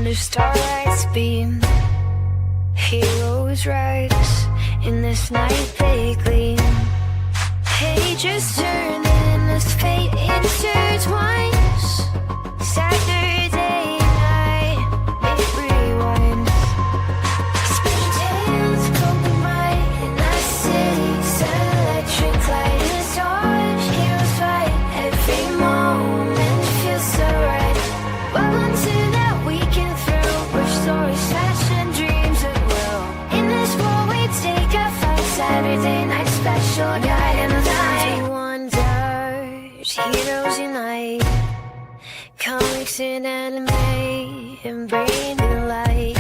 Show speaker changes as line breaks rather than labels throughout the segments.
under starlight's beam. Heroes rise in this night they gleam. Pages turn and this fate intertwines. Saturday night, it rewinds. Spin tales from the might in the city's electric light. Is dark, heroes fight, every moment feels so right. Welcome to that weekend thrill, where stories flash and dreams at will. In this world we take a fun Saturday night special guide in the night. Wonders, heroes unite. Comics and anime and brain and light.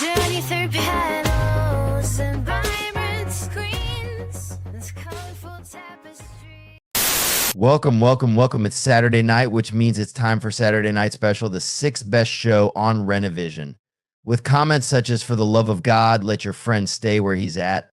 Journey through panels and vibrant screens. This colorful tapestry.
Welcome. It's Saturday night, which means it's time for Saturday Night Special, the sixth best show on Renovision. With comments such as, "For the love of God, let your friend stay where he's at,"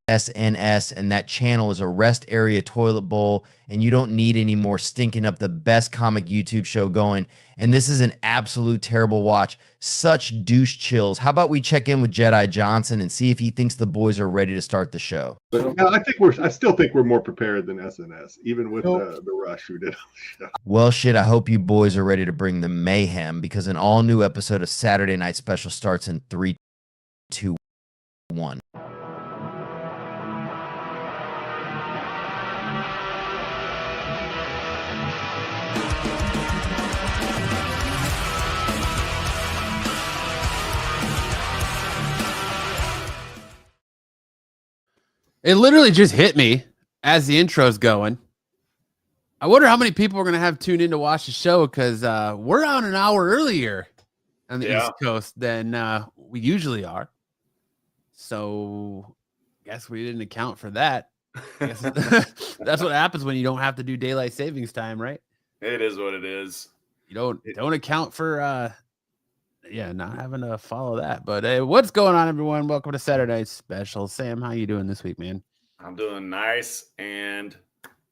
SNS, and "that channel is a rest area toilet bowl, and you don't need any more stinking up the best comic YouTube show going. And this is an absolute terrible watch. Such douche chills." How about we check in with Jedi Johnson and see if he thinks the boys are ready to start the show?
I still think we're more prepared than SNS, even with the rush who did on the show.
Well, shit, I hope you boys are ready to bring the mayhem, because an all-new episode of Saturday Night Special starts in 3, 2, 1.
It literally just hit me as the intro's going. I wonder how many people are going to have tuned in to watch the show, because we're on an hour earlier on the East Coast than we usually are. So I guess we didn't account for that. I guess that's what happens when you don't have to do daylight savings time, right?
It is what it is.
You don't account for not having to follow that. But what's going on, everyone? Welcome to Saturday Night Special. Sam, how you doing this week, man?
I'm doing nice and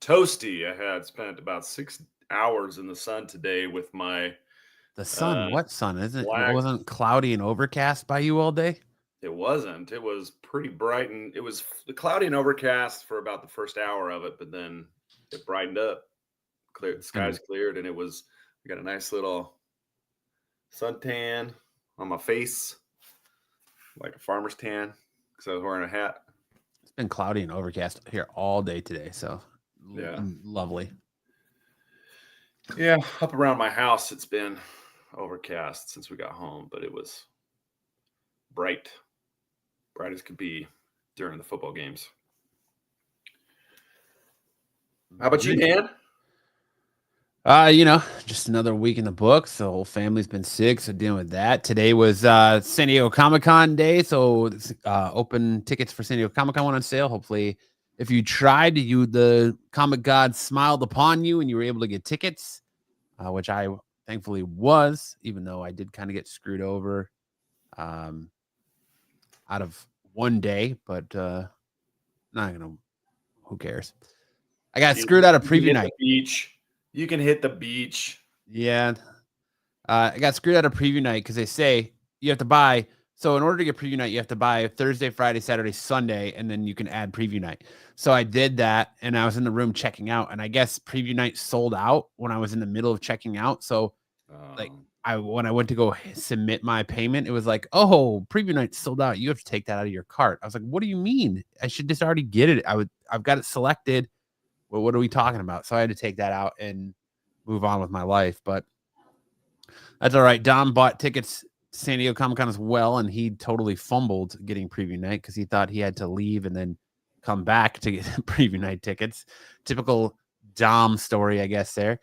toasty. I had spent about 6 hours in the sun today with my
sun. What sun? Isn't
black.
It wasn't cloudy and overcast by you all day?
It wasn't. It was pretty bright, and it was cloudy and overcast for about the first hour of it, but then it brightened up. The skies cleared, and we got a nice little suntan on my face, like a farmer's tan, because I was wearing a hat.
It's been cloudy and overcast here all day today, so
yeah,
lovely.
Yeah, up around my house it's been overcast since we got home, but it was bright as could be during the football games. How about you, Dan?
Just another week in the books. The whole family's been sick, so dealing with that. Today was San Diego Comic-Con day, so open tickets for San Diego Comic-Con went on sale. Hopefully, if you tried, the comic god smiled upon you and you were able to get tickets, which I thankfully was, even though I did kind of get screwed over out of one day, but who cares? I got screwed out of preview night.
You can hit the beach.
Yeah. I got screwed out of preview night because they say you have to buy. So in order to get preview night, you have to buy Thursday, Friday, Saturday, Sunday, and then you can add preview night. So I did that, and I was in the room checking out, and I guess preview night sold out when I was in the middle of checking out. So when I went to go submit my payment, it was like, "Oh, preview night sold out. You have to take that out of your cart." I was like, "What do you mean? I should just already get it. I've got it selected. Well, what are we talking about?" So I had to take that out and move on with my life, but that's all right. Dom bought tickets to San Diego Comic-Con as well, and he totally fumbled getting preview night because he thought he had to leave and then come back to get preview night tickets. Typical Dom story, I guess, there.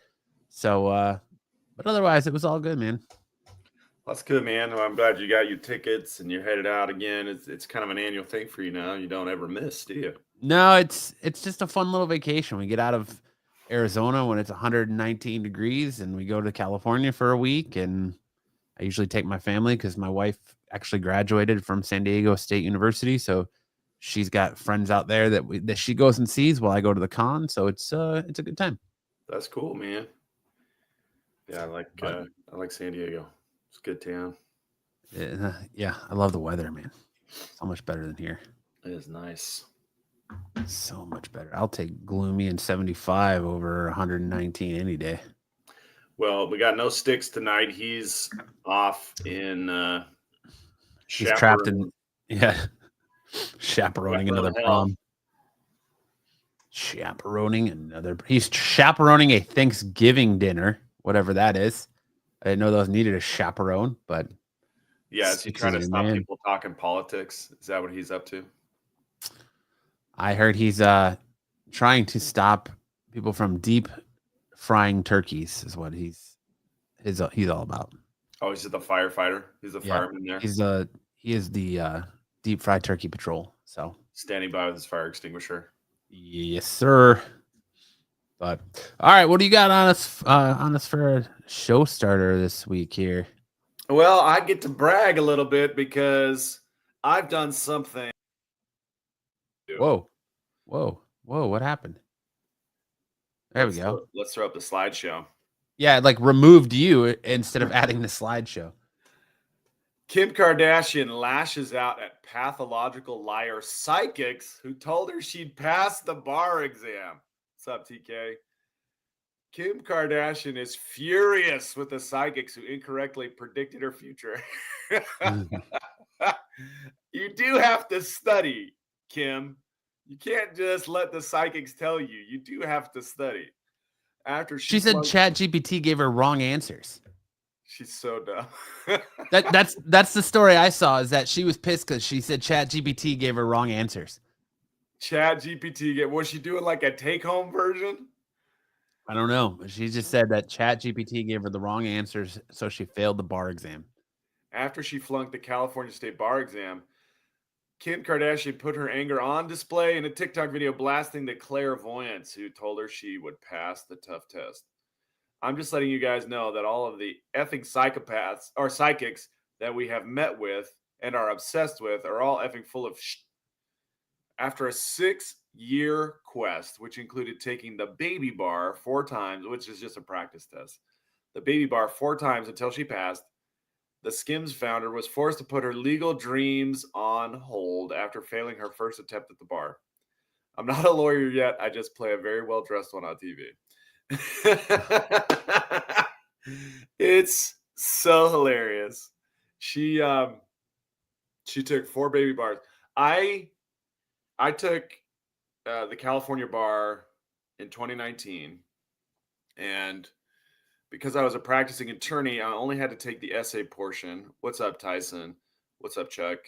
So, but otherwise, it was all good, man.
That's good, man. Well, I'm glad you got your tickets and you're headed out again. It's kind of an annual thing for you now. You don't ever miss, do you?
No, it's just a fun little vacation. We get out of Arizona when it's 119 degrees, and we go to California for a week. And I usually take my family because my wife actually graduated from San Diego State University, so she's got friends out there that she goes and sees while I go to the con. So it's a good time.
That's cool, man. Yeah, I like San Diego. It's a good town.
Yeah, I love the weather, man. So much better than here.
It is nice.
So much better. I'll take gloomy and 75 over 119 any day.
Well, we got no Sticks tonight. He's off in
He's trapped in chaperoning another prom. He's chaperoning a Thanksgiving dinner, whatever that is. I didn't know those needed a chaperone, but
yeah, is he trying to stop
man.
people talking politics? Is that what he's up to?
I heard he's trying to stop people from deep frying turkeys is what he's all about.
Oh, he's the firefighter. He's a fireman there.
He is the deep fried turkey patrol. So
standing by with his fire extinguisher.
Yes, sir. But all right, what do you got on us for a show starter this week here?
Well, I get to brag a little bit because I've done something.
Whoa. What happened? There we go.
Let's throw up the slideshow.
Yeah, like removed you instead of adding the slideshow.
Kim Kardashian lashes out at pathological liar psychics who told her she'd pass the bar exam. What's up, TK? Kim Kardashian is furious with the psychics who incorrectly predicted her future. You do have to study, Kim. You can't just let the psychics tell you. You do have to study. After
she said ChatGPT gave her wrong answers.
She's so dumb.
that's the story I saw, is that she was pissed because she said ChatGPT gave her wrong answers.
ChatGPT, was she doing like a take-home version?
I don't know. But she just said that ChatGPT gave her the wrong answers, so she failed the bar exam.
After she flunked the California State bar exam, Kim Kardashian put her anger on display in a TikTok video blasting the clairvoyants who told her she would pass the tough test. I'm just letting you guys know that all of the effing psychopaths or psychics that we have met with and are obsessed with are all effing full of shit. After a 6-year quest, which included taking the baby bar 4 times, which is just a practice test, the baby bar 4 times until she passed, the Skims founder was forced to put her legal dreams on hold after failing her first attempt at the bar. I'm not a lawyer yet. I just play a very well-dressed one on TV. It's so hilarious. She took 4 baby bars. I took the California bar in 2019, and because I was a practicing attorney, I only had to take the essay portion. What's up, Tyson? What's up, Chuck?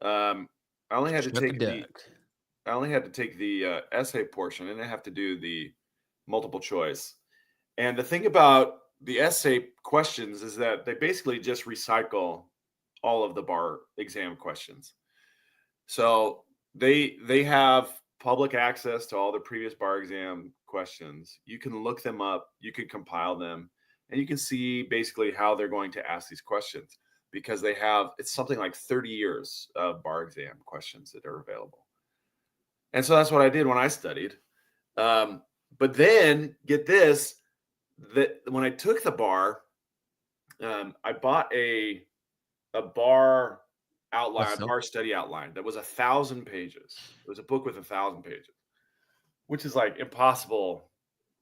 I only had to take the essay portion, and I have to do the multiple choice. And the thing about the essay questions is that they basically just recycle all of the bar exam questions. So they have public access to all the previous bar exam questions. You can look them up, you can compile them, and you can see basically how they're going to ask these questions, because it's something like 30 years of bar exam questions that are available. And so that's what I did when I studied. But then get this, that when I took the bar, I bought a bar outline, bar study outline that was 1,000 pages. It was a book with 1,000 pages, which is like impossible.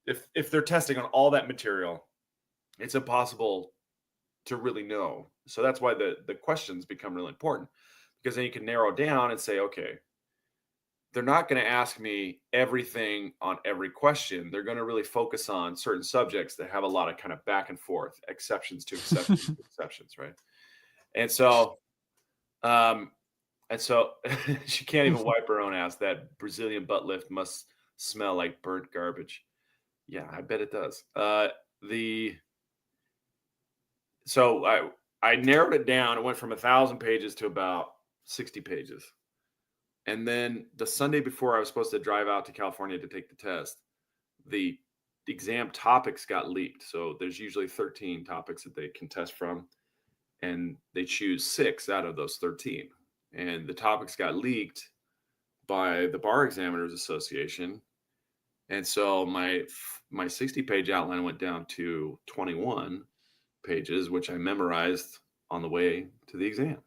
If they're testing on all that material, it's impossible to really know. So that's why the questions become really important, because then you can narrow down and say, okay, they're not going to ask me everything on every question. They're going to really focus on certain subjects that have a lot of kind of back and forth, exceptions to exceptions to exceptions, right? And so she can't even wipe her own ass. That Brazilian butt lift must smell like burnt garbage. Yeah, I bet it does. So I narrowed it down. It went from 1,000 pages to about 60 pages. And then the Sunday before I was supposed to drive out to California to take the test, the exam topics got leaked. So there's usually 13 topics that they can test from, and they choose 6 out of those 13. And the topics got leaked by the Bar Examiners Association. And so my 60-page outline went down to 21, pages, which I memorized on the way to the exam.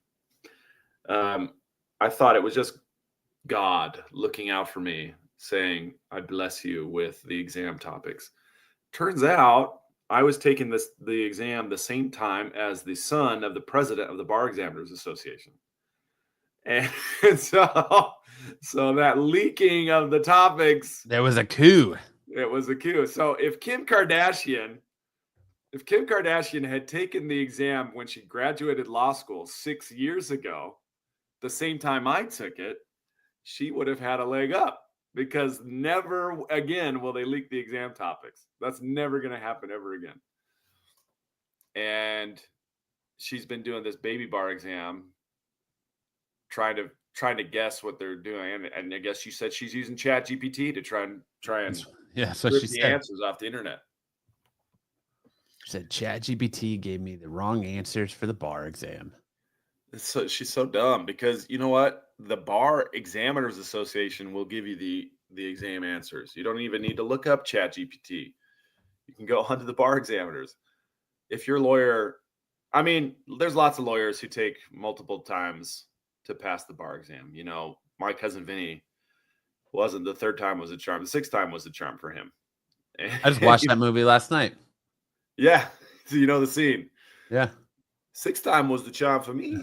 I thought it was just God looking out for me, saying, I bless you with the exam topics. Turns out I was taking the exam the same time as the son of the president of the Bar Examiners Association. And so that leaking of the topics,
There was a coup.
it was a coup. So if Kim Kardashian had taken the exam when she graduated law school 6 years ago, the same time I took it, she would have had a leg up, because never again will they leak the exam topics. That's never going to happen ever again. And she's been doing this baby bar exam, trying to guess what they're doing. And I guess she said she's using Chat GPT to try and
Yeah, so
rip
she
the
said.
answers off the internet.
She said ChatGPT gave me the wrong answers for the bar exam.
So she's so dumb, because you know what? The Bar Examiners Association will give you the exam answers. You don't even need to look up ChatGPT. You can go onto the bar examiners. If your lawyer, I mean, there's lots of lawyers who take multiple times to pass the bar exam. You know, my cousin Vinny wasn't. The third time was a charm. The sixth time was a charm for him.
I just watched that movie last night.
Yeah. So you know the scene.
Yeah.
Sixth time was the charm for me.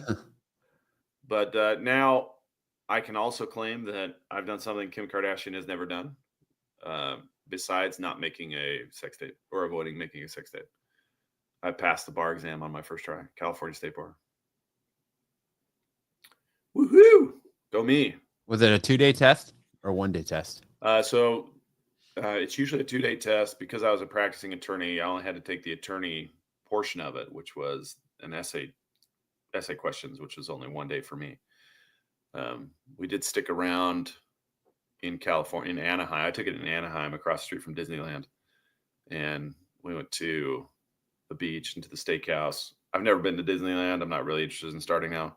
But now I can also claim that I've done something Kim Kardashian has never done, besides not making a sex tape or avoiding making a sex tape. I passed the bar exam on my first try, California State Bar. Woohoo! Go me.
Was it a 2-day test or 1-day test?
So it's usually a 2-day test. Because I was a practicing attorney, I only had to take the attorney portion of it, which was an essay questions, which was only 1 day for me. We did stick around in California, in Anaheim. I took it in Anaheim, across the street from Disneyland. And we went to the beach and to the steakhouse. I've never been to Disneyland. I'm not really interested in starting now.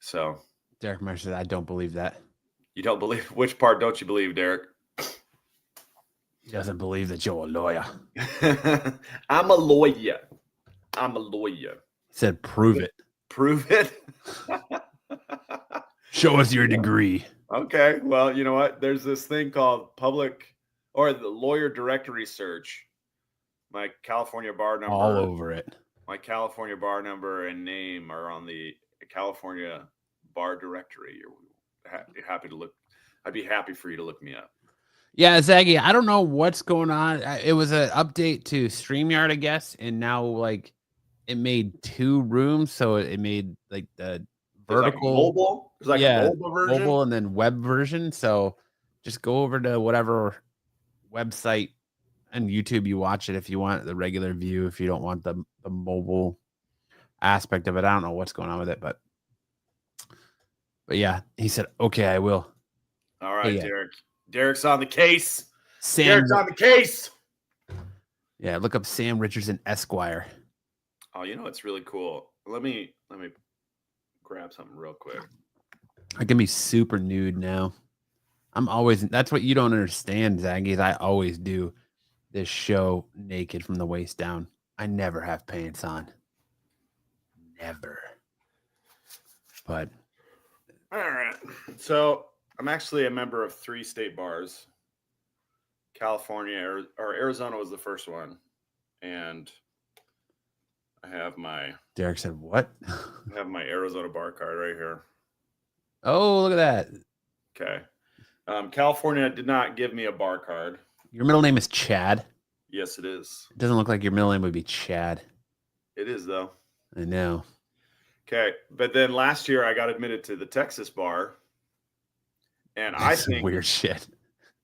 So
Derek Meyer said, I don't believe that.
you don't believe? Which part don't you believe, Derek?
He doesn't believe that you're a lawyer.
I'm a lawyer. I'm a lawyer.
He said, prove it.
Prove it.
Show us your degree.
Okay. Well, you know what? There's this thing called the lawyer directory search. My California bar number.
All over it.
My California bar number and name are on the California bar directory. You're happy to look. I'd be happy for you to look me up.
Yeah, Zaggy, I don't know what's going on. It was an update to StreamYard, I guess, and now like it made 2 rooms, so it made like the vertical.
There's like a mobile version.
Mobile and then web version. So just go over to whatever website and YouTube you watch it if you want the regular view. If you don't want the mobile aspect of it, I don't know what's going on with it, but yeah, he said, okay, I will.
All right,
yeah.
Derek. Derek's on the case.
Sam,
Derek's on the case.
Yeah, look up Sam Richardson Esquire.
Oh, you know what's really cool? Let me grab something real quick.
I can be super nude now. That's what you don't understand, Zaggy, is I always do this show naked from the waist down. I never have pants on. Never. But
all right. So I'm actually a member of 3 state bars. California or Arizona was the first one. And I have my
Derek said, what?
I have my Arizona bar card right here.
Oh, look at that.
Okay. California did not give me a bar card.
Your middle name is Chad.
Yes, it is.
It doesn't look like your middle name would be Chad.
It is, though.
I know.
Okay. But then last year I got admitted to the Texas bar. And I
That's
think
weird shit.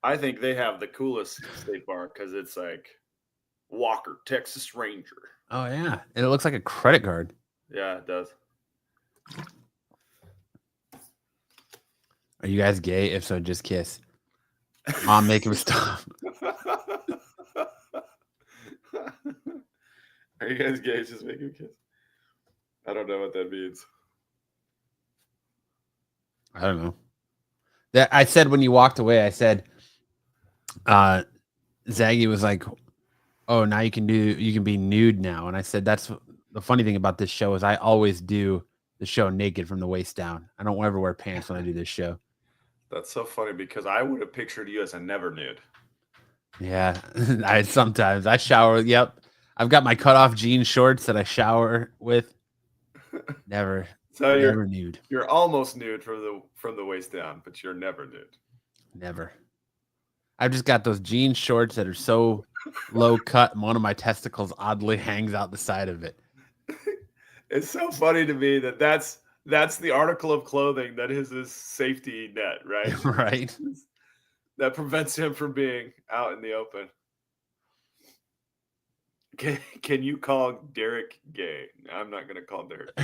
I think they have the coolest state bar because it's like Walker, Texas Ranger.
Oh, yeah. And it looks like a credit card.
Yeah, it does.
Are you guys gay? If so, just kiss. Mom, make him stop.
Are you guys gay? Just make him kiss. I don't know what that means.
I don't know. That I said when you walked away, I said, Zaggy was like, Oh, now you can be nude now. And I said that's the funny thing about this show is I always do the show naked from the waist down. I don't ever wear pants when I do this show.
That's so funny because I would have pictured you as a never nude.
Yeah, I shower. Yep, I've got my cutoff jean shorts that I shower with. Never nude.
You're almost nude from the waist down, but you're never nude.
Never. I've just got those jean shorts that are so low cut, and one of my testicles oddly hangs out the side of it.
It's so funny to me that's the article of clothing that is his safety net, right?
Right.
That prevents him from being out in the open. Can you call Derek gay? I'm not going to call Derek.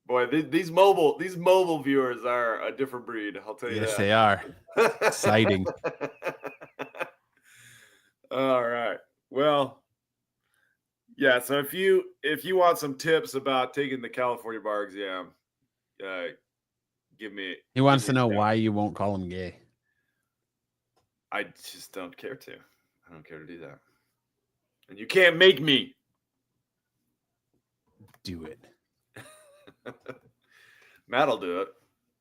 Boy, these mobile viewers are a different breed. I'll tell you that.
Yes, they are. Exciting.
All right. Well, yeah. So if you want some tips about taking the California bar exam, give me.
He wants to know why you won't call him gay.
I just don't care to. I don't care to do that. And you can't make me
do it.
Matt'll do it.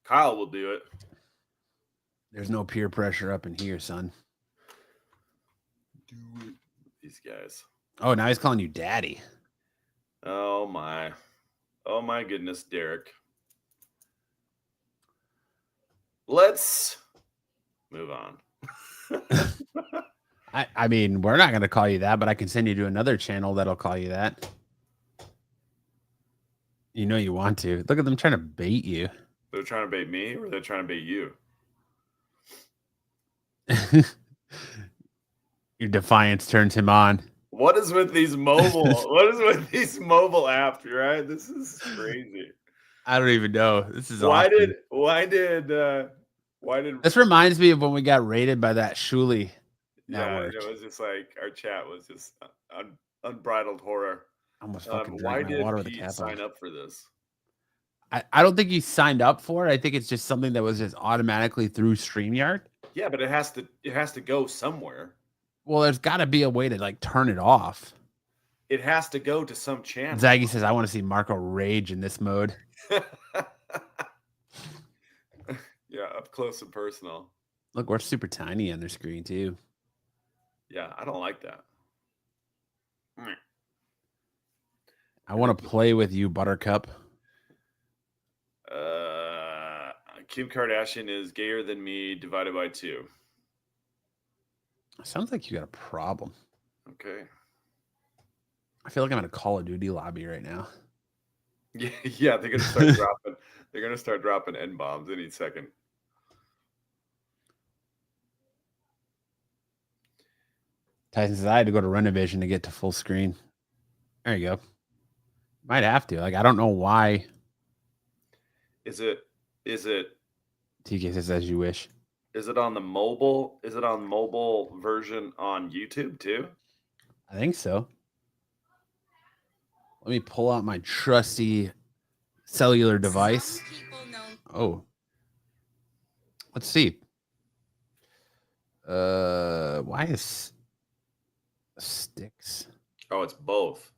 Kyle will do it.
There's no peer pressure up in here, son.
Do it. These guys.
Oh, now he's calling you daddy.
Oh my goodness, Derek. Let's move on.
I mean, we're not going to call you that, but I can send you to another channel that'll call you that. You know you want to. Look at them trying to bait you.
They're trying to bait me, or they're trying to bait you?
Your defiance turns him on.
What is with these mobile? What is with these mobile apps? Right? This is crazy.
I don't even know. This is
why
awesome.
Why did?
This reminds me of when we got raided by that Shuli network.
Yeah, it was just like our chat was just unbridled horror.
Almost fucking
why
drank my
did
water with the
Pete
cap
sign
on.
up for this?
I don't think he signed up for it. I think it's just something that was just automatically through StreamYard.
Yeah, but it has to go somewhere.
Well, there's got to be a way to like turn it off.
It has to go to some channel.
Zaggy says, "I want to see Marco rage in this mode."
Yeah, up close and personal.
Look, we're super tiny on their screen too.
Yeah, I don't like that.
I want to play with you, Buttercup.
Kim Kardashian is gayer than me divided by 2.
Sounds like you got a problem.
Okay.
I feel like I'm in a Call of Duty lobby right now.
Yeah, they're gonna start dropping. They're gonna start dropping N bombs any second.
Tyson says I had to go to Renovision to get to full screen. There you go. Might have to. Like, I don't know why.
Is it?
TK says as you wish.
Is it on the mobile? Is it on mobile version on YouTube too?
I think so. Let me pull out my trusty cellular device. Oh. Let's see. Why is Sticks?
Oh, it's both.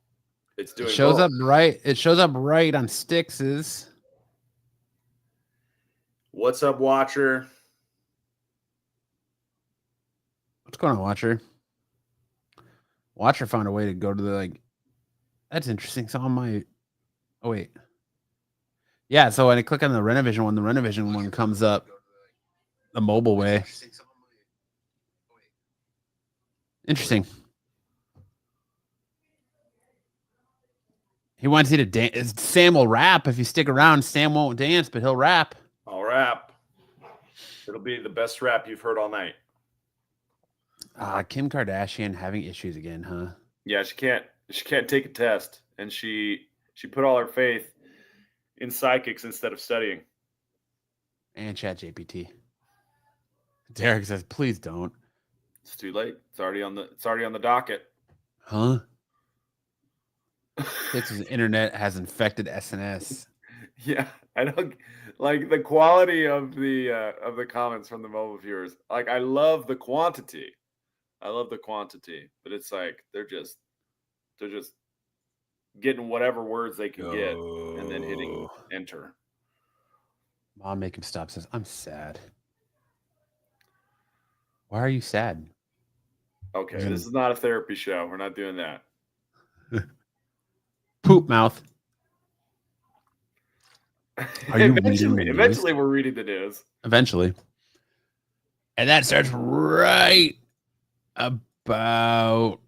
It's doing.
It shows
both.
up right. It shows up right on Sticks's.
What's up, Watcher?
What's going on, Watcher? Watcher found a way to go to the like. That's interesting. So on my. Oh wait. Yeah. So when I click on the Renovision one comes up the mobile way. Interesting. He wants you to dance. Sam will rap. If you stick around, Sam won't dance, but he'll rap.
I'll rap. It'll be the best rap you've heard all night.
Kim Kardashian having issues again, huh?
Yeah, she can't take a test, and she put all her faith in psychics instead of studying.
And ChatGPT. Derek says, "Please don't."
It's too late. It's already on the docket.
Huh? This internet has infected SNS.
Yeah, I don't like the quality of the comments from the mobile viewers. Like, I love the quantity. I love the quantity, but it's like they're just getting whatever words they can get and then hitting enter.
Mom, make him stop. Says, I'm sad. Why are you sad?
Okay, this is not a therapy show. We're not doing that.
Poop mouth. Are you reading the news?
Eventually, we're reading the news.
Eventually. And that starts right about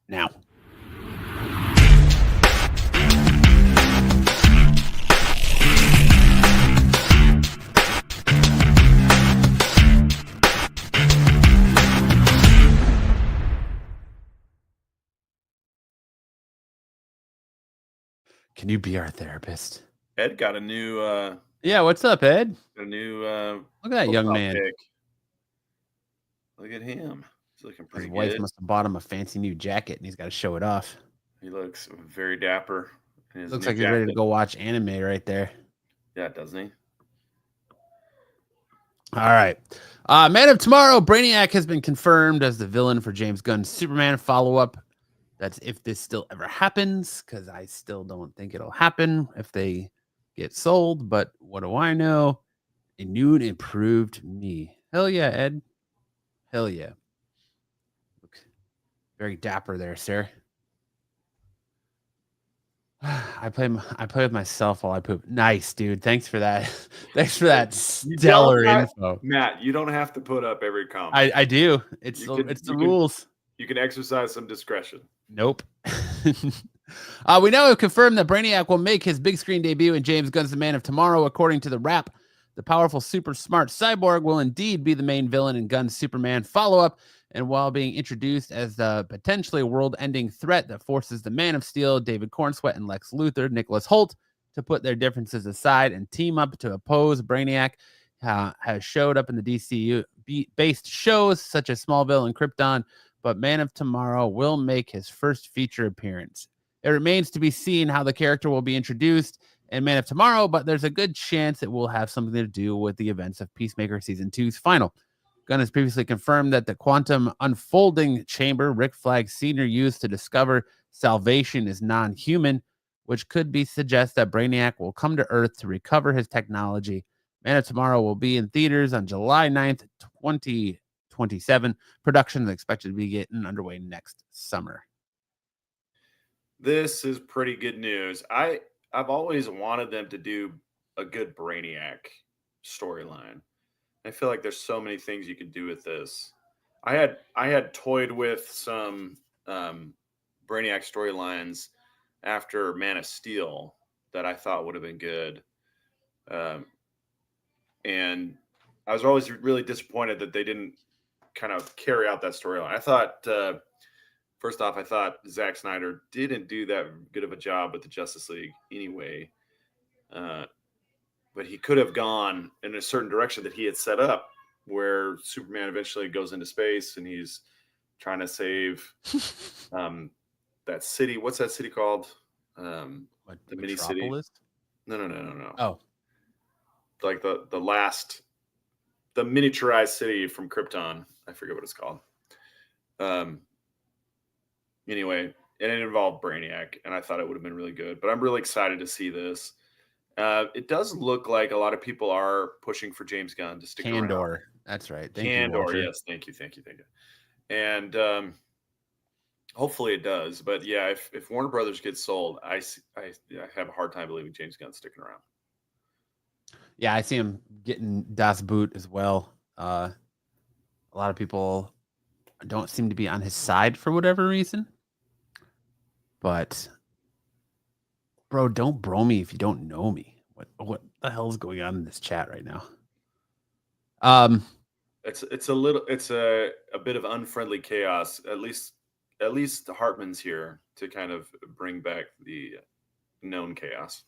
now. Can you be our therapist?
Ed got a new
Yeah, what's up, Ed?
look
Look at that young man.
pic. Look at him. He's looking pretty
His wife
good.
must have bought him a fancy new jacket and he's got to show it off.
He looks very dapper. in his
Looks
new
like he's ready to
jacket.
go watch anime right there.
Yeah, doesn't he?
All right. Man of Tomorrow, Brainiac has been confirmed as the villain for James Gunn's Superman follow-up. That's if this still ever happens, because I still don't think it'll happen if they get sold. But what do I know? A new and improved me. Hell yeah, Ed. Hell yeah. Look very dapper there, sir. I play with myself while I poop. Nice, dude. Thanks for that. Thanks for that stellar info.
Matt, you don't have to put up every comment.
I do. It's
You
the,
can-
it's the
you can-
rules.
You can exercise some discretion.
Nope. We now have confirmed that Brainiac will make his big screen debut in James Gunn's The Man of Tomorrow. According to the Wrap, the powerful, super smart cyborg will indeed be the main villain in Gunn's Superman follow-up. And while being introduced as the potentially world-ending threat that forces the Man of Steel, David Cornsweet, and Lex Luthor, Nicholas Hoult, to put their differences aside and team up to oppose Brainiac, has showed up in the DCU-based shows such as Smallville and Krypton, but Man of Tomorrow will make his first feature appearance. It remains to be seen how the character will be introduced in Man of Tomorrow, but there's a good chance it will have something to do with the events of Peacemaker Season 2's final. Gunn has previously confirmed that the quantum unfolding chamber Rick Flag Sr. used to discover salvation is non-human, which could be suggest that Brainiac will come to Earth to recover his technology. Man of Tomorrow will be in theaters on July 9th, 2027. Production is expected to be getting underway next summer.
This is pretty good news. I've always wanted them to do a good Brainiac storyline. I feel like there's so many things you could do with this. I had toyed with some Brainiac storylines after Man of Steel that I thought would have been good. And I was always really disappointed that they didn't kind of carry out that storyline. I thought, first off, I thought Zack Snyder didn't do that good of a job with the Justice League anyway. But he could have gone in a certain direction that he had set up, where Superman eventually goes into space and he's trying to save that city. What's that city called? The mini city. No.
Oh,
Like the miniaturized city from Krypton. I forget what it's called. Anyway, and it involved Brainiac, and I thought it would have been really good. But I'm really excited to see this. It does look like a lot of people are pushing for James Gunn to stick around.
Candor. That's right. Thank you,
Candor,
Walter.
yes. Thank you. And hopefully it does. But yeah, if Warner Brothers gets sold, I have a hard time believing James Gunn's sticking around.
Yeah, I see him getting Das Boot as well. A lot of people don't seem to be on his side for whatever reason. But, bro, don't bro me if you don't know me. What the hell is going on in this chat right now?
It's a bit of unfriendly chaos. At least the Hartman's here to kind of bring back the known chaos.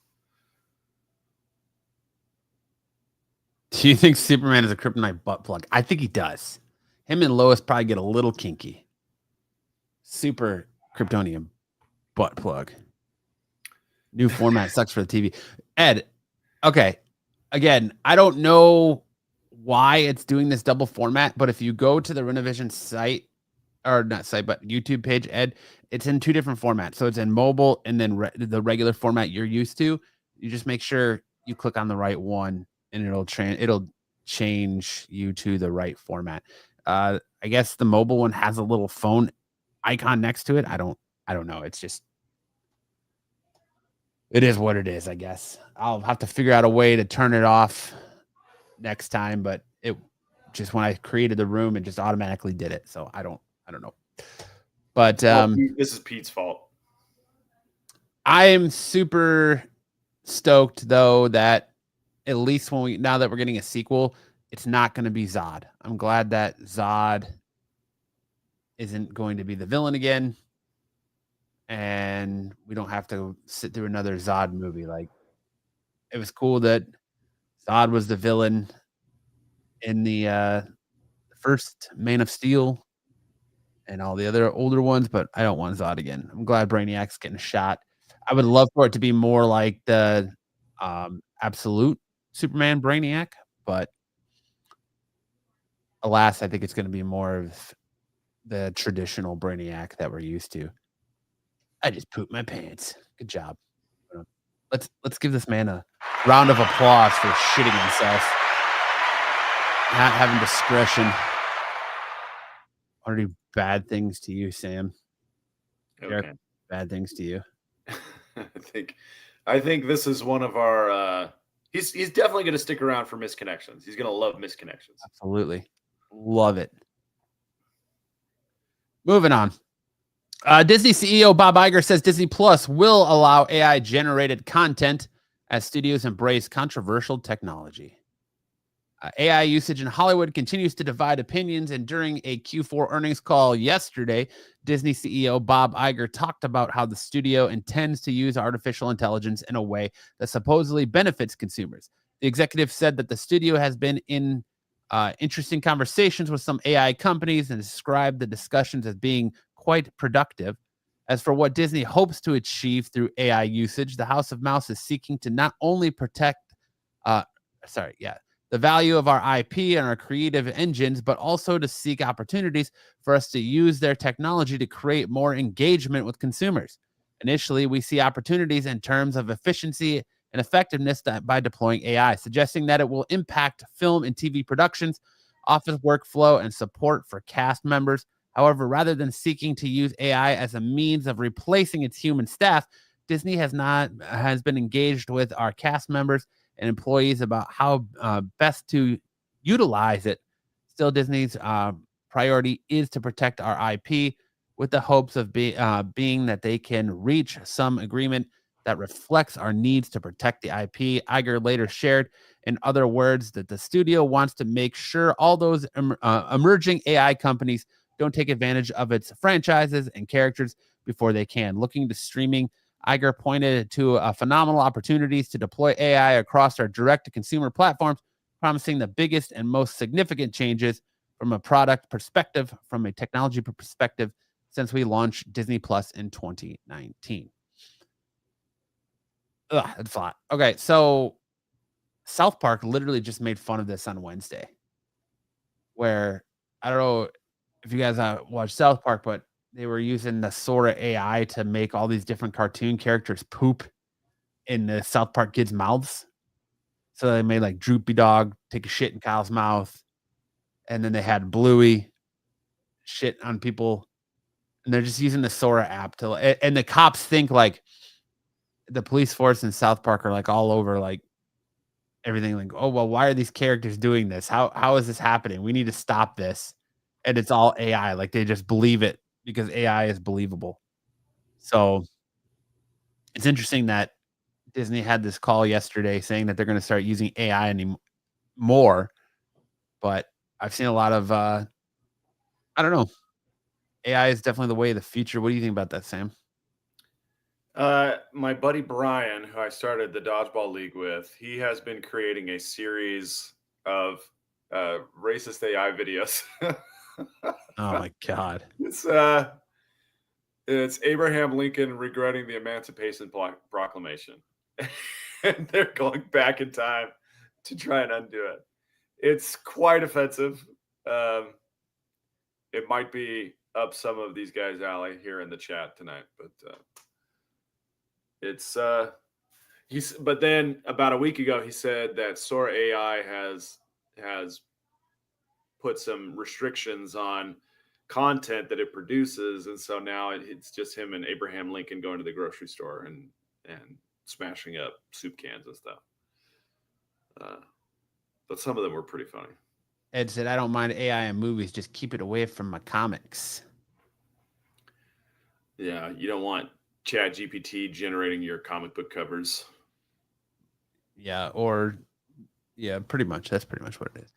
Do you think Superman is a kryptonite butt plug? I think he does. Him and Lois probably get a little kinky. Super Kryptonian butt plug. New format sucks for the TV. Ed, okay. Again, I don't know why it's doing this double format, but if you go to the Renovision site or not site, but YouTube page, Ed, it's in 2 different formats. So it's in mobile and then the regular format you're used to. You just make sure you click on the right one and it'll change you to the right format. I guess the mobile one has a little phone icon next to it. I don't know. It's just it is what it is, I guess. I'll have to figure out a way to turn it off next time, but it just when I created the room, it just automatically did it. So I don't know. But
this is Pete's fault.
I am super stoked though that at least now that we're getting a sequel, it's not going to be Zod. I'm glad that Zod isn't going to be the villain again, and we don't have to sit through another Zod movie. Like, it was cool that Zod was the villain in the first Man of Steel and all the other older ones, but I don't want Zod again. I'm glad Brainiac's getting shot. I would love for it to be more like the absolute Superman Brainiac, but alas, I think it's going to be more of the traditional Brainiac that we're used to. I just pooped my pants. Good job. Let's give this man a round of applause for shitting himself, not having discretion. I want to do bad things to you, Sam.
Okay.
Derek, bad things to you.
I think this is one of our. He's definitely going to stick around for Misconnections. He's going to love Misconnections.
Absolutely, love it. Moving on. Disney CEO Bob Iger says Disney Plus will allow AI-generated content as studios embrace controversial technology. AI usage in Hollywood continues to divide opinions, and during a Q4 earnings call yesterday, Disney CEO Bob Iger talked about how the studio intends to use artificial intelligence in a way that supposedly benefits consumers. The executive said that the studio has been in interesting conversations with some AI companies and described the discussions as being quite productive. As for what Disney hopes to achieve through AI usage, the House of Mouse is seeking to not only protect the value of our IP and our creative engines, but also to seek opportunities for us to use their technology to create more engagement with consumers. Initially, we see opportunities in terms of efficiency and effectiveness by deploying AI, suggesting that it will impact film and TV productions, office workflow, and support for cast members. However, rather than seeking to use AI as a means of replacing its human staff, Disney has been engaged with our cast members and employees about how best to utilize it. Still, Disney's priority is to protect our IP with the hopes of being that they can reach some agreement that reflects our needs to protect the IP. Iger later shared, in other words, that the studio wants to make sure all those emerging AI companies don't take advantage of its franchises and characters before they can. Looking to streaming, Iger pointed to phenomenal opportunities to deploy AI across our direct-to-consumer platforms, promising the biggest and most significant changes from a product perspective, from a technology perspective, since we launched Disney Plus in 2019. Ugh, that's a lot. Okay, so South Park literally just made fun of this on Wednesday, where I don't know if you guys watch South Park, but they were using the Sora AI to make all these different cartoon characters poop in the South Park kids' mouths. So they made like Droopy Dog take a shit in Kyle's mouth, and then they had Bluey shit on people, and they're just using the Sora app to. And the cops think like the police force in South Park are like all over like everything. Like, oh well, why are these characters doing this? How is this happening? We need to stop this. And it's all AI. Like they just believe it because AI is believable. So it's interesting that Disney had this call yesterday saying that they're going to start using AI more. But I've seen a lot of, I don't know. AI is definitely the way of the future. What do you think about that, Sam?
My buddy Brian, who I started the dodgeball league with, he has been creating a series of racist AI videos.
Oh my God.
It's Abraham Lincoln regretting the Emancipation Proclamation. And they're going back in time to try and undo it. It's quite offensive. It might be up some of these guys' alley here in the chat tonight, but it's but then about a week ago he said that Sora AI has put some restrictions on content that it produces, and so now it's just him and Abraham Lincoln going to the grocery store and smashing up soup cans and stuff. But some of them were pretty funny.
Ed said, I don't mind AI in movies, just keep it away from my comics.
Yeah, you don't want Chat GPT generating your comic book covers.
Yeah, pretty much. That's pretty much what it is.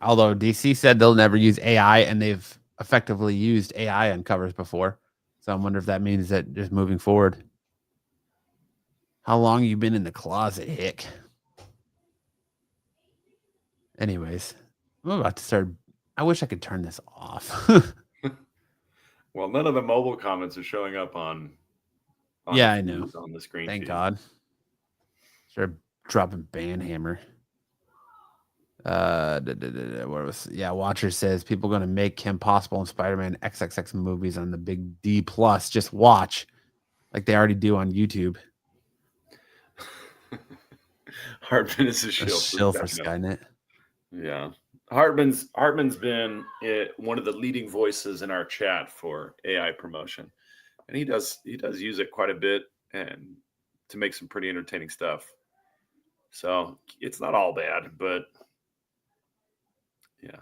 Although DC said they'll never use AI, and they've effectively used AI on covers before. So I wonder if that means that just moving forward. How long you been in the closet, Hick? Anyways, I'm about to start. I wish I could turn this off.
Well, none of the mobile comments are showing up on
yeah, I know.
On the screen.
Thank
feed.
God. Start dropping Banhammer. Watcher says people going to make Kim Possible and Spider-Man XXX movies on the big D plus. Just watch, like they already do on YouTube.
Hartman is a
shill for Skynet.
Yeah, Hartman's been one of the leading voices in our chat for AI promotion, and he does use it quite a bit and to make some pretty entertaining stuff. So it's not all bad, but yeah,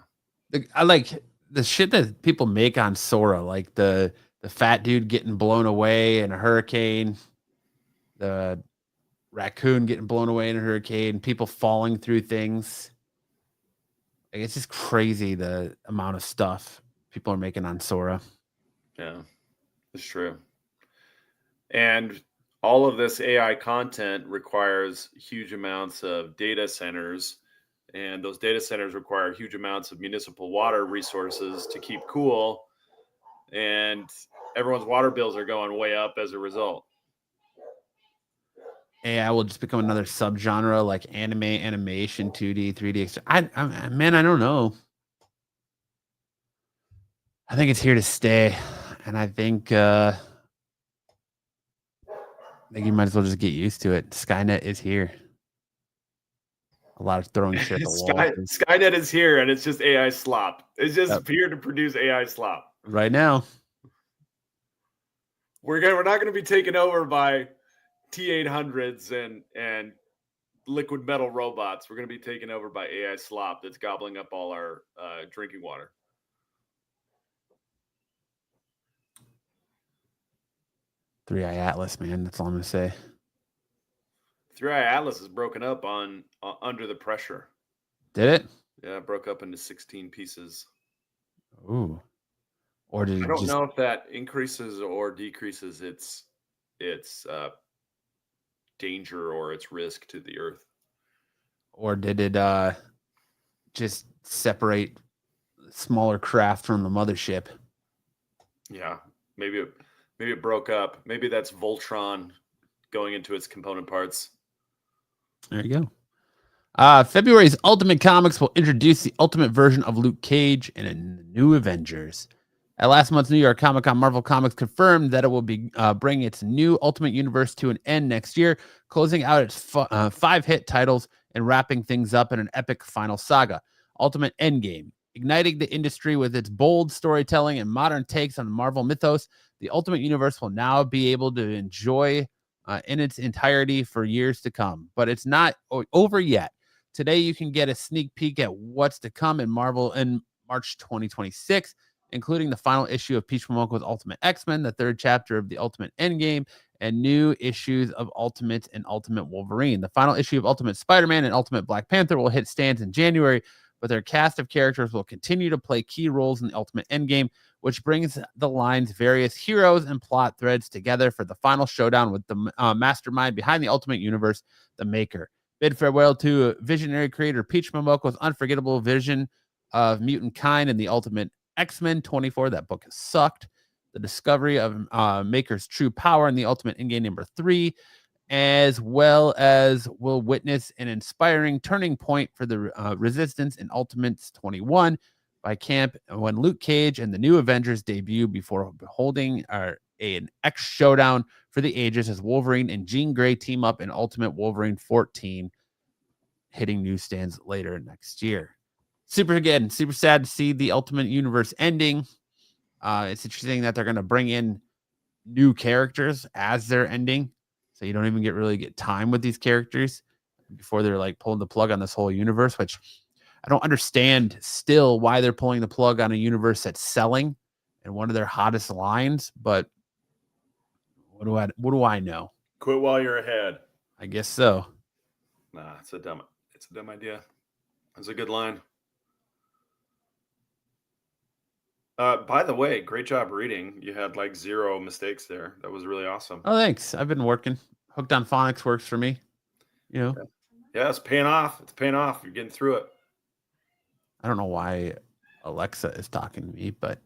I like the shit that people make on Sora, like the fat dude getting blown away in a hurricane, the raccoon getting blown away in a hurricane, people falling through things. Like, it's just crazy the amount of stuff people are making on Sora.
Yeah, it's true. And all of this AI content requires huge amounts of data centers, and those data centers require huge amounts of municipal water resources to keep cool, and everyone's water bills are going way up as a result.
AI will just become another subgenre like anime, animation, 2D, 3D. I don't know. I think it's here to stay, and I think you might as well just get used to it. Skynet is here. A lot of throwing shit at the wall.
Skynet is here, and it's just AI slop. It's just here to produce AI slop
right now.
We're not going to be taken over by T-800s and liquid metal robots. We're going to be taken over by AI slop that's gobbling up all our drinking water.
Three-Eye Atlas, man. That's all I'm going to say.
Three-Eye Atlas is broken up on under the pressure.
Did it?
Yeah, it broke up into 16 pieces.
Ooh. Or did
I don't know if that increases or decreases its danger or its risk to the Earth.
Or did it just separate smaller craft from the mothership?
Yeah, maybe it broke up. Maybe that's Voltron going into its component parts.
There you go. February's Ultimate Comics will introduce the ultimate version of Luke Cage in a new Avengers. At last month's New York Comic Con, Marvel Comics confirmed that it will be bringing its new Ultimate Universe to an end next year, closing out its 5 hit titles and wrapping things up in an epic final saga. Ultimate Endgame. Igniting the industry with its bold storytelling and modern takes on the Marvel mythos, the Ultimate Universe will now be able to enjoy in its entirety for years to come. But it's not over yet. Today, you can get a sneak peek at what's to come in Marvel in March 2026, including the final issue of Peach Momoko's Ultimate X-Men, the 3rd chapter of the Ultimate Endgame, and new issues of Ultimate and Ultimate Wolverine. The final issue of Ultimate Spider-Man and Ultimate Black Panther will hit stands in January, but their cast of characters will continue to play key roles in the Ultimate Endgame, which brings the line's various heroes and plot threads together for the final showdown with the mastermind behind the Ultimate Universe, the Maker. Bid farewell to visionary creator Peach Momoko's unforgettable vision of mutant kind in the Ultimate X-Men 24. That book has sucked. The discovery of Maker's true power in the Ultimate Endgame number 3, as well as will witness an inspiring turning point for the Resistance in Ultimates 21. by camp when Luke Cage and the New Avengers debut before holding an X showdown for the ages as Wolverine and Jean Grey team up in Ultimate Wolverine 14, hitting newsstands later next year. Super sad to see the Ultimate Universe ending. It's interesting that they're going to bring in new characters as they're ending, so you don't even really get time with these characters before they're like pulling the plug on this whole universe, which I don't understand still why they're pulling the plug on a universe that's selling and one of their hottest lines. But what do I know?
Quit while you're ahead.
I guess so.
Nah, it's a dumb idea. That's a good line. By the way, great job reading. You had like 0 mistakes there. That was really awesome.
Oh, thanks. I've been working. Hooked on Phonics works for me. You know.
Yeah, it's paying off. It's paying off. You're getting through it.
I don't know why Alexa is talking to me, but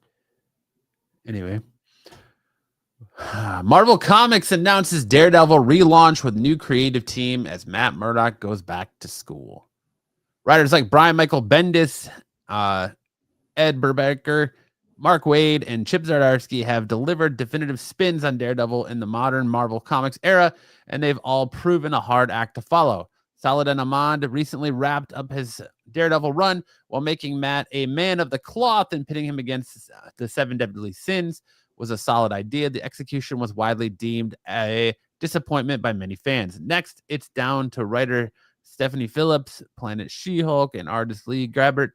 anyway. Marvel Comics announces Daredevil relaunch with new creative team as Matt Murdock goes back to school. Writers like Brian Michael Bendis, Ed Brubaker, Mark Waid, and Chip Zdarsky have delivered definitive spins on Daredevil in the modern Marvel Comics era, and they've all proven a hard act to follow. Saladin Ahmad recently wrapped up his Daredevil run while making Matt a man of the cloth and pitting him against the 7 deadly sins was a solid idea. The execution was widely deemed a disappointment by many fans. Next, it's down to writer Stephanie Phillips, Planet She-Hulk, and artist Lee Grabert,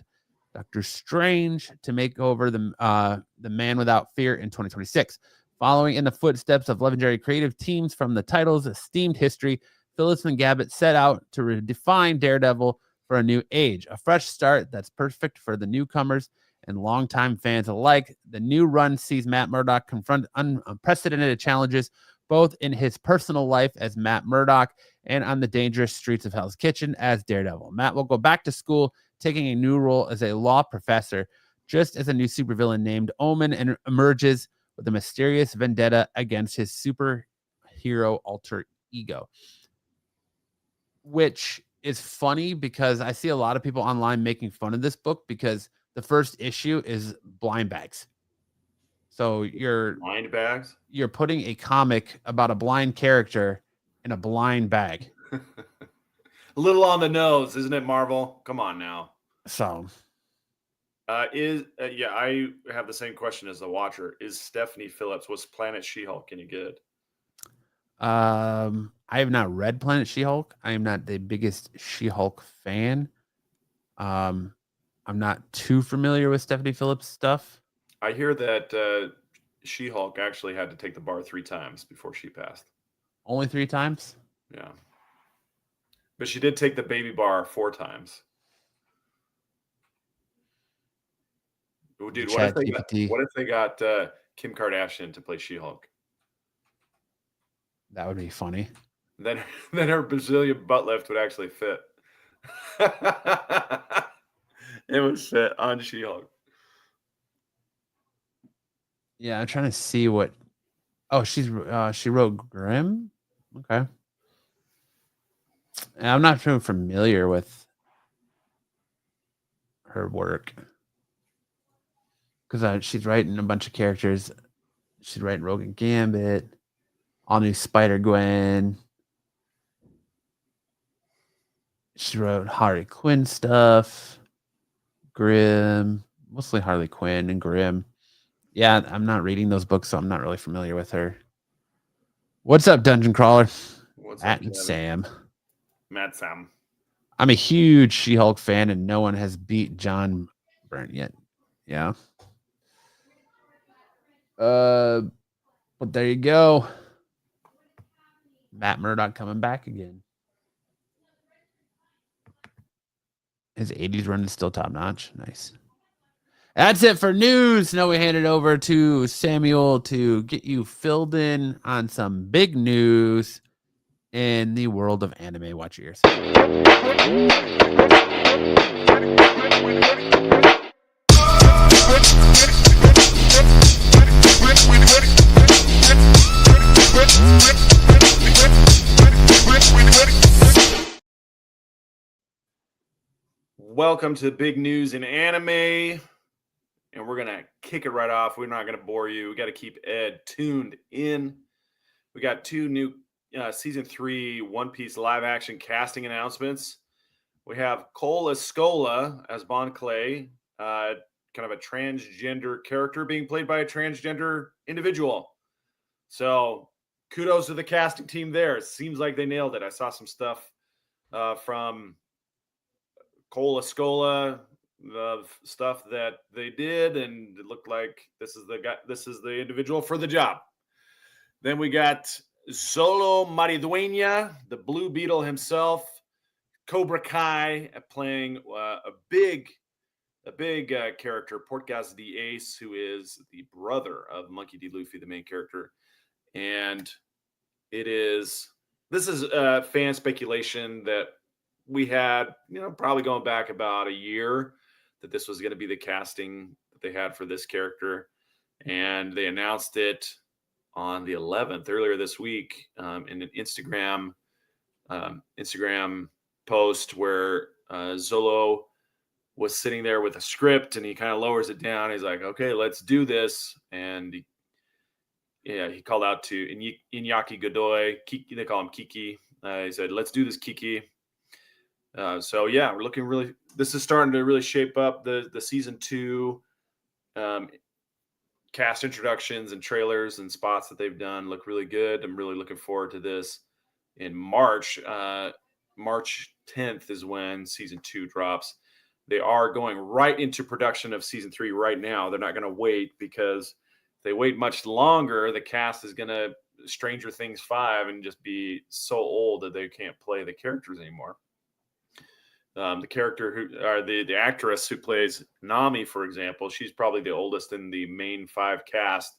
Doctor Strange, to make over the Man Without Fear in 2026. Following in the footsteps of legendary creative teams from the title's esteemed history, Phillips and Gabbett set out to redefine Daredevil for a new age, a fresh start that's perfect for the newcomers and longtime fans alike. The new run sees Matt Murdock confront unprecedented challenges, both in his personal life as Matt Murdock and on the dangerous streets of Hell's Kitchen as Daredevil. Matt will go back to school, taking a new role as a law professor, just as a new supervillain named Omen emerges with a mysterious vendetta against his superhero alter ego. Which is funny because I see a lot of people online making fun of this book because the first issue is blind bags. So
blind bags?
You're putting a comic about a blind character in a blind bag.
A little on the nose, isn't it, Marvel? Come on now.
So
I have the same question as the watcher. Is Stephanie Phillips, was Planet She-Hulk any good?
I have not read Planet She-Hulk. I am not the biggest She-Hulk fan. I'm not too familiar with Stephanie Phillips stuff.
I hear that She-Hulk actually had to take the bar 3 times before she passed.
Only 3 times?
Yeah. But she did take the baby bar 4 times. Oh, dude, what if they got Kim Kardashian to play She-Hulk?
That would be funny.
Then her Brazilian butt lift would actually fit. It would fit on She-Hulk.
Yeah, I'm trying to see what. Oh, she wrote Grimm. Okay. And I'm not too familiar with her work because she's writing a bunch of characters. She's writing Rogue and Gambit, all new Spider-Gwen. She wrote Harley Quinn stuff, Grimm, mostly Harley Quinn and Grimm. Yeah, I'm not reading those books, so I'm not really familiar with her. What's up, Dungeon Crawler?
What's
Matt
up,
and
Kevin?
Sam.
Matt Sam.
I'm a huge She-Hulk fan, and no one has beat John Byrne yet. Yeah. But there you go. Matt Murdock coming back again. His 80s run is still top notch. Nice. That's it for news. Now we hand it over to Samuel to get you filled in on some big news in the world of anime. Watch your ears.
Welcome to Big News in Anime. and we're gonna kick it right off. We're not gonna bore you. We got to keep Ed tuned in. We got 2 new season 3 One Piece live action casting announcements. We have Cole Escola as Bon Clay, kind of a transgender character being played by a transgender individual. So kudos to the casting team there. It seems like they nailed it. I saw some stuff from Cole Escola, the stuff that they did, and it looked like this is the guy, this is the individual for the job. Then we got Zolo Maridueña, the Blue Beetle himself, Cobra Kai, playing a big character, Portgas the Ace, who is the brother of Monkey D. Luffy, the main character. And this is fan speculation that we had, probably going back about a year, that this was going to be the casting that they had for this character. And they announced it on the 11th, earlier this week, in an Instagram post where Zolo was sitting there with a script, and he kind of lowers it down. He's like, okay, let's do this. And he called out to Iñaki Godoy. Kiki, they call him Kiki. He said, let's do this, Kiki. So yeah, we're looking really, this is starting to really shape up the season 2 cast introductions and trailers and spots that they've done look really good. I'm really looking forward to this in March. March 10th is when season 2 drops. They are going right into production of season 3 right now. They're not going to wait, because if they wait much longer, the cast is going to Stranger Things 5 and just be so old that they can't play the characters anymore. The character the actress who plays Nami, for example, she's probably the oldest in the main 5 cast,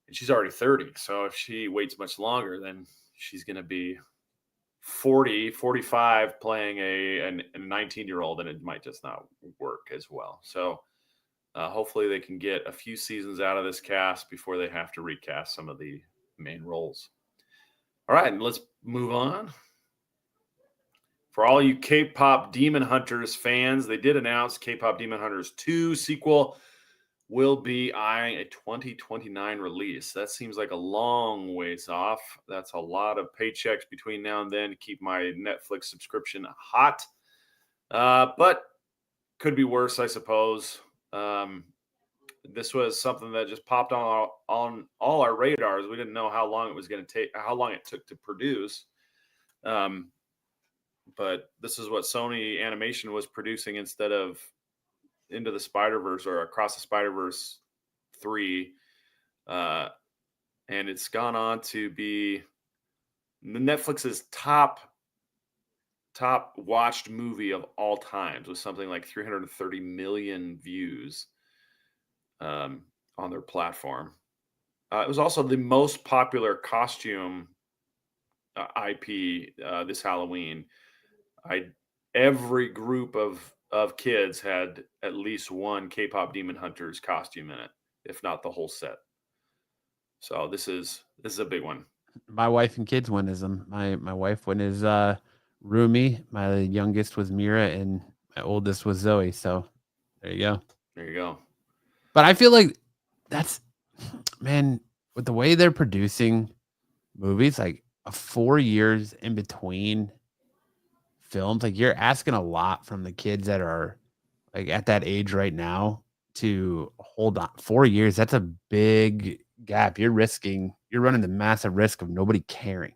and she's already 30. So if she waits much longer, then she's going to be 40, 45 playing a 19-year-old, and it might just not work as well. So hopefully they can get a few seasons out of this cast before they have to recast some of the main roles. All right, and let's move on. For all you K-pop Demon Hunters fans, they did announce K-pop Demon Hunters 2 sequel will be eyeing a 2029 release. That seems like a long ways off. That's a lot of paychecks between now and then to keep my Netflix subscription hot. But could be worse, I suppose. This was something that just popped on all our radars. We didn't know how long it was going to take, how long it took to produce. But this is what Sony Animation was producing instead of Into the Spider-Verse or Across the Spider-Verse 3. And it's gone on to be Netflix's top watched movie of all times, with something like 330 million views on their platform. It was also the most popular costume IP this Halloween. Every group of kids had at least one K-pop Demon Hunters costume in it, if not the whole set. So this is a big one.
My wife and kids went as them. My wife went as Rumi. My youngest was Mira, and my oldest was Zoe. So there you go.
There you go.
But I feel like that's, man, with the way they're producing movies, like 4 years in between films, like you're asking a lot from the kids that are like at that age right now to hold on. 4 years, that's a big gap. You're running the massive risk of nobody caring.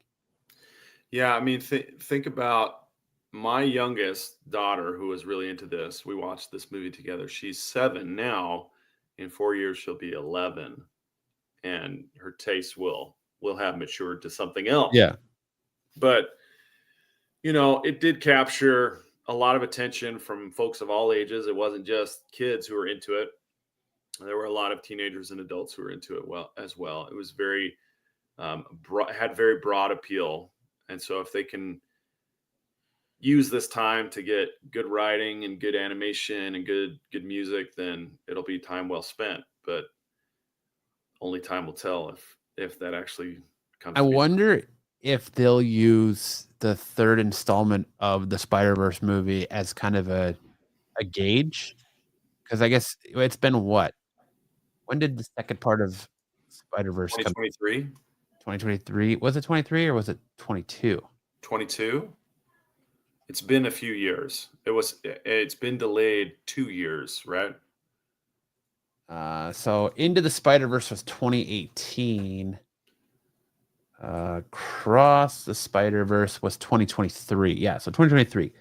Yeah, I mean, think about my youngest daughter, who was really into this. We watched this movie together. She's 7 now. In 4 years, she'll be 11, and her taste will have matured to something else.
Yeah.
But it did capture a lot of attention from folks of all ages. It wasn't just kids who were into it. There were a lot of teenagers and adults who were into it as well. It was very had very broad appeal. And so if they can use this time to get good writing and good animation and good music, then it'll be time well spent. But only time will tell if that actually comes.
I wonder if they'll use the third installment of the Spider-Verse movie as kind of a gauge. Because I guess it's been what? When did the second part of Spider-Verse come?
2023,
2023? Was it 23 or was it 22?
22. It's been a few years. It's been delayed 2 years, right?
So Into the Spider-Verse was 2018. Cross the Spider-Verse was 2023. Yeah, so 2023.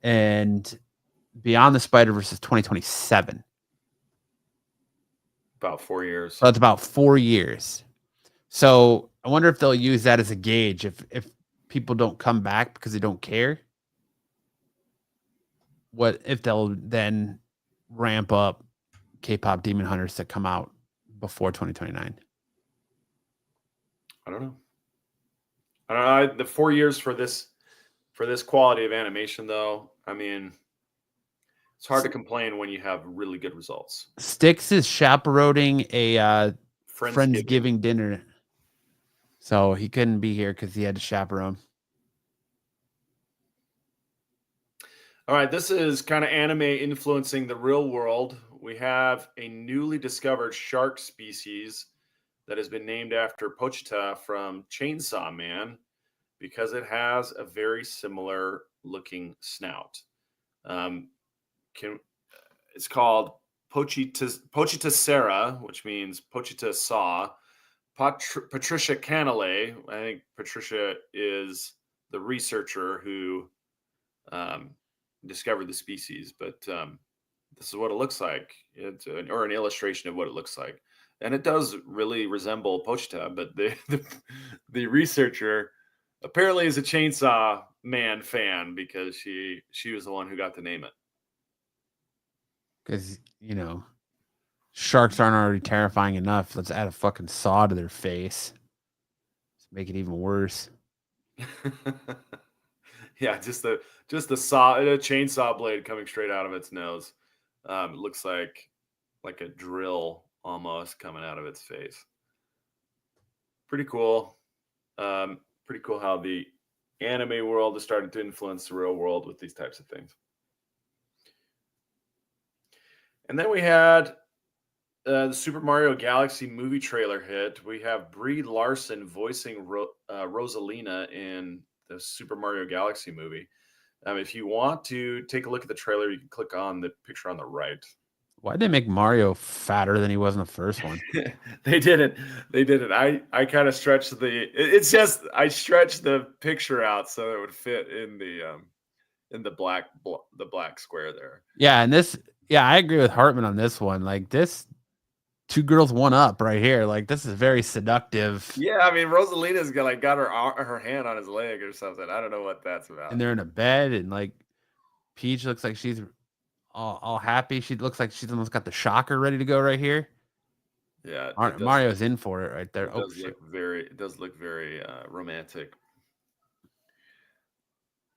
And Beyond the Spider-Verse is 2027.
About 4 years.
So it's about 4 years. So I wonder if they'll use that as a gauge if people don't come back because they don't care. What if they'll then ramp up K-pop Demon Hunters to come out before 2029?
I don't know. I don't know. The 4 years for this quality of animation, though. I mean, it's hard to complain when you have really good results.
Styx is chaperoning a
Friendsgiving.
Friendsgiving dinner. So he couldn't be here because he had to chaperone.
All right, this is kind of anime influencing the real world. We have a newly discovered shark species that has been named after Pochita from Chainsaw Man because it has a very similar looking snout. It's called Pochitacera, which means Pochita saw. Patricia Canale, I think Patricia is the researcher who discovered the species, but this is what it looks like. It's an illustration of what it looks like, and it does really resemble Pochita. But the researcher apparently is a Chainsaw Man fan because she was the one who got to name it.
Because, sharks aren't already terrifying enough. Let's add a fucking saw to their face. Let's make it even worse.
Yeah, just the chainsaw blade coming straight out of its nose. It looks like a drill almost coming out of its face. Pretty cool. Pretty cool how the anime world is starting to influence the real world with these types of things. And then we had the Super Mario Galaxy movie trailer hit. We have Brie Larson voicing Rosalina in the Super Mario Galaxy movie. If you want to take a look at the trailer, you can click on the picture on the right.
Why'd they make Mario fatter than he was in the first one?
They didn't. I kind of stretched I stretched the picture out so it would fit in the black square there.
Yeah, and I agree with Hartman on this one. Like this, 2 girls, 1 up right here. Like this is very seductive.
Yeah, I mean Rosalina's got her hand on his leg or something. I don't know what that's about.
And they're in a bed, and like Peach looks like she's all happy. She looks like she's almost got the shocker ready to go right here.
Yeah,
Mario's in for it right there.
It does look very romantic.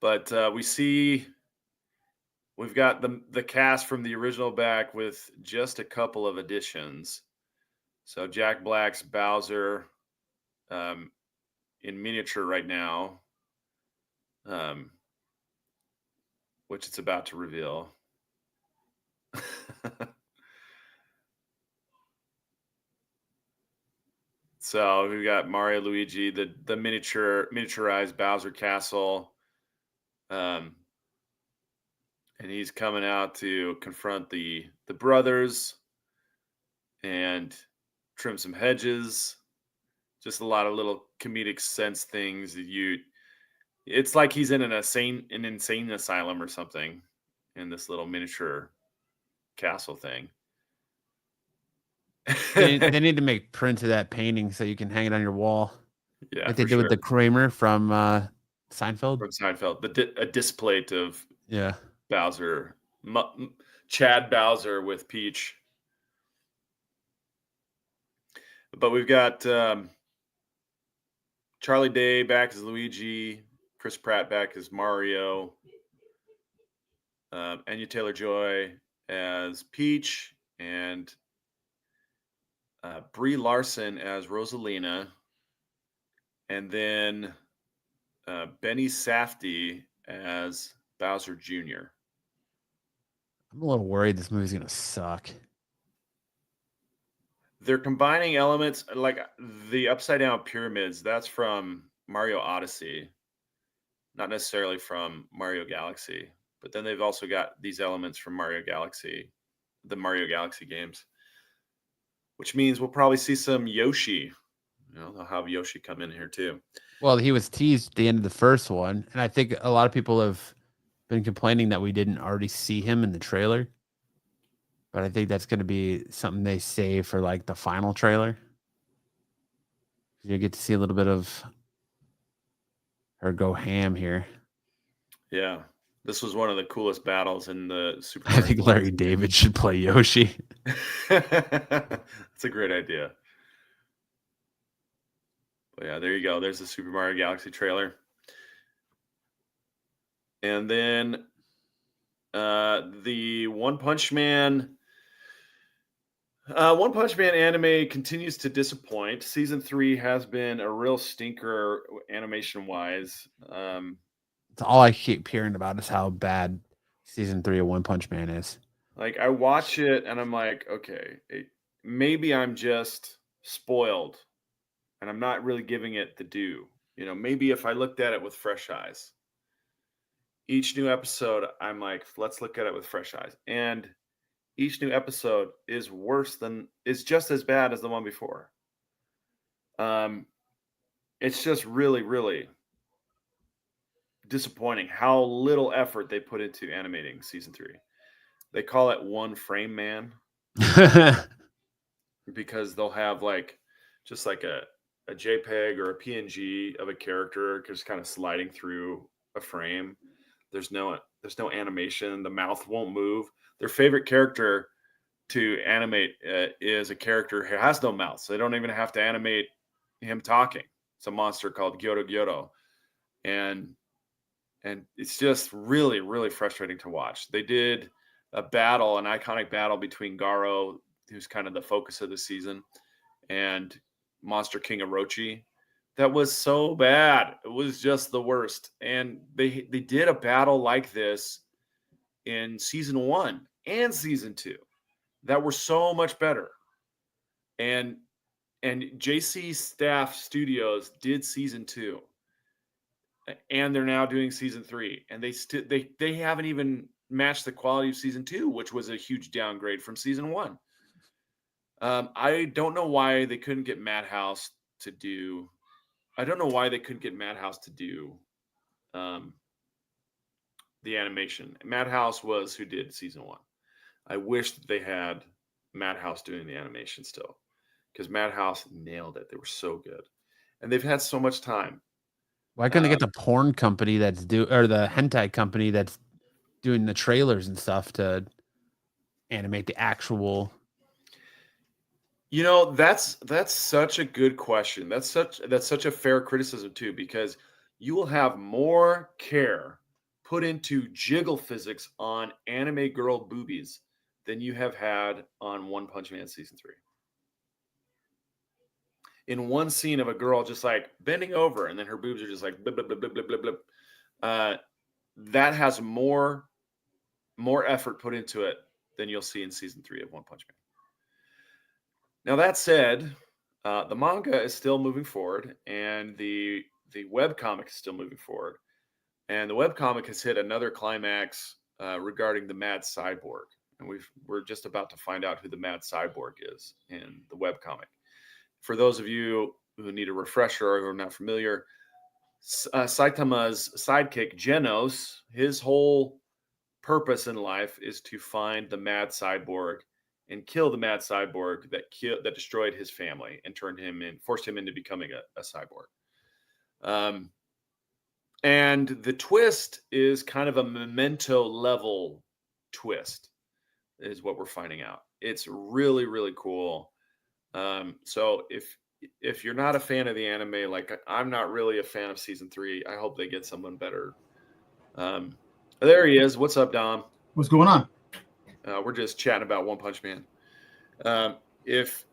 But we've got the cast from the original back with just a couple of additions. So Jack Black's Bowser in miniature right now, which it's about to reveal. So we've got Mario, Luigi, the miniaturized Bowser Castle, and he's coming out to confront the brothers and trim some hedges. Just a lot of little comedic sense things. It's like he's in an insane asylum or something in this little miniature castle thing.
They need to make prints of that painting so you can hang it on your wall.
Yeah,
like they did with the Kramer from Seinfeld.
From Seinfeld, a displate of
Bowser,
Chad Bowser with Peach. But we've got Charlie Day back as Luigi, Chris Pratt back as Mario, Anya Taylor-Joy as Peach, and Brie Larson as Rosalina, and then Benny Safdie as Bowser Jr.
I'm a little worried this movie's gonna suck.
They're combining elements like the upside down pyramids. That's from Mario Odyssey, not necessarily from Mario Galaxy. But then they've also got these elements from Mario Galaxy, the Mario Galaxy games, which means we'll probably see some Yoshi. They'll have Yoshi come in here too.
Well, he was teased at the end of the first one, and I think a lot of people have been complaining that we didn't already see him in the trailer. But I think that's going to be something they save for like the final trailer. You get to see a little bit of her go ham here.
Yeah, this was one of the coolest battles in the Super.
I think Larry David should play Yoshi.
That's a great idea. But yeah, there you go. There's the Super Mario Galaxy trailer. And then the One Punch Man anime continues to disappoint. Season 3 has been a real stinker animation-wise.
It's all I keep hearing about is how bad season 3 of One Punch Man is.
Like, I watch it and I'm like, okay, maybe I'm just spoiled and I'm not really giving it the due. Maybe if I looked at it with fresh eyes. Each new episode, I'm like, let's look at it with fresh eyes. And each new episode is just as bad as the one before. It's just really, really disappointing how little effort they put into animating season 3. They call it One Frame Man because they'll have just like a JPEG or a PNG of a character just kind of sliding through a frame. There's no animation. The mouth won't move. Their favorite character to animate is a character who has no mouth, so they don't even have to animate him talking. It's a monster called Gyoro Gyoro, and it's just really, really frustrating to watch. They did an iconic battle between Garo, who's kind of the focus of the season, and Monster King Orochi. That was so bad. It was just the worst. And they did a battle like this in season 1 and season 2 that were so much better. And JC Staff Studios did season 2. And they're now doing season 3, and they haven't even matched the quality of season 2, which was a huge downgrade from season 1. I don't know why they couldn't get Madhouse to do. I don't know why they couldn't get Madhouse to do the animation. Madhouse was who did season 1. I wish that they had Madhouse doing the animation still, because Madhouse nailed it. They were so good, and they've had so much time.
Why couldn't they get the porn company or the hentai company that's doing the trailers and stuff to animate the actual?
That's such a good question. That's such a fair criticism too, because you will have more care put into jiggle physics on anime girl boobies than you have had on One Punch Man season 3. In one scene of a girl just like bending over and then her boobs are just like blip, blip, blip, blip, blip, blip, blip. That has more effort put into it than you'll see in season 3 of One Punch Man. Now, that said, the manga is still moving forward, and the webcomic is still moving forward. And the webcomic has hit another climax regarding the Mad Cyborg. And we're just about to find out who the Mad Cyborg is in the webcomic. For those of you who need a refresher or who are not familiar, Saitama's sidekick, Genos, his whole purpose in life is to find the Mad Cyborg and kill the Mad Cyborg that destroyed his family and forced him into becoming a cyborg. And the twist is kind of a Memento level twist, is what we're finding out. It's really, really cool. So if you're not a fan of the anime, like I'm not really a fan of season 3, I hope they get someone better. There he is. What's up, Dom?
What's going on?
We're just chatting about One Punch Man. If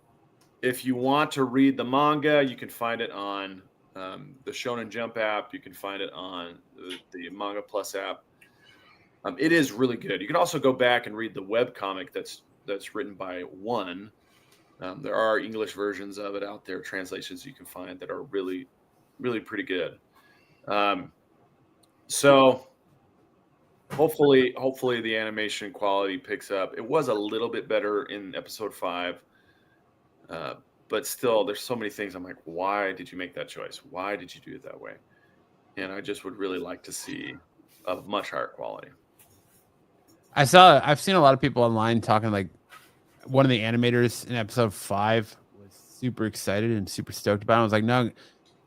you want to read the manga, you can find it on the Shonen Jump app. You can find it on the Manga Plus app. It is really good. You can also go back and read the webcomic that's written by one. There are English versions of it out there, translations you can find that are really, really pretty good. So hopefully the animation quality picks up. It was a little bit better in episode 5, but still, there's so many things. I'm like, why did you make that choice? Why did you do it that way? And I just would really like to see a much higher quality.
I've seen a lot of people online talking like one of the animators in episode 5 was super excited and super stoked about it. I was like, no,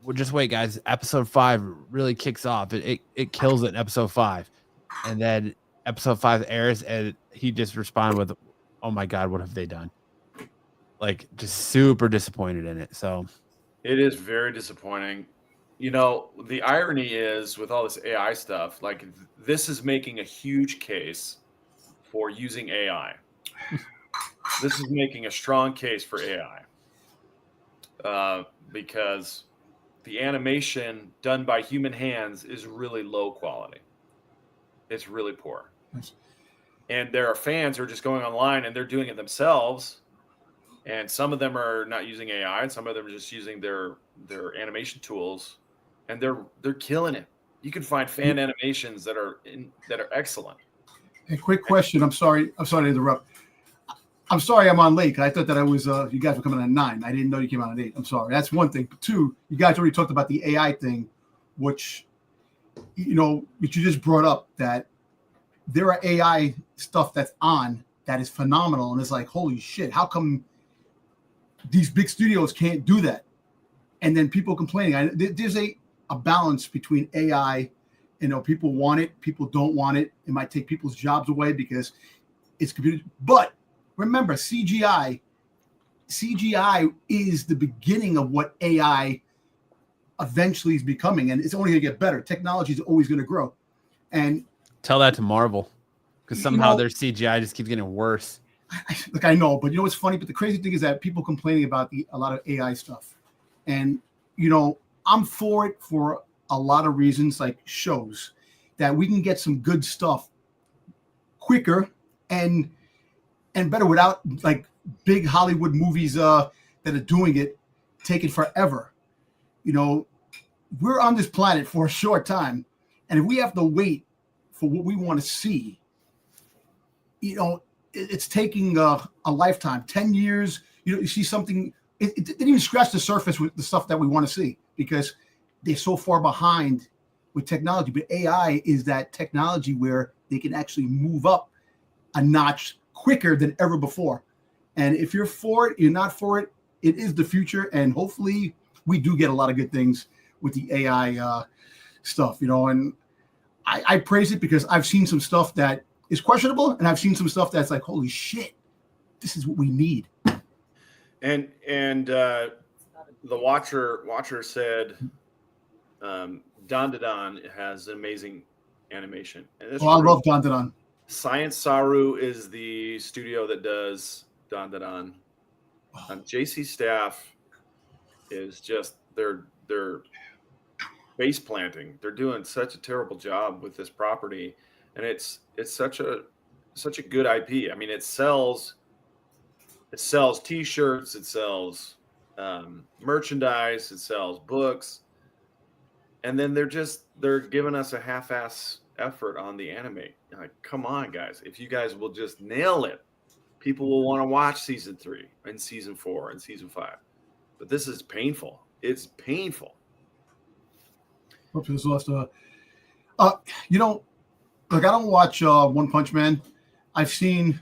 well, just wait, guys. Episode 5 really kicks off. It kills it in episode 5. And then episode 5 airs and he just responded with, oh my God, what have they done? Like just super disappointed in it. So
it is very disappointing. You know, the irony is with all this AI stuff, like this is making a huge case for using AI. This is making a strong case for AI because the animation done by human hands is really low quality. It's really poor.
Nice.
And there are fans who are just going online and they're doing it themselves. And some of them are not using AI, and some of them are just using their animation tools, and they're killing it. You can find fan animations that are excellent.
A quick question. I'm sorry to interrupt. I'm sorry I'm on late. I thought that I was you guys were coming at 9. I didn't know you came out at 8. I'm sorry. That's one thing. But 2, you guys already talked about the AI thing, which you just brought up, that there are AI stuff that's on that is phenomenal, and it's like, holy shit, how come these big studios can't do that? And then people complaining. There's a balance between AI. People want it, people don't want it. It might take people's jobs away because it's computer. But remember, CGI is the beginning of what AI eventually is becoming, and it's only going to get better. Technology is always going to grow. And
tell that to Marvel, because somehow their CGI just keeps getting worse.
I know, but what's funny? But the crazy thing is that people complaining about a lot of AI stuff, and I'm for it for a lot of reasons, like shows that we can get some good stuff quicker and better without like big Hollywood movies that are doing it taking forever. We're on this planet for a short time, and if we have to wait for what we want to see, it's taking a lifetime, 10 years. You see something, it didn't even scratch the surface with the stuff that we want to see because they're so far behind with technology. But AI is that technology where they can actually move up a notch quicker than ever before. And if you're for it, you're not for it, it is the future. And hopefully we do get a lot of good things with the AI stuff, and I praise it because I've seen some stuff that is questionable, and I've seen some stuff that's like, holy shit, this is what we need.
And the watcher said, Don Don has amazing animation. And
I love Don Don.
Science Saru is the studio that does Don Don. JC Staff is just they're base planting. They're doing such a terrible job with this property, and it's such a good IP. I mean, it sells T-shirts, it sells merchandise, it sells books, and then they're giving us a half-ass effort on the anime. Like, come on, guys! If you guys will just nail it, people will want to watch season 3 and season 4 and season 5. But this is painful. It's painful.
Look, I don't watch One Punch Man. I've seen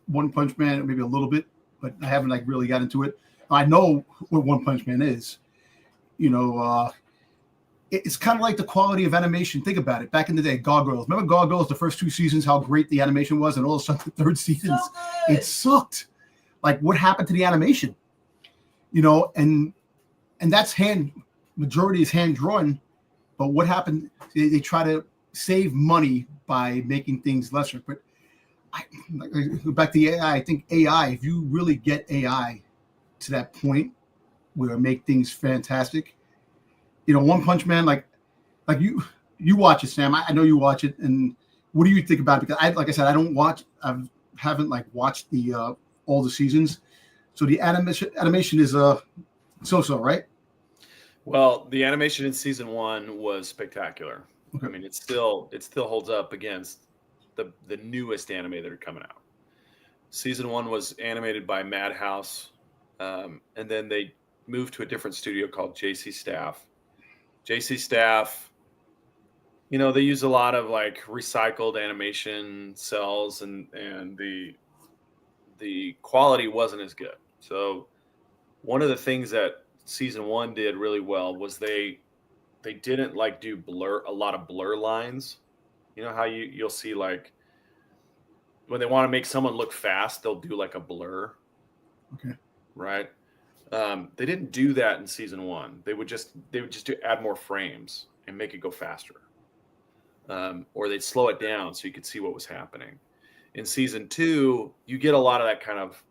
One Punch Man maybe a little bit, but I haven't really got into it. I know what One Punch Man is. It's kind of like the quality of animation. Think about it. Back in the day, Gargoyles. Remember Gargoyles, the first 2 seasons, how great the animation was, and all of a sudden the 3rd season, it sucked. Like, what happened to the animation? And that's majority is hand drawn. But what happened? They try to save money by making things lesser. But back to AI, I think AI, if you really get AI to that point where it make things fantastic, One Punch Man, like you watch it, Sam. I know you watch it, and What do you think about it? Because like I said, I haven't like watched the all the seasons. So the animation is so-so, right?
Well, the animation in season 1 was spectacular.
Okay.
I mean, it still holds up against the newest anime that are coming out. Season 1 was animated by Madhouse, and then they moved to a different studio called JC Staff. JC Staff, they use a lot of like recycled animation cells, and the quality wasn't as good. So one of the things that season 1 did really well was they didn't like do a lot of blur lines. You know how you'll see like when they want to make someone look fast, they'll do like a blur.
Okay.
Right. They didn't do that in season 1. They would just add more frames and make it go faster. Or they'd slow it down so you could see what was happening. In season 2, you get a lot of that kind of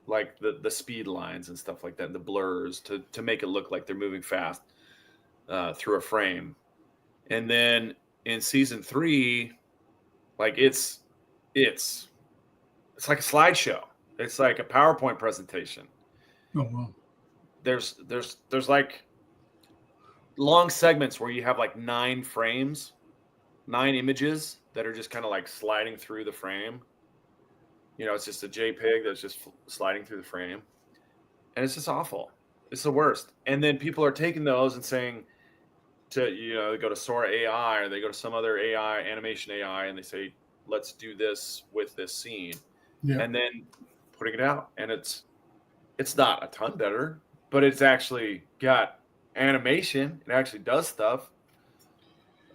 like the speed lines and stuff like that, the blurs to make it look like they're moving fast through a frame. And then in season 3, like it's like a slideshow. It's like a PowerPoint presentation.
Oh wow.
There's like long segments where you have like 9 frames, 9 images that are just kind of like sliding through the frame. It's just a JPEG that's just sliding through the frame. And it's just awful. It's the worst. And then people are taking those and saying they go to Sora AI or they go to some other AI, animation AI, and they say, let's do this with this scene.
Yeah.
And then putting it out. And it's not a ton better, but it's actually got animation. It actually does stuff.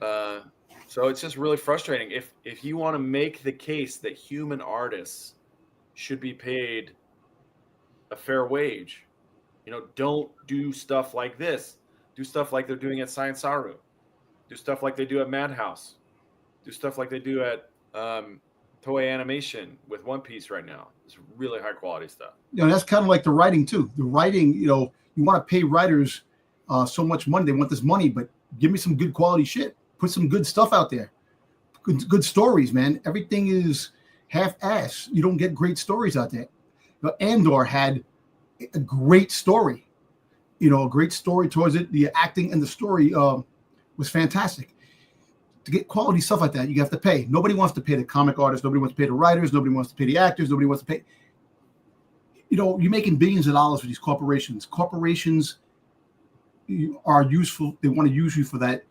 So it's just really frustrating. If you want to make the case that human artists should be paid a fair wage, don't do stuff like this. Do stuff like they're doing at Science Saru. Do stuff like they do at Madhouse. Do stuff like they do at Toei Animation with One Piece right now. It's really high quality stuff.
That's kind of like the writing too. The writing, you want to pay writers so much money. They want this money, but give me some good quality shit. Put some good stuff out there. Good stories, man. Everything is half-ass. You don't get great stories out there. Andor had a great story. A great story towards it. The acting and the story was fantastic. To get quality stuff like that, you have to pay. Nobody wants to pay the comic artists. Nobody wants to pay the writers. Nobody wants to pay the actors. Nobody wants to pay. You're making billions of dollars for these corporations. Corporations are useful. They want to use you for that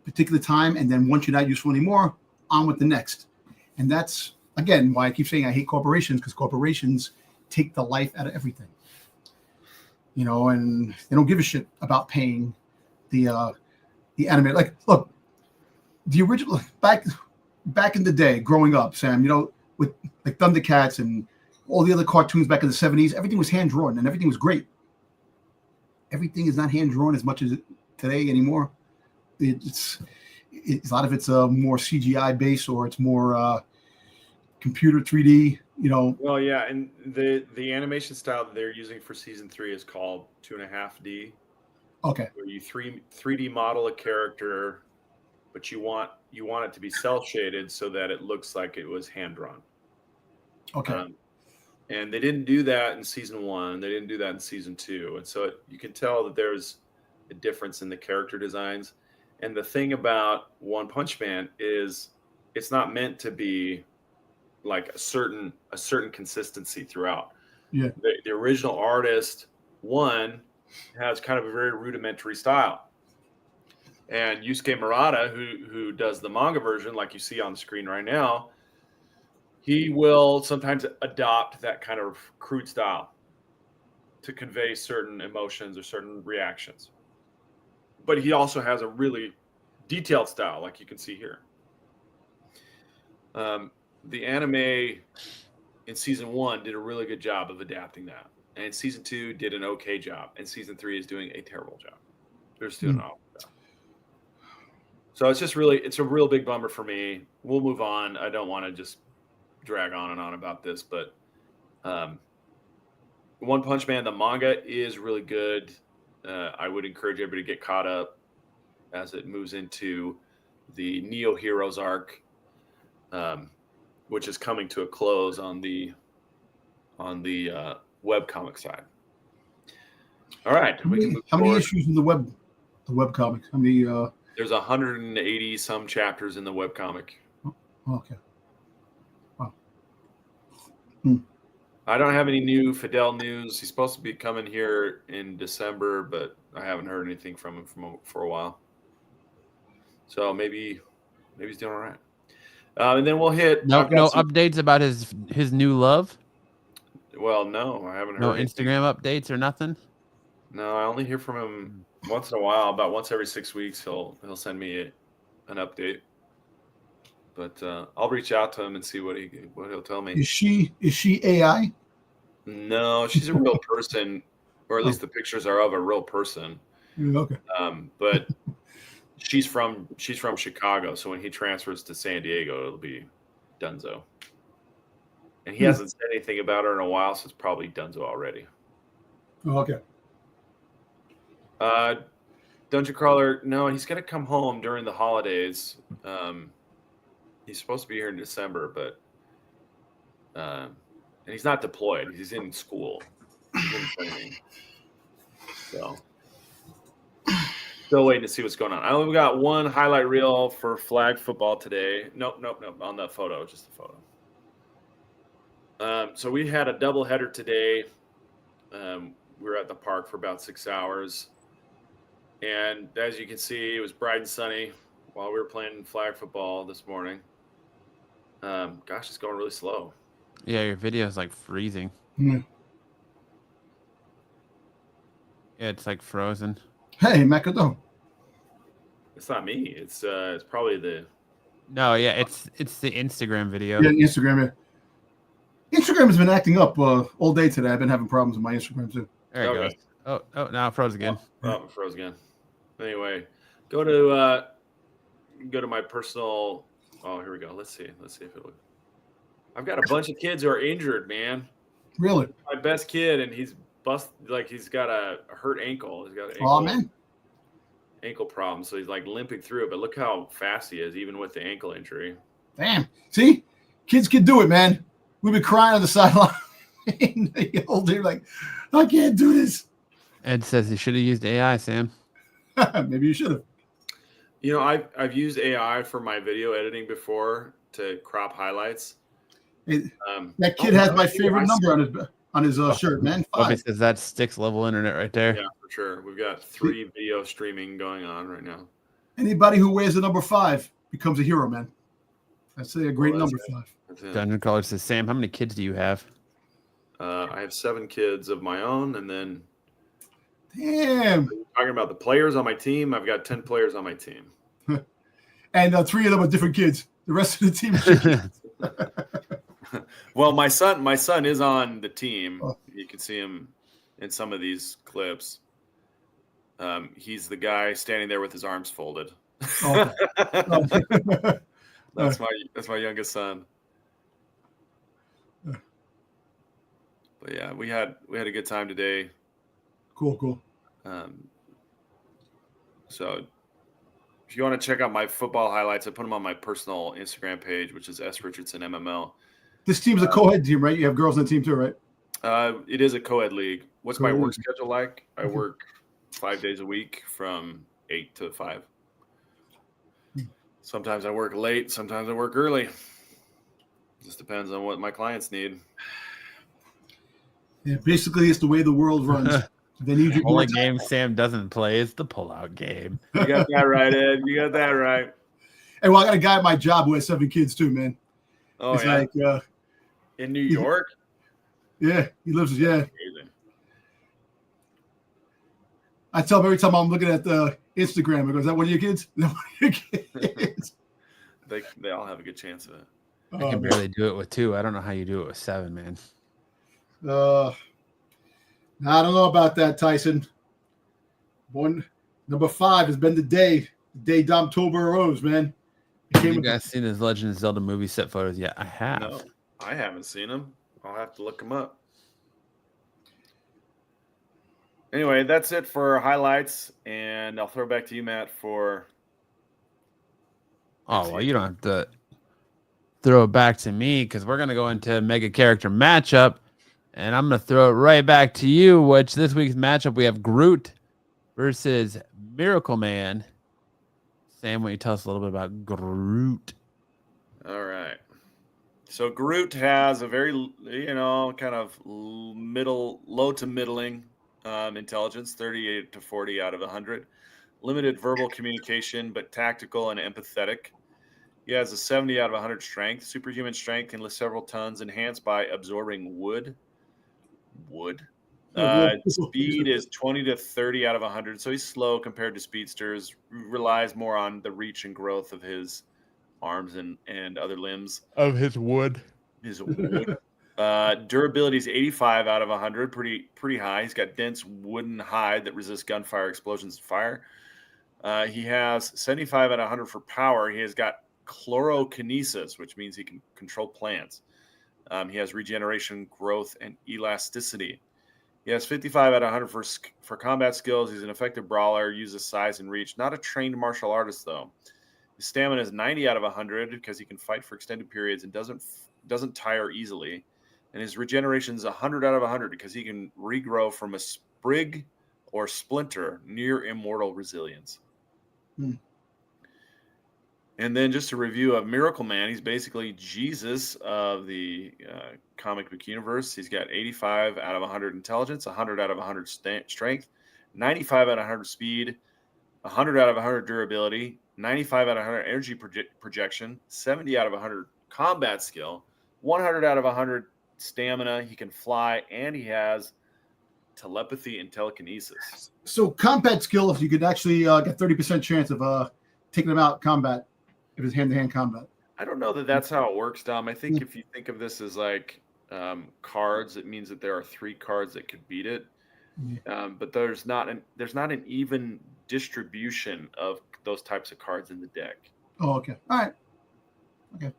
particular time, and then once you're not useful anymore, on with the next. And that's again why I keep saying I hate corporations, because corporations take the life out of everything. And they don't give a shit about paying the anime. Like, look, the original back in the day, growing up, Sam, with like Thundercats and all the other cartoons back in the 70s, everything was hand drawn and everything was great. Everything is not hand drawn as much as today anymore. It's a lot of it's more CGI based, or it's more computer 3D.
Well, yeah, and the animation style that they're using for season 3 is called 2.5D.
Okay.
Where you 3D model a character, but you want it to be cel shaded so that it looks like it was hand drawn.
Okay.
And they didn't do that in season 1. They didn't do that in season 2, and so you can tell that there's a difference in the character designs. And the thing about One Punch Man is it's not meant to be like a certain consistency throughout.
Yeah.
The original artist has kind of a very rudimentary style. And Yusuke Murata, who does the manga version, like you see on the screen right now, he will sometimes adopt that kind of crude style to convey certain emotions or certain reactions. But he also has a really detailed style, like you can see here. The anime in season 1 did a really good job of adapting that. And season 2 did an okay job. And season 3 is doing a terrible job. They're just doing an awful job. So it's a real big bummer for me. We'll move on. I don't want to just drag on and on about this, but One Punch Man, the manga is really good. I would encourage everybody to get caught up as it moves into the Neo Heroes arc, which is coming to a close on the webcomic side. All right, we can move
How many
forward.
issues in the web comic? How many?
There's 180 some chapters in the webcomic.
Okay. Wow.
I don't have any new Fidel news. He's supposed to be coming here in December, but I haven't heard anything from him for a while. So maybe he's doing all right. And then we'll hit.
No
I've got some-
updates about his new love.
Well, no, I haven't heard.
No
anything.
Instagram updates or nothing.
No, I only hear from him once in a while. About once every 6 weeks, he'll send me an update. But I'll reach out to him and see what he'll tell me.
Is she AI?
No, she's a real person, or at least the pictures are of a real person.
Okay.
But she's from Chicago, so when he transfers to San Diego, it'll be Dunzo. And he hasn't said anything about her in a while, so it's probably Dunzo already.
Okay.
Dungeon Crawler, no, he's gonna come home during the holidays. He's supposed to be here in December, but and he's not deployed. He's in school. He's in training. So still waiting to see what's going on. I only got one highlight reel for flag football today. Nope. On the photo, just the photo. So we had a doubleheader today. We were at the park for about 6 hours. And as you can see, it was bright and sunny while we were playing flag football this morning. Gosh, it's going really slow.
Yeah, your video is like freezing.
Hmm.
Yeah, it's like frozen.
Hey, Macadam.
It's not me. It's probably the.
No, yeah, it's the Instagram video.
Yeah, Instagram. Yeah. Instagram has been acting up all day today. I've been having problems with my Instagram too.
There it
Okay.
goes. Oh, now it froze again.
Oh, it froze again. Anyway, go to my personal. Oh, here we go. Let's see if it'll. I've got a bunch of kids who are injured, man.
Really?
My best kid, and he's he's got a hurt ankle. He's got an ankle problem, so he's like limping through it. But look how fast he is, even with the ankle injury.
Damn. See, kids can do it, man. We've been crying on the sideline. The old dude, like, I can't do this.
Ed says he should have used AI, Sam.
Maybe you should have.
You know, I've used AI for my video editing before to crop highlights.
That kid has my favorite number on his shirt, man.
Bobby
5.
says that's Sticks level internet right there.
Yeah, for sure. We've got 3 video streaming going on right now.
Anybody who wears the number 5 becomes a hero, man. That's a great number 5.
That's it.
Dungeon Caller says, Sam, how many kids do you have?
I have 7 kids of my own, and then
Damn.
talking about the players on my team, I've got 10 players on my team.
And 3 of them are different kids. The rest of the team.
Well, my son is on the team.
Oh.
You can see him in some of these clips. He's the guy standing there with his arms folded.
Oh.
That's my youngest son. But yeah, we had a good time today.
Cool.
So if you want to check out my football highlights, I put them on my personal Instagram page, which is S Richardson MML.
This team's a co-ed team, right? You have girls on the team too, right?
It is a co-ed league. What's my
Co-ed
work
league.
schedule like? I work 5 days a week from 8 to 5. Sometimes I work late. Sometimes I work early. Just depends on what my clients need.
Yeah, basically, it's the way the world runs. They need you.
Only game Sam doesn't play is the pullout game.
You got that right, Ed. You got that right.
Hey, well, I got a guy at my job who has 7 kids too, man.
Oh,
It's
yeah.
like,
In New York?
yeah, he lives. Yeah,
Amazing.
I tell him every time I'm looking at the Instagram, I go, "Is that one of your kids?" Is that one of your kids?
They all have a good chance of it.
I can barely do it with 2. I don't know how you do it with 7, man.
I don't know about that, Tyson. Number 5 has been the day Dom Tober arose, man.
Have you guys seen his Legend of Zelda movie set photos yet? I have.
No, I haven't seen them. I'll have to look them up. Anyway, that's it for highlights, and I'll throw it back to you, Matt, for
Oh, well, you don't have to throw it back to me because we're going to go into mega character matchup, and I'm going to throw it right back to you, which this week's matchup, we have Groot versus Miracle Man. Sam, why don't you tell us a little bit about Groot?
All right. So Groot has a very, kind of low to middling intelligence, 38 to 40 out of 100. Limited verbal communication, but tactical and empathetic. He has a 70 out of 100 strength. Superhuman strength can lift several tons, enhanced by absorbing wood. Speed is 20 to 30 out of 100, so he's slow compared to speedsters. Relies more on the reach and growth of his arms and other limbs.
Of his wood.
His wood. Durability is 85 out of 100, pretty high. He's got dense wooden hide that resists gunfire, explosions, and fire. He has 75 out of 100 for power. He has got chlorokinesis, which means he can control plants. He has regeneration, growth, and elasticity. He has 55 out of 100 for combat skills. He's an effective brawler, uses size and reach. Not a trained martial artist, though. His stamina is 90 out of 100 because he can fight for extended periods and doesn't tire easily. And his regeneration is 100 out of 100 because he can regrow from a sprig or splinter, near immortal resilience. And then just a review of Miracle Man. He's basically Jesus of the comic book universe. He's got 85 out of 100 intelligence, 100 out of 100 strength, 95 out of 100 speed, 100 out of 100 durability, 95 out of 100 energy projection, 70 out of 100 combat skill, 100 out of 100 stamina. He can fly, and he has telepathy and telekinesis.
So combat skill, if you could actually get 30% chance of taking him out combat, if it's hand-to-hand combat.
I don't know that that's how it works, Dom. I think if you think of this as like cards, it means that there are 3 cards that could beat it. But there's not an even distribution of those types of cards in the deck.
Oh, okay. All right. Okay.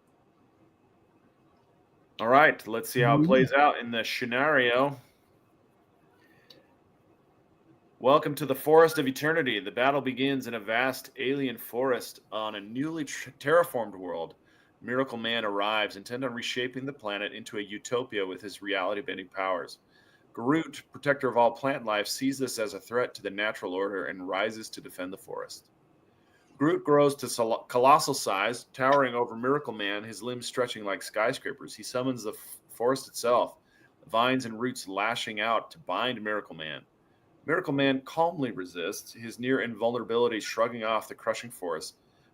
All right. Let's see how it plays out in the scenario. Welcome to the Forest of Eternity. The battle begins in a vast alien forest on a newly terraformed world. Miracle Man arrives, intent on reshaping the planet into a utopia with his reality-bending powers. Groot, protector of all plant life, sees this as a threat to the natural order and rises to defend the forest. Groot grows to colossal size, towering over Miracle Man, his limbs stretching like skyscrapers. He summons the forest itself, vines and roots lashing out to bind Miracle Man. Miracle Man calmly resists, his near invulnerability shrugging off the crushing force.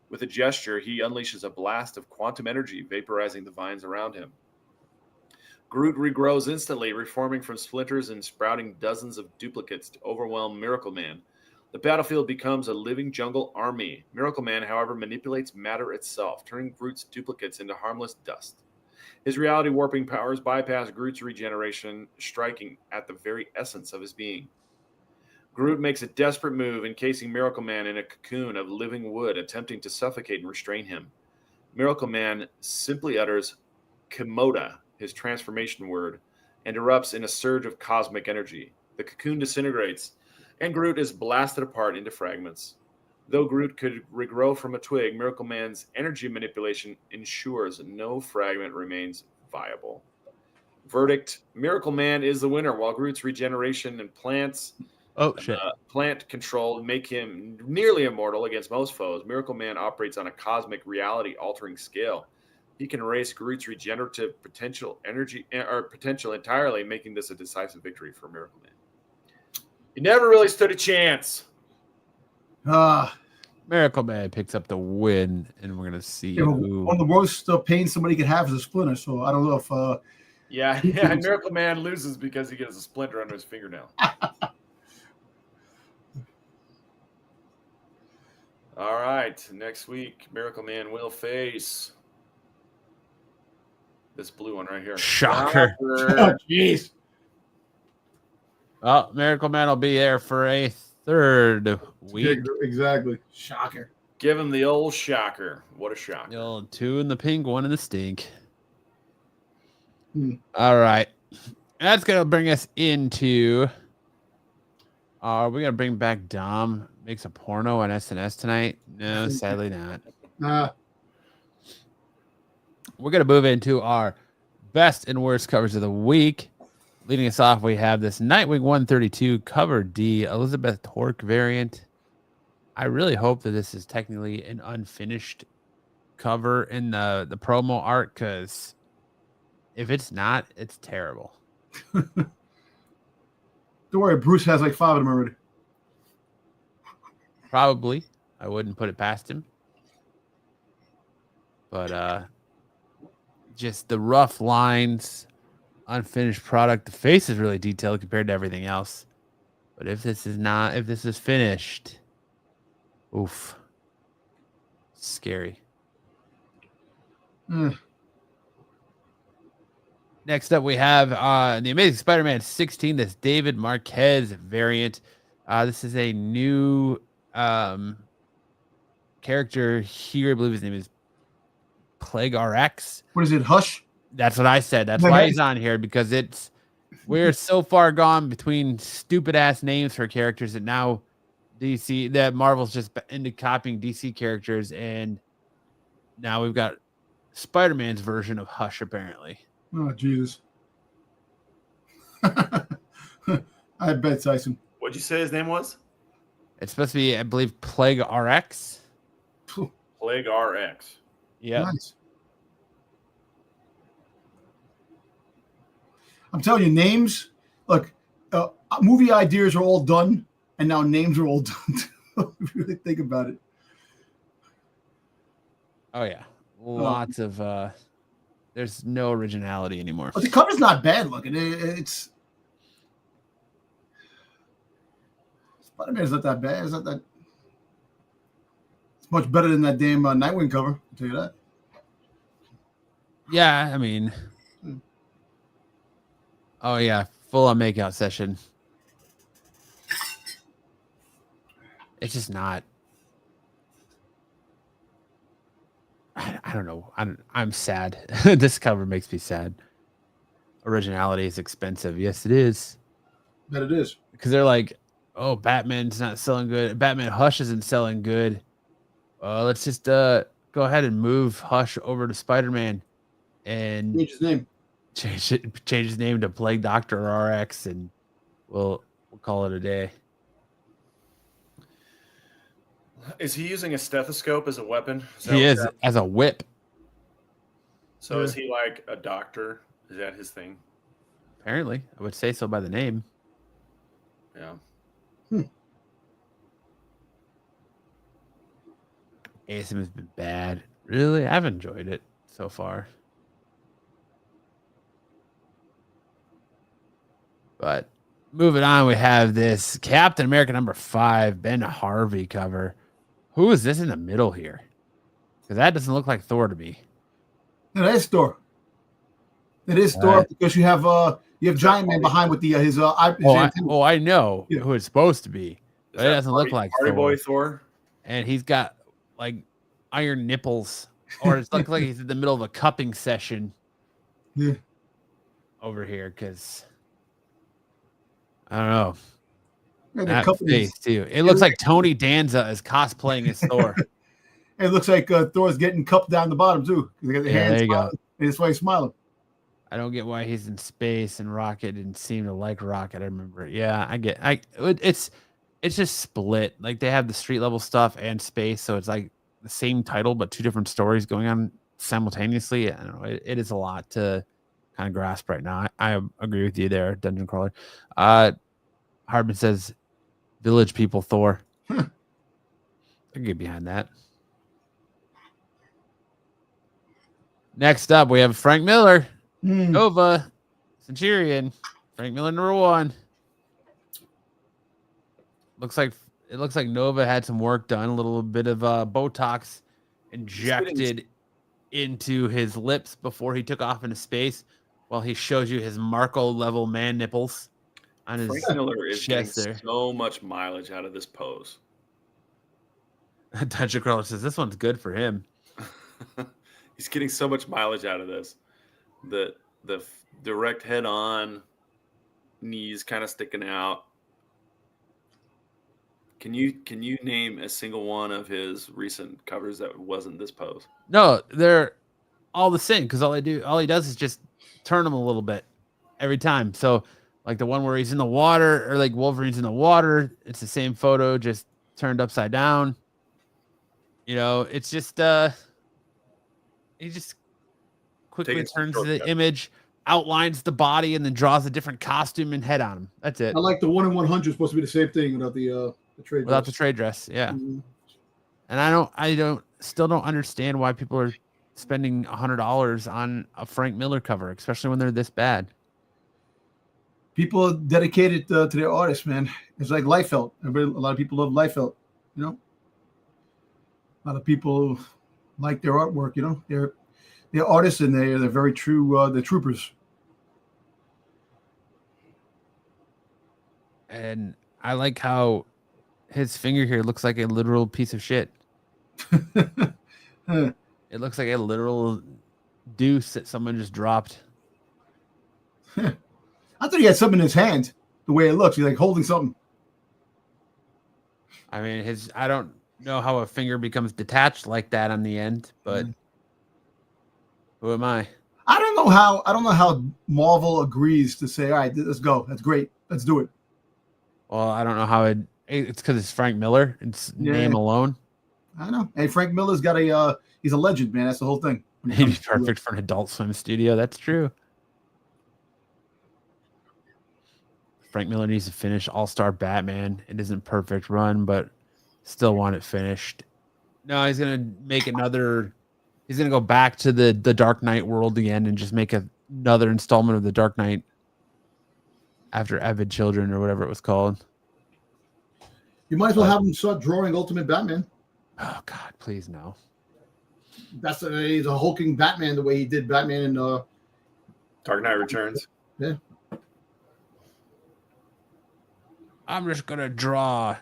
With a gesture, he unleashes a blast of quantum energy, vaporizing the vines around him. Groot regrows instantly, reforming from splinters and sprouting dozens of duplicates to overwhelm Miracle Man. The battlefield becomes a living jungle army. Miracle Man, however, manipulates matter itself, turning Groot's duplicates into harmless dust. His reality warping powers bypass Groot's regeneration, striking at the very essence of his being. Groot makes a desperate move, encasing Miracle Man in a cocoon of living wood, attempting to suffocate and restrain him. Miracle Man simply utters Komoda, his transformation word, and erupts in a surge of cosmic energy. The cocoon disintegrates, and Groot is blasted apart into fragments. Though Groot could regrow from a twig, Miracle Man's energy manipulation ensures no fragment remains viable. Verdict: Miracle Man is the winner, while Groot's regeneration and plant control make him nearly immortal against most foes. Miracle Man operates on a cosmic reality-altering scale. He can erase Groot's regenerative potential entirely, making this a decisive victory for Miracle Man. He never really stood a chance.
Miracle Man picks up the win, and we're gonna see
one of the worst pain somebody could have is a splinter. So I don't know if
yeah, Miracle Man loses because he gets a splinter under his fingernail. All right, next week, Miracle Man will face this blue one right here.
Shocker.
Jeez.
Oh, Miracle Man will be there for a third week.
Exactly. Shocker.
Give him the old shocker. What a shocker.
The old 2 in the pink, 1 in the stink. All right. That's going to bring us into... Are we going to bring back Dom? Makes a porno on SNS tonight? No, sadly not.
Nah.
we're going to move into our best and worst covers of the week. Leading us off, we have this Nightwing 132 cover D, Elizabeth Torque variant. I really hope that this is technically an unfinished cover in the promo art, because if it's not, it's terrible.
Don't worry, Bruce has like 5 of them already.
Probably. I wouldn't put it past him. But just the rough lines, unfinished product. The face is really detailed compared to everything else. But if this is finished, oof. Scary. Next up, we have the Amazing Spider-Man 16. This David Marquez variant. This is a new character here. I believe his name is Plague RX.
What is it, Hush?
That's what I said. That's why he's on here, because we're so far gone between stupid ass names for characters that now Marvel's just into copying DC characters, and now we've got Spider-Man's version of Hush, apparently.
Oh, Jesus. I bet, Tyson.
What'd you say his name was?
It's supposed to be, I believe, Plague RX.
Plague RX.
Yeah.
Nice. I'm telling you, names. Look, movie ideas are all done, and now names are all done. If you really think about it.
Oh yeah, lots of. There's no originality anymore.
But the cover's not bad looking. It's Spider-Man's not that bad. It's not that. It's much better than that damn Nightwing cover. I'll tell you that.
Yeah, I mean. Oh yeah, full on makeout session. It's just not. I don't know. I'm sad. This cover makes me sad. Originality is expensive. Yes, it is.
Bet it is.
Because they're like, oh, Batman's not selling good. Batman Hush isn't selling good. Let's just go ahead and move Hush over to Spider-Man and
Change his name.
Change his name to Plague Doctor RX, and we'll call it a day.
Is he using a stethoscope as a weapon?
He is, as a whip.
So is he like a doctor? Is that his thing?
Apparently, I would say so by the name.
Yeah.
ASM has been bad. Really? I've enjoyed it so far. But moving on, we have this Captain America #5, Ben Harvey cover. Who is this in the middle here? Because that doesn't look like Thor to me.
No, that is Thor. It is Thor because you have Giant Man behind with his
I know who it's supposed to be. But it doesn't look like
Party
Thor.
Boy Thor.
And he's got like iron nipples, or it's like he's in the middle of a cupping session.
Yeah.
Over here, because I don't know.
Yeah,
That face too. It looks like Tony Danza is cosplaying as Thor.
It looks like Thor's getting cupped down the bottom too.
Yeah, there you go.
That's why he's smiling.
I don't get why he's in space and Rocket didn't seem to like Rocket. I remember. Yeah, it's just split. Like they have the street level stuff and space, so it's like the same title but two different stories going on simultaneously. I don't know. It is a lot to kind of grasp right now. I agree with you there, Dungeon Crawler. Hardman says, "Village People Thor." I can get behind that. Next up, we have Frank Miller, Nova, Centurion. Frank Miller #1. It looks like Nova had some work done, a little bit of Botox injected into his lips before he took off into space, while he shows you his Marco level man nipples on his
Frank Miller is
chest
getting
there.
so much mileage out of this pose.
Dungeon Crawler says this one's good for him.
He's getting so much mileage out of this. The direct head on, knees kind of sticking out. Can you name a single one of his recent covers that wasn't this pose?
No, all the same because all he does is just turn them a little bit every time. So like the one where he's in the water or like Wolverine's in the water, it's the same photo just turned upside down. You know, it's just he just quickly
Taking some
turns the
shortcuts.
image, outlines the body, and then draws a different costume and head on him. That's it.
I like the 1 in 100 supposed to be the same thing without the trade.
Without the trade dress, yeah.
Mhm.
And I still don't understand why people are spending $100 on a Frank Miller cover, especially when they're this bad.
People are dedicated to their artists, man. It's like Liefeld. A lot of people love Liefeld. You know, a lot of people like their artwork. You know, they're artists and they're very true. They're troopers.
And I like how his finger here looks like a literal piece of shit.
Huh.
It looks like a literal deuce that someone just dropped.
I thought he had something in his hand. The way it looks, he's like holding something.
I mean, I don't know how a finger becomes detached like that on the end, but who am I?
I don't know how Marvel agrees to say, all right, let's go. That's great. Let's do it.
Well, I don't know how it's because it's Frank Miller. It's name alone.
I know. Hey, Frank Miller's got he's a legend, man. That's the whole thing.
He'd be perfect for an Adult Swim studio. That's true. Frank Miller needs to finish All-Star Batman. It isn't perfect run, but still want it finished. No, he's gonna make another. He's gonna go back to the Dark Knight world again and just make another installment of the Dark Knight after Avid Children or whatever it was called.
You might as well have him start drawing Ultimate Batman.
Oh God, please no.
He's a hulking Batman the way he did Batman in
Dark Knight Returns.
Yeah.
I'm just gonna draw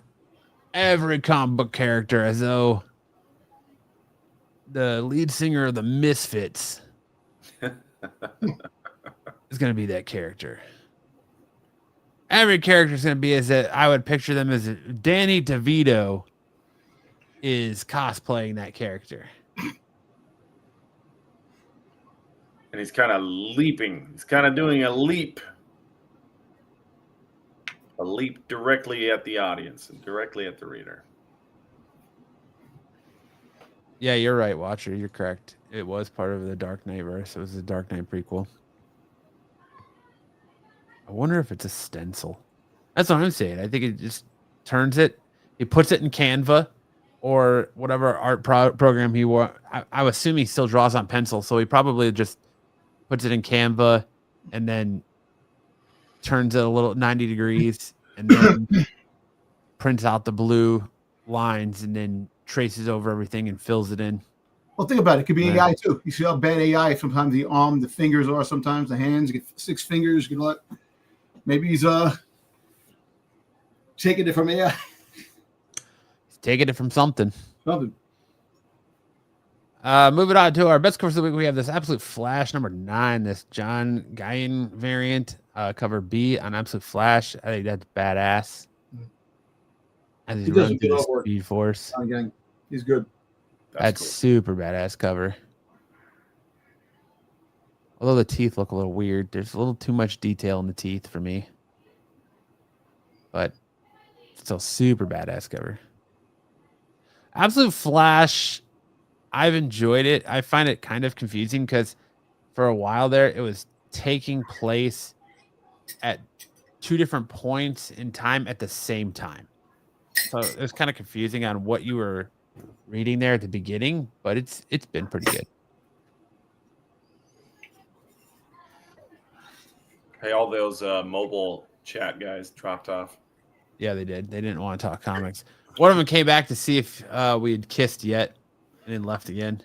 every comic book character as though the lead singer of the Misfits is gonna be that character. Every character is gonna be as I would picture them as Danny DeVito is cosplaying that character.
And he's kind of leaping. He's kind of doing a leap directly at the audience and directly at the reader.
Yeah, you're right, Watcher. You're correct. It was part of the Dark Knight verse. It was the Dark Knight prequel. I wonder if it's a stencil. That's what I'm saying. I think it just turns it. He puts it in Canva or whatever art program he wants. I assume he still draws on pencil, so he probably just puts it in Canva and then turns it a little 90 degrees and then prints out the blue lines and then traces over everything and fills it in.
Well, think about it. It could be AI too. You see how bad AI sometimes the arm, the fingers are, sometimes the hands. You get 6 fingers. You know what? Maybe he's taking it from AI.
He's taking it from something.
Something.
Moving on to our best covers of the week, we have this Absolute Flash number 9, this John Guyon variant, cover B on Absolute Flash. I think that's badass. As he's running through the Speed Force.
Again, he's good.
That's cool. Super badass cover. Although the teeth look a little weird. There's a little too much detail in the teeth for me. But still super badass cover. Absolute Flash, I've enjoyed it. I find it kind of confusing because for a while there, it was taking place at 2 different points in time at the same time. So it was kind of confusing on what you were reading there at the beginning, but it's been pretty good.
Hey, all those mobile chat guys dropped off.
Yeah, they did. They didn't want to talk comics. One of them came back to see if we had kissed yet, and then left again.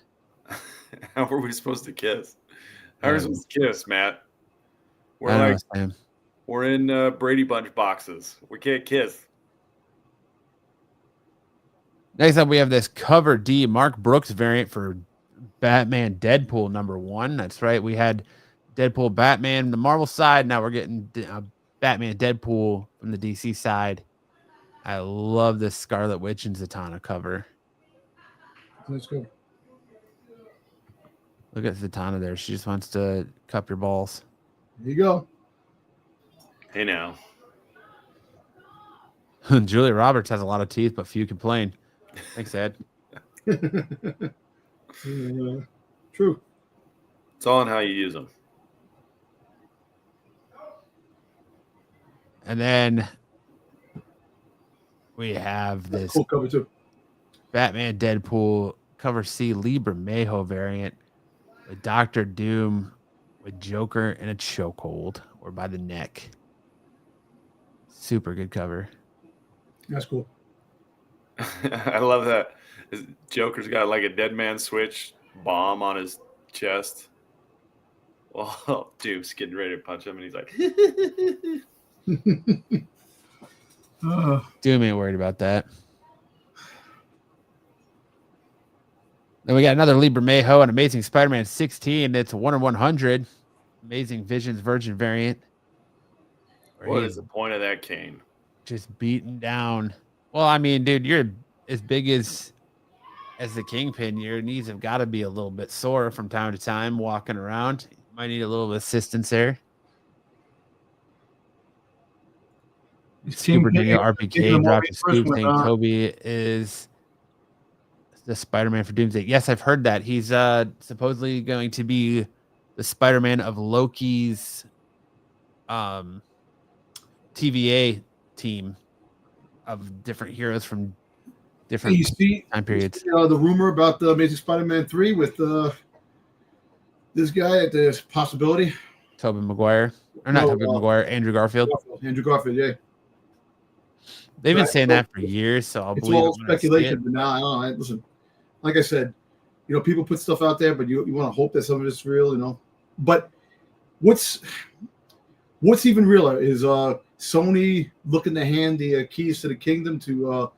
How were we supposed to kiss? How are we supposed to kiss, Matt? We're in Brady Bunch boxes. We can't kiss.
Next up, we have this cover D, Mark Brooks variant for Batman Deadpool number 1. That's right. We had Deadpool Batman the Marvel side. Now we're getting Batman Deadpool from the DC side. I love this Scarlet Witch and Zatanna cover.
Let's go.
Look at Zatanna there. She just wants to cup your balls.
There you go.
Hey now.
Julia Roberts has a lot of teeth, but few complain. Thanks, Ed.
True.
It's all in how you use them.
And then we have this
Cool cover too.
Batman Deadpool cover C Lee Bermejo variant with Doctor Doom with Joker in a chokehold or by the neck. Super good cover.
That's cool.
I love that. Joker's got like a dead man switch bomb on his chest. Well, Doom's getting ready to punch him, and he's like,
Doom ain't worried about that. Then we got another Lee Bermejo, an Amazing Spider-Man 16. It's a 1/100. Amazing Visions Virgin variant.
"What is the point of that cane?"
Just beaten down. Well, I mean, dude, you're as big as the Kingpin. Your knees have got to be a little bit sore from time to time walking around. You might need a little assistance there. Super Junior RPK dropped a scoop saying Toby is the Spider-Man for Doomsday. Yes, I've heard that. He's supposedly going to be the Spider-Man of Loki's TVA team of different heroes from different time periods.
The rumor about the Amazing Spider-Man 3 with this guy at the possibility.
Tobey Maguire. Or not Tobey Maguire, Andrew Garfield.
Andrew Garfield, yeah.
They've been saying that for years, so I'll believe
all speculation. But now, I don't know. Listen, like I said, people put stuff out there, but you want to hope that some of it's real, But what's even realer is Sony looking to hand the keys to the kingdom to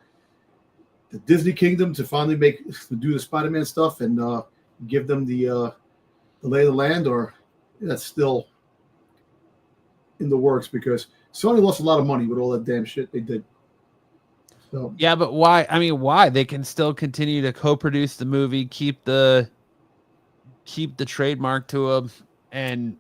the Disney kingdom to finally do the Spider-Man stuff and give them the lay of the land, or that's still in the works because Sony lost a lot of money with all that damn shit they did. So.
Yeah, but why? I mean, why? They can still continue to co-produce the movie, keep the trademark to them, and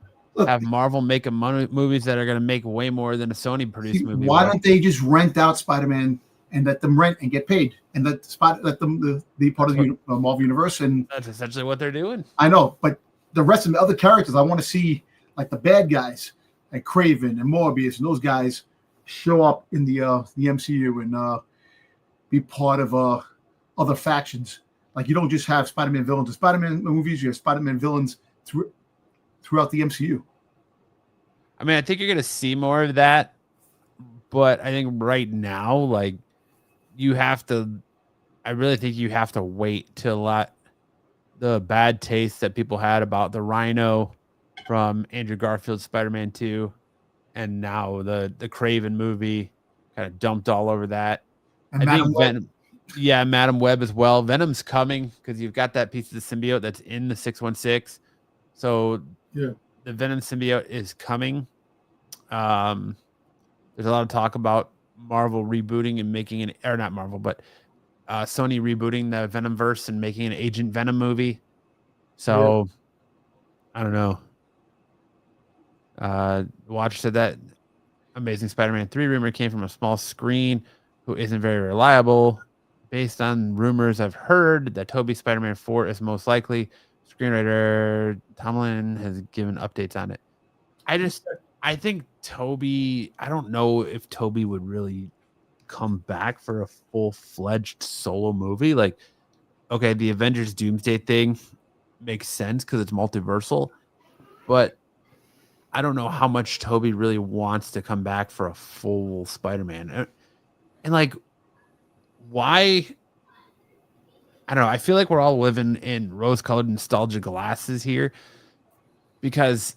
have Marvel make movies that are going to make way more than a Sony produced movie.
Why don't they just rent out Spider-Man and let them rent and get paid, and let them be part of the Marvel universe? And
that's essentially what they're doing.
I know, but the rest of the other characters, I want to see like the bad guys, like Kraven and Morbius, and those guys show up in the MCU and be part of other factions. Like you don't just have Spider-Man villains in Spider-Man movies; you have Spider-Man villains throughout the MCU.
I mean, I think you're going to see more of that, but I think right now, like I really think you have to wait to let the bad taste that people had about the Rhino from Andrew Garfield's Spider-Man 2 and now the Kraven movie kind of dumped all over that.
And
I think Venom, Madam Web as well. Venom's coming because you've got that piece of the symbiote that's in the 616. So
yeah,
the Venom symbiote is coming. There's a lot of talk about Marvel rebooting and making not Marvel, but Sony rebooting the Venomverse and making an Agent Venom movie. So I don't know. Watch said that Amazing Spider-Man 3 rumor came from a small screen who isn't very reliable. Based on rumors I've heard that Tobey Spider-Man 4 is most likely. Screenwriter Tomlin has given updates on it. I think Tobey, I don't know if Tobey would really come back for a full-fledged solo movie. Like, okay, the Avengers Doomsday thing makes sense because it's multiversal, but I don't know how much Tobey really wants to come back for a full Spider-Man. And like, why? I don't know. I feel like we're all living in rose-colored nostalgia glasses here because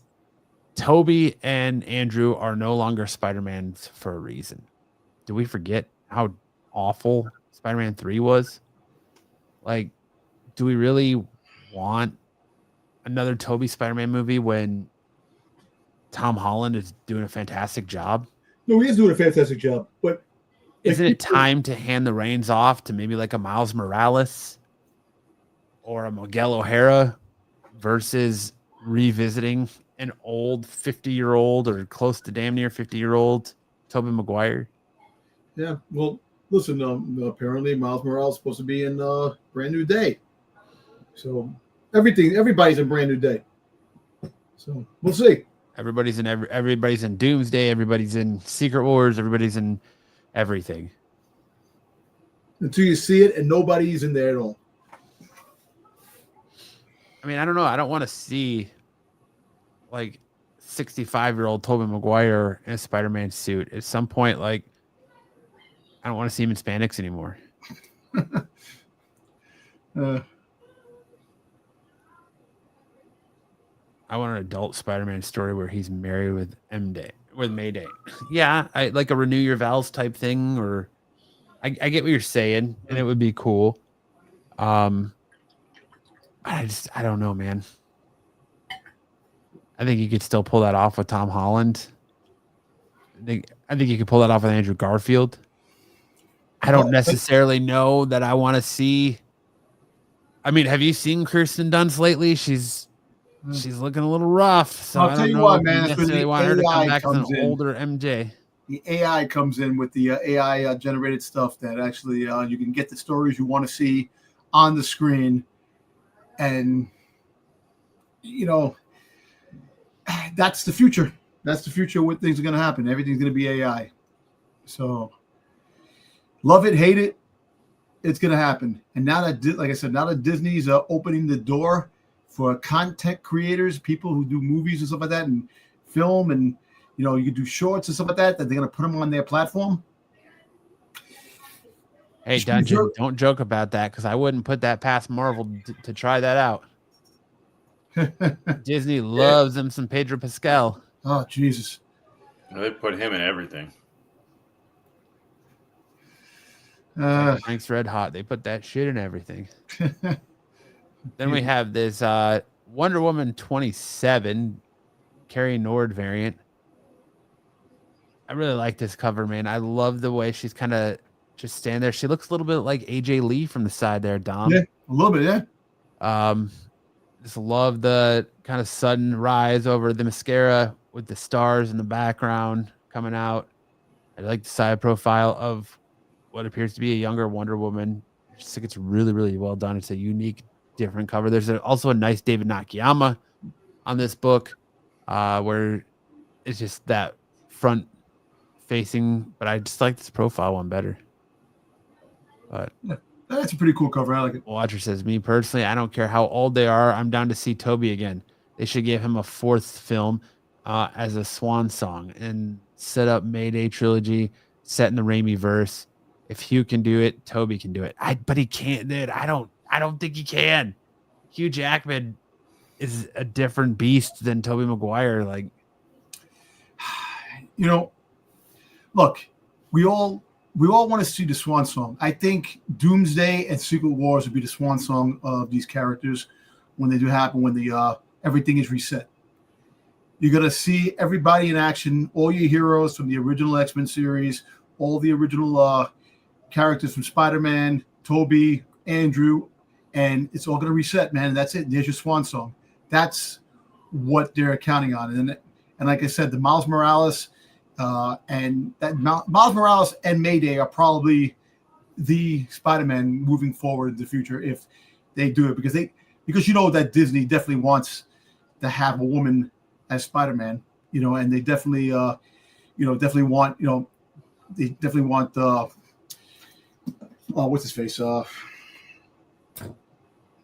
Tobey and Andrew are no longer Spider-Mans for a reason. Do we forget how awful Spider-Man 3 was? Like, do we really want another Tobey Spider-Man movie when Tom Holland is doing a fantastic job?
No, he is doing a fantastic job, but
isn't it time to hand the reins off to maybe like a Miles Morales or a Miguel O'Hara? versus revisiting an old 50-year-old or close to damn near 50-year-old Tobey Maguire.
Yeah. Well, listen. Apparently, Miles Morales is supposed to be in Brand New Day. So everybody's in Brand New Day. So we'll see.
Everybody's in Doomsday. Everybody's in Secret Wars. Everybody's in everything.
Until you see it, and nobody's in there at all.
I mean, I don't know. I don't want to see like 65-year-old Tobey Maguire in a Spider-Man suit. At some point, like, I don't want to see him in spandex anymore. I want an adult Spider-Man story where he's married with Mayday. Yeah, I like a renew your vows type thing, or I get what you're saying, and it would be cool. I don't know, man. I think you could still pull that off with Tom Holland. I think you could pull that off with Andrew Garfield. I don't necessarily know that I want to see. I mean, have you seen Kirsten Dunst lately? She's looking a little rough. So
I'll
I
tell
don't
you
know
what,
if
man,
you
that's when
necessarily
the
want her to come
AI
back as an
comes in.
older MJ.
The AI comes in with the AI generated stuff that actually you can get the stories you want to see on the screen, and that's the future. That's the future of what things are going to happen. Everything's going to be AI. So love it, hate it, it's going to happen. And now that, like I said, now that Disney's opening the door for content creators, people who do movies and stuff like that, and film, and you can do shorts and stuff like that they're going to put them on their platform.
Hey, Dungeon, don't joke about that, because I wouldn't put that past Marvel to try that out. Disney loves them some Pedro Pascal.
Oh, Jesus.
They put him in everything.
Frank's Red Hot. They put that shit in everything. Then we have this Wonder Woman 27 Carrie Nord variant. I really like this cover, man. I love the way she's kind of just standing there. She looks a little bit like AJ Lee from the side there, Dom.
Yeah, a little bit, yeah.
Just love the kind of sudden rise over the mascara with the stars in the background coming out. I like the side profile of what appears to be a younger Wonder Woman. I just think it's really, really well done. It's a unique, different cover. There's also a nice David Nakayama on this book, where it's just that front facing, but I just like this profile one better. But
yeah, that's a pretty cool cover. I like it.
Watcher says, me personally, I don't care how old they are. I'm down to see Toby again. They should give him a fourth film as a swan song and set up Mayday trilogy set in the Raimi verse. If Hugh can do it, Toby can do it. But he can't, dude. I don't think he can. Hugh Jackman is a different beast than Tobey Maguire. Like,
look, we all want to see the swan song. I think Doomsday and Secret Wars would be the swan song of these characters when they do happen, when the everything is reset. You're going to see everybody in action, all your heroes from the original X-Men series, all the original characters from Spider-Man, Toby, Andrew, and it's all going to reset, man. And that's it. There's your swan song. That's what they're counting on. And like I said, the Miles Morales Miles Morales and Mayday are probably the Spider-Man moving forward in the future if they do it, because that Disney definitely wants to have a woman as Spider-Man, and they definitely want what's his face?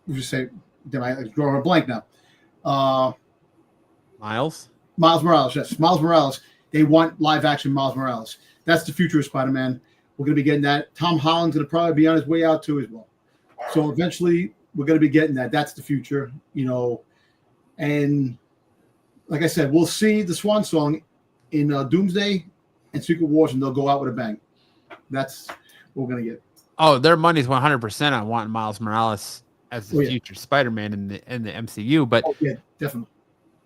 We just say, I'm drawing a blank now.
Miles
Morales, yes, Miles Morales. They want live action Miles Morales. That's the future of Spider-Man. We're going to be getting that. Tom Holland's going to probably be on his way out too as well. So eventually we're going to be getting that. That's the future, and like I said, we'll see the swan song in Doomsday and Secret Wars, and they'll go out with a bang. That's what we're going to get.
Oh, their money's 100% on wanting Miles Morales as the future Spider-Man in the MCU, but
yeah, definitely.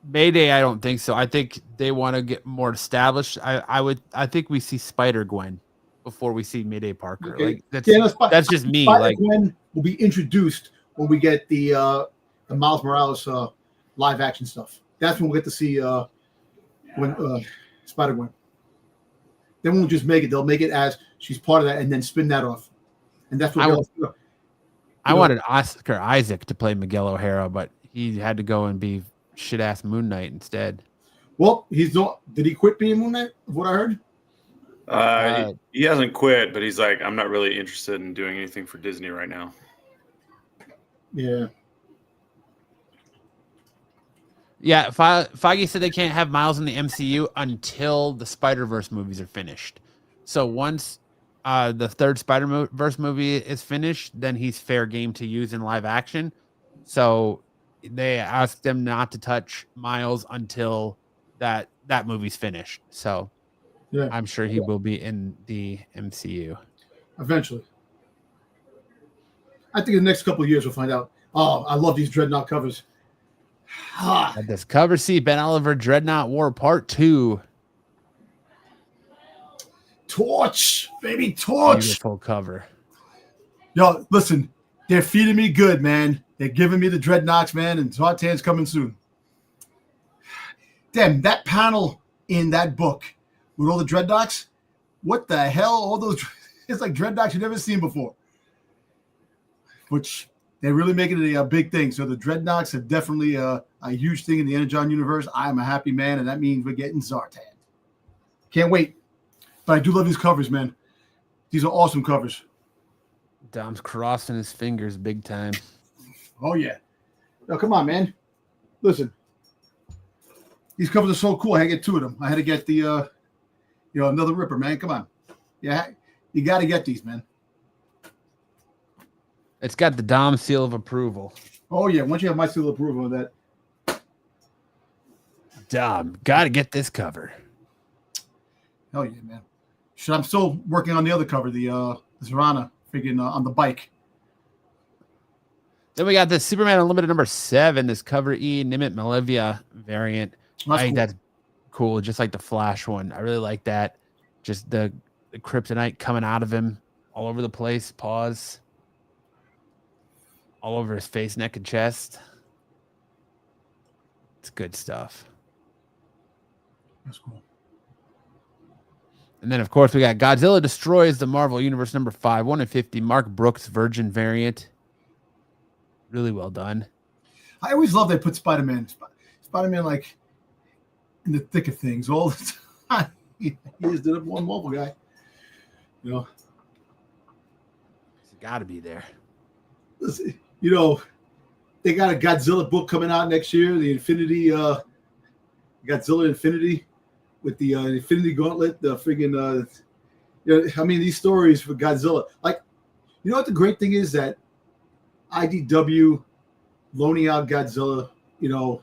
Mayday, I don't think so. I think they want to get more established. I think we see Spider-Gwen before we see Mayday Parker.
Okay.
Like that's just me. Like,
Spider-Gwen will be introduced when we get the Miles Morales live action stuff. That's when we'll get to see Spider-Gwen. They won't just make it; they'll make it as she's part of that, and then spin that off. And that's what
I wanted Oscar Isaac to play Miguel O'Hara, but he had to go and be shit ass Moon Knight instead.
Well, he's not. Did he quit being Moon Knight? Of what I heard.
He hasn't quit, but he's like, I'm not really interested in doing anything for Disney right now.
Yeah.
Yeah, Feige said they can't have Miles in the MCU until the Spider-Verse movies are finished. So once the third Spider-Verse movie is finished, then he's fair game to use in live action. So they asked them not to touch Miles until that movie's finished. So
Yeah.
I'm sure he will be in the MCU.
Eventually. I think in the next couple of years we'll find out. Oh, I love these Dreadnought covers.
At this cover, see Ben Oliver Dreadnought War Part 2.
Torch, baby, Torch.
Beautiful cover.
Yo, listen, they're feeding me good, man. They're giving me the Dreadnoughts, man, and Zartan's coming soon. Damn, that panel in that book with all the Dreadnoughts, what the hell? All those, it's like Dreadnoughts you've never seen before. Which they're really making it a big thing. So the Dreadnoughts are definitely a huge thing in the Energon universe. I'm a happy man, and that means we're getting Zartan. Can't wait. But I do love these covers, man. These are awesome covers.
Dom's crossing his fingers big time.
Oh, yeah. No, come on, man. Listen. These covers are so cool. I had to get two of them. I had to get the, another Ripper, man. Come on. Yeah, you got to get these, man.
It's got the Dom seal of approval.
Oh, yeah. Once you have my seal of approval of that.
Dom, got to get this cover.
Hell yeah, man. Shit, I'm still working on the other cover, the Zorana freaking on the bike.
Then we got the Superman Unlimited number 7, this cover E Nimit Malevia variant. I think that's cool, just like the Flash one. I really like that. Just the kryptonite coming out of him all over the place. Paws. All over his face, neck, and chest. It's good stuff.
That's cool.
And then, of course, we got Godzilla Destroys the Marvel Universe number 5, 1 in 50, Mark Brooks Virgin variant. Really well done.
I always love they put Spider-Man like in the thick of things all the time. He just did it one Marvel guy. You know.
He's got to be there.
Listen, they got a Godzilla book coming out next year, the Infinity Godzilla Infinity with the Infinity Gauntlet, the friggin' these stories for Godzilla. Like, you know what the great thing is that IDW loaning out Godzilla, throughout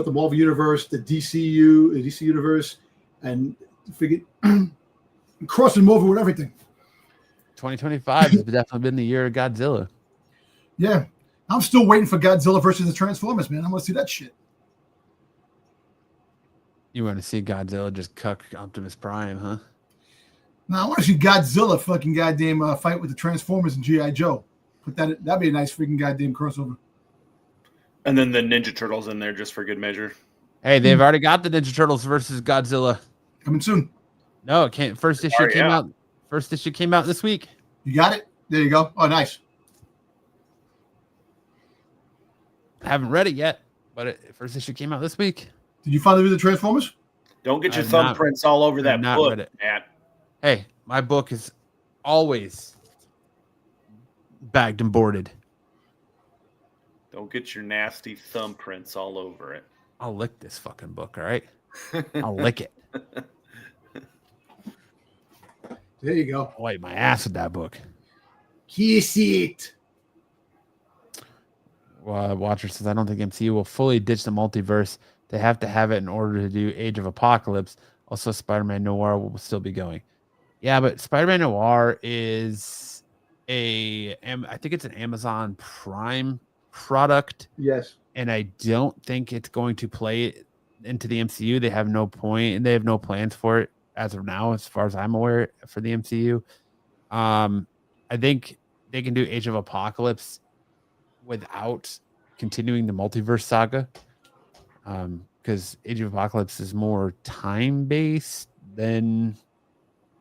the Marvel universe, the DC universe, and crossing them over with everything.
2025 has definitely been the year of Godzilla.
Yeah. I'm still waiting for Godzilla versus the Transformers, man. I want to see that shit.
You want to see Godzilla just cuck Optimus Prime, huh?
No, I want to see Godzilla fucking goddamn fight with the Transformers and G.I. Joe. That'd be a nice freaking goddamn crossover.
And then the Ninja Turtles in there just for good measure.
Hey, they've already got the Ninja Turtles versus Godzilla.
Coming soon.
No, it can't. First issue came out. First issue came out this week.
You got it? There you go. Oh, nice.
I haven't read it yet, but first issue came out this week.
Did you finally read the Transformers?
Don't get your thumbprints all over that book, Matt.
Hey, my book is always bagged and boarded.
Don't get your nasty thumbprints all over it.
I'll lick this fucking book, all right? I'll lick it.
There you go.
I'll wipe my ass with that book.
Kiss it.
Watcher says, I don't think MCU will fully ditch the multiverse. They have to have it in order to do Age of Apocalypse. Also, Spider-Man Noir will still be going. Yeah, but Spider-Man Noir is I think it's an Amazon Prime product.
Yes.
And I don't think it's going to play into the MCU. They have no point, and they have no plans for it as of now, as far as I'm aware, for the MCU. I think they can do Age of Apocalypse without continuing the multiverse saga. Because Age of Apocalypse is more time based than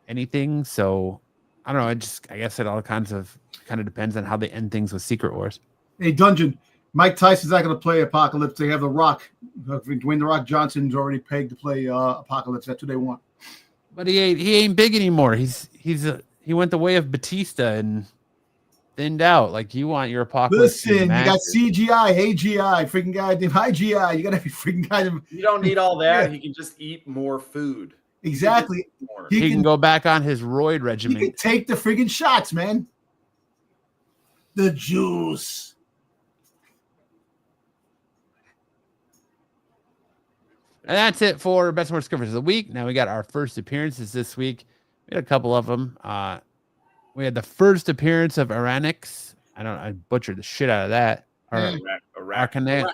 anything. So I don't know. I guess it all kind of depends on how they end things with Secret Wars.
Hey, Dungeon. Mike Tyson's not going to play Apocalypse. They have The Rock. Dwayne The Rock Johnson's already pegged to play Apocalypse. That's what they want.
But he ain't big anymore. He went the way of Batista and thinned out. Like, you want your Apocalypse.
Listen, you got CGI, AGI, freaking goddamn high GI. You got to be freaking goddamn.
You don't need all that. He can just eat more food.
Exactly.
He can go back on his roid regimen.
He can take the freaking shots, man. The juice.
And that's it for Best and Worst covers of the week. Now we got our first appearances this week. We had a couple of them. We had the first appearance of Aranix. I butchered the shit out of that. Arachnix.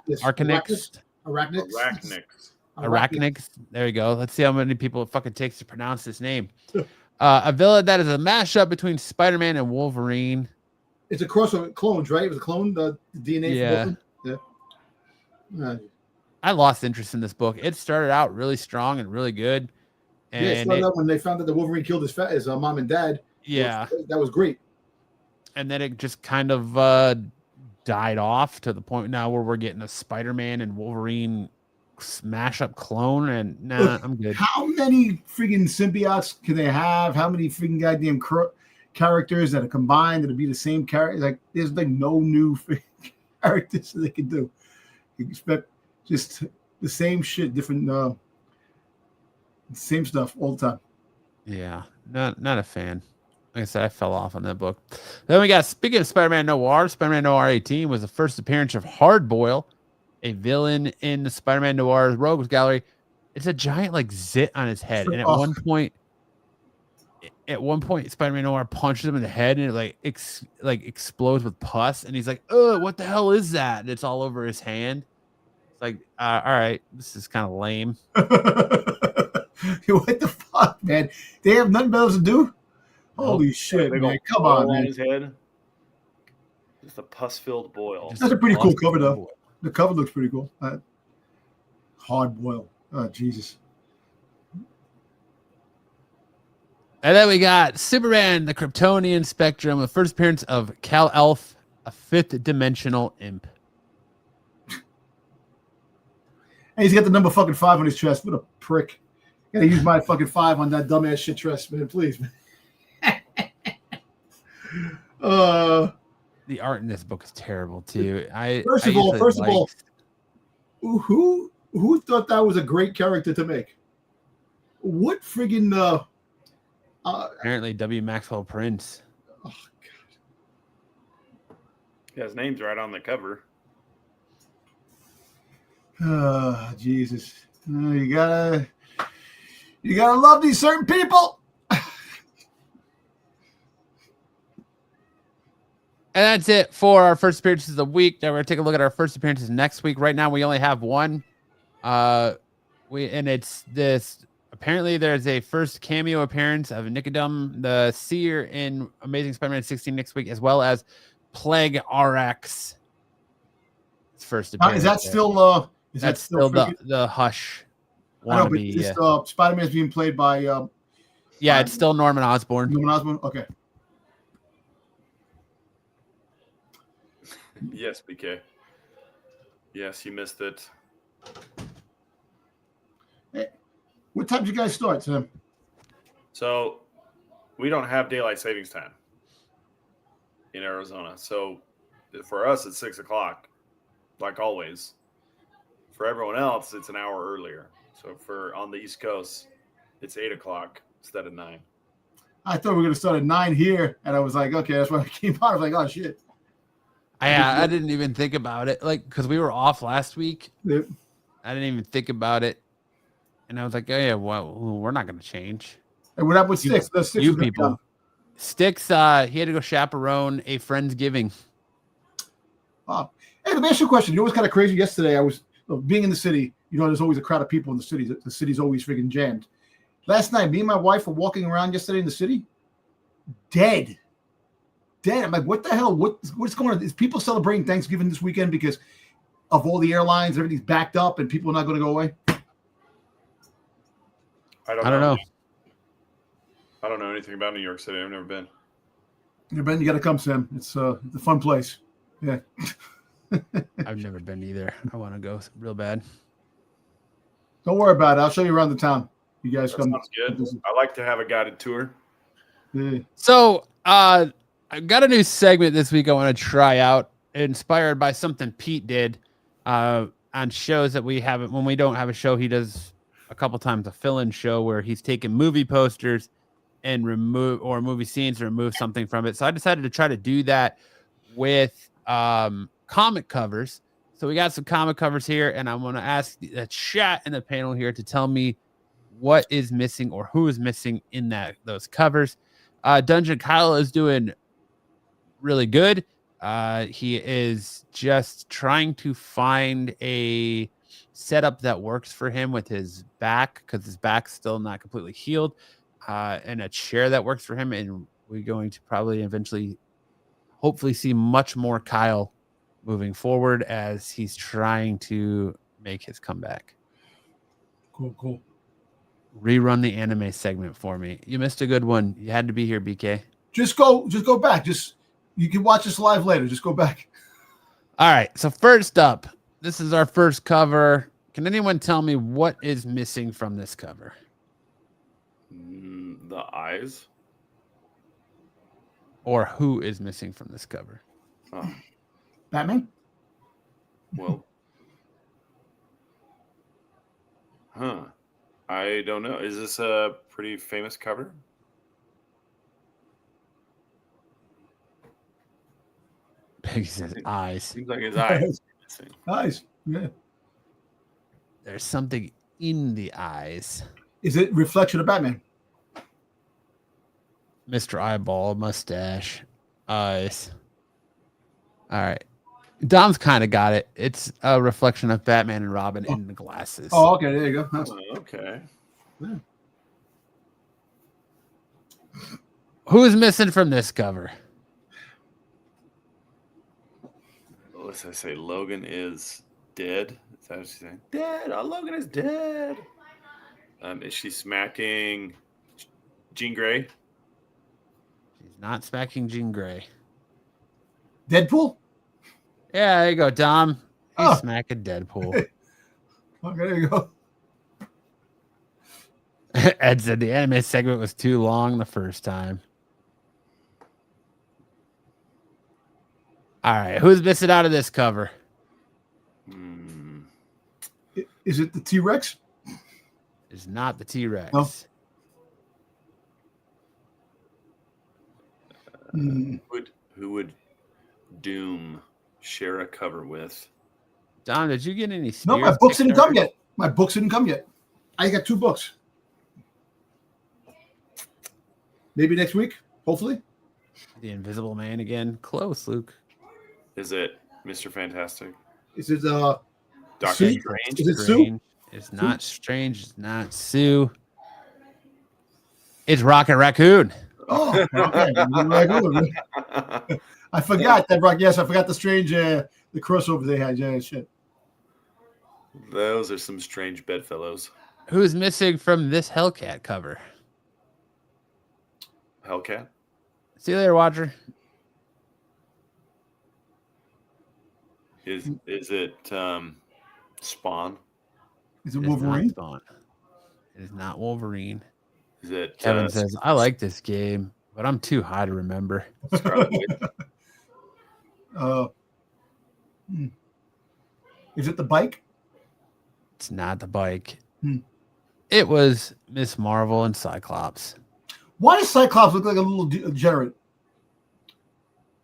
There you go. Let's see how many people it fucking takes to pronounce this name. A villain that is a mashup between Spider-Man and Wolverine.
It's a cross of clones, right? It was a clone, the DNA. Yeah.
I lost interest in this book. It started out really strong and really good. And
it started out when they found that the Wolverine killed his mom and dad.
Yeah.
That was great.
And then it just kind of died off to the point now where we're getting a Spider-Man and Wolverine smash up clone. And nah, I'm good.
How many freaking symbiotes can they have? How many freaking goddamn characters that are combined that'll be the same character? Like, there's like no new characters that they can do. You expect just the same shit, different, same stuff all the time.
Yeah, not a fan. Like I said, I fell off on that book. Then we got, speaking of Spider-Man Noir, Spider-Man Noir 18 was the first appearance of Hardboil, a villain in the Spider-Man Noir Rogues Gallery. It's a giant like zit on his head, and at one point, Spider-Man Noir punches him in the head, and it explodes with pus, and he's like, "Oh, what the hell is that?" And it's all over his hand. It's like, all right, this is kind of lame.
What the fuck, man? They have nothing better to do? Holy shit, man. Come on, man.
His head. Just a pus-filled boil.
That's a pretty cool cover, though. The cover looks pretty cool. Hard boil. Oh, Jesus.
And then we got Superman, the Kryptonian Spectrum, the first appearance of Kal-Elf, a fifth dimensional imp.
And he's got the number fucking 5 on his chest. What a prick. Gotta use my fucking 5 on that dumbass shit chest, man. Please, man.
The art in this book is terrible too.
First of all, who thought that was a great character to make? What friggin'
apparently W. Maxwell Prince.
Oh God.
Yeah, his name's right on the cover.
Jesus. You gotta love these certain people.
And that's it for our first appearances of the week. Now we're gonna take a look at our first appearances next week. Right now we only have one. It's this. Apparently there's a first cameo appearance of Nicodem the Seer in Amazing Spider-Man 16 next week, as well as Plague RX. It's first appearance.
Is that still
that's still the Hush?
I know, but Spider-Man's being played by
yeah, it's still Norman Osborn.
Norman Osborn? Okay.
Yes, BK. Yes, you missed it.
Hey, what time did you guys start, Sam?
So we don't have daylight savings time in Arizona. So for us, it's 6 o'clock, like always. For everyone else, it's an hour earlier. So for on the East Coast, it's 8 o'clock instead of 9.
I thought we were going to start at 9 here, and I was like, okay, that's why I came out. I was like, oh, shit.
I didn't even think about it, like, because we were off last week.
Yep.
I didn't even think about it, and I was like, oh yeah, well, we're not going to change.
And what happened with Sticks?
You people. Sticks, he had to go chaperone a Friendsgiving.
Wow. Hey, let me ask you a question. You know what's kind of crazy? Yesterday, I was being in the city. You know, there's always a crowd of people in the city. The city's always freaking jammed. Last night, me and my wife were walking around yesterday in the city. Dead. I'm like, what the hell? What's going on? Is people celebrating Thanksgiving this weekend? Because of all the airlines, everything's backed up and people are not going to go away?
I don't know. I don't know anything about New York City. I've never been.
Ben, you got to come, Sam. It's a fun place. Yeah.
I've never been either. I want to go real bad.
Don't worry about it. I'll show you around the town. You guys
That
come.
sounds good. I like to have a guided tour.
Yeah.
So I've got a new segment this week I want to try out, inspired by something Pete did on shows that we haven't. When we don't have a show, he does a couple times a fill-in show where he's taking movie posters and remove or movie scenes and remove something from it. So I decided to try to do that with comic covers. So we got some comic covers here, and I'm going to ask the chat in the panel here to tell me what is missing or who is missing in those covers. Dungeon Kyle is doing really good. He is just trying to find a setup that works for him with his back, because his back's still not completely healed, and a chair that works for him. And we're going to probably eventually, hopefully, see much more Kyle moving forward as he's trying to make his comeback.
Cool.
Rerun the anime segment for me. You missed a good one. You had to be here, BK.
Just go back. You can watch this live later. Just go back.
All right. So first up, this is our first cover. Can anyone tell me what is missing from this cover?
The eyes.
Or who is missing from this cover?
Oh,
Batman?
well. I don't know. Is this a pretty famous cover?
Peggy says eyes.
Seems like his eyes are missing.
Nice. Yeah.
There's something in the eyes.
Is it reflection of Batman?
Mr. Eyeball, mustache, eyes. All right. Dom's kind of got it. It's a reflection of Batman and Robin in the glasses.
Oh, okay. There you go. Nice.
Okay.
Yeah.
Who is missing from this cover?
Let's say Logan is dead. Is that what she's saying? Dead. Oh, Logan is dead. Is she smacking Jean Grey?
She's not smacking Jean Grey.
Deadpool?
Yeah, there you go, Dom. He's
Oh.
smacking Deadpool.
Okay, there you go.
Ed said the anime segment was too long the first time. All right, who's missing out of this cover?
Is it the T-Rex?
It's not the T-Rex.
No.
Who would Doom share a cover with?
Don, did you get any?
No, my books didn't come yet. My books didn't come yet. I got 2 books. Maybe next week, hopefully.
The Invisible Man again. Close, Luke.
Is it Mr. Fantastic?
Is it
Doctor
Sue?
Strange?
Is it Sue?
It's not Strange. It's not Sue. It's Rocket Raccoon.
Oh, okay. I forgot that. Yes, I forgot the strange the crossover they had. Yeah, shit.
Those are some strange bedfellows.
Who's missing from this Hellcat cover?
Hellcat?
See you later, Watcher.
Is it Spawn?
Is it
It is not
Wolverine?
Spawn. It is not Wolverine.
Is it
Kevin says, I like this game, but I'm too high to remember.
Scarlet Witch?
Is it the bike?
It's not the bike.
Hmm.
It was Miss Marvel and Cyclops.
Why does Cyclops look like a little degenerate?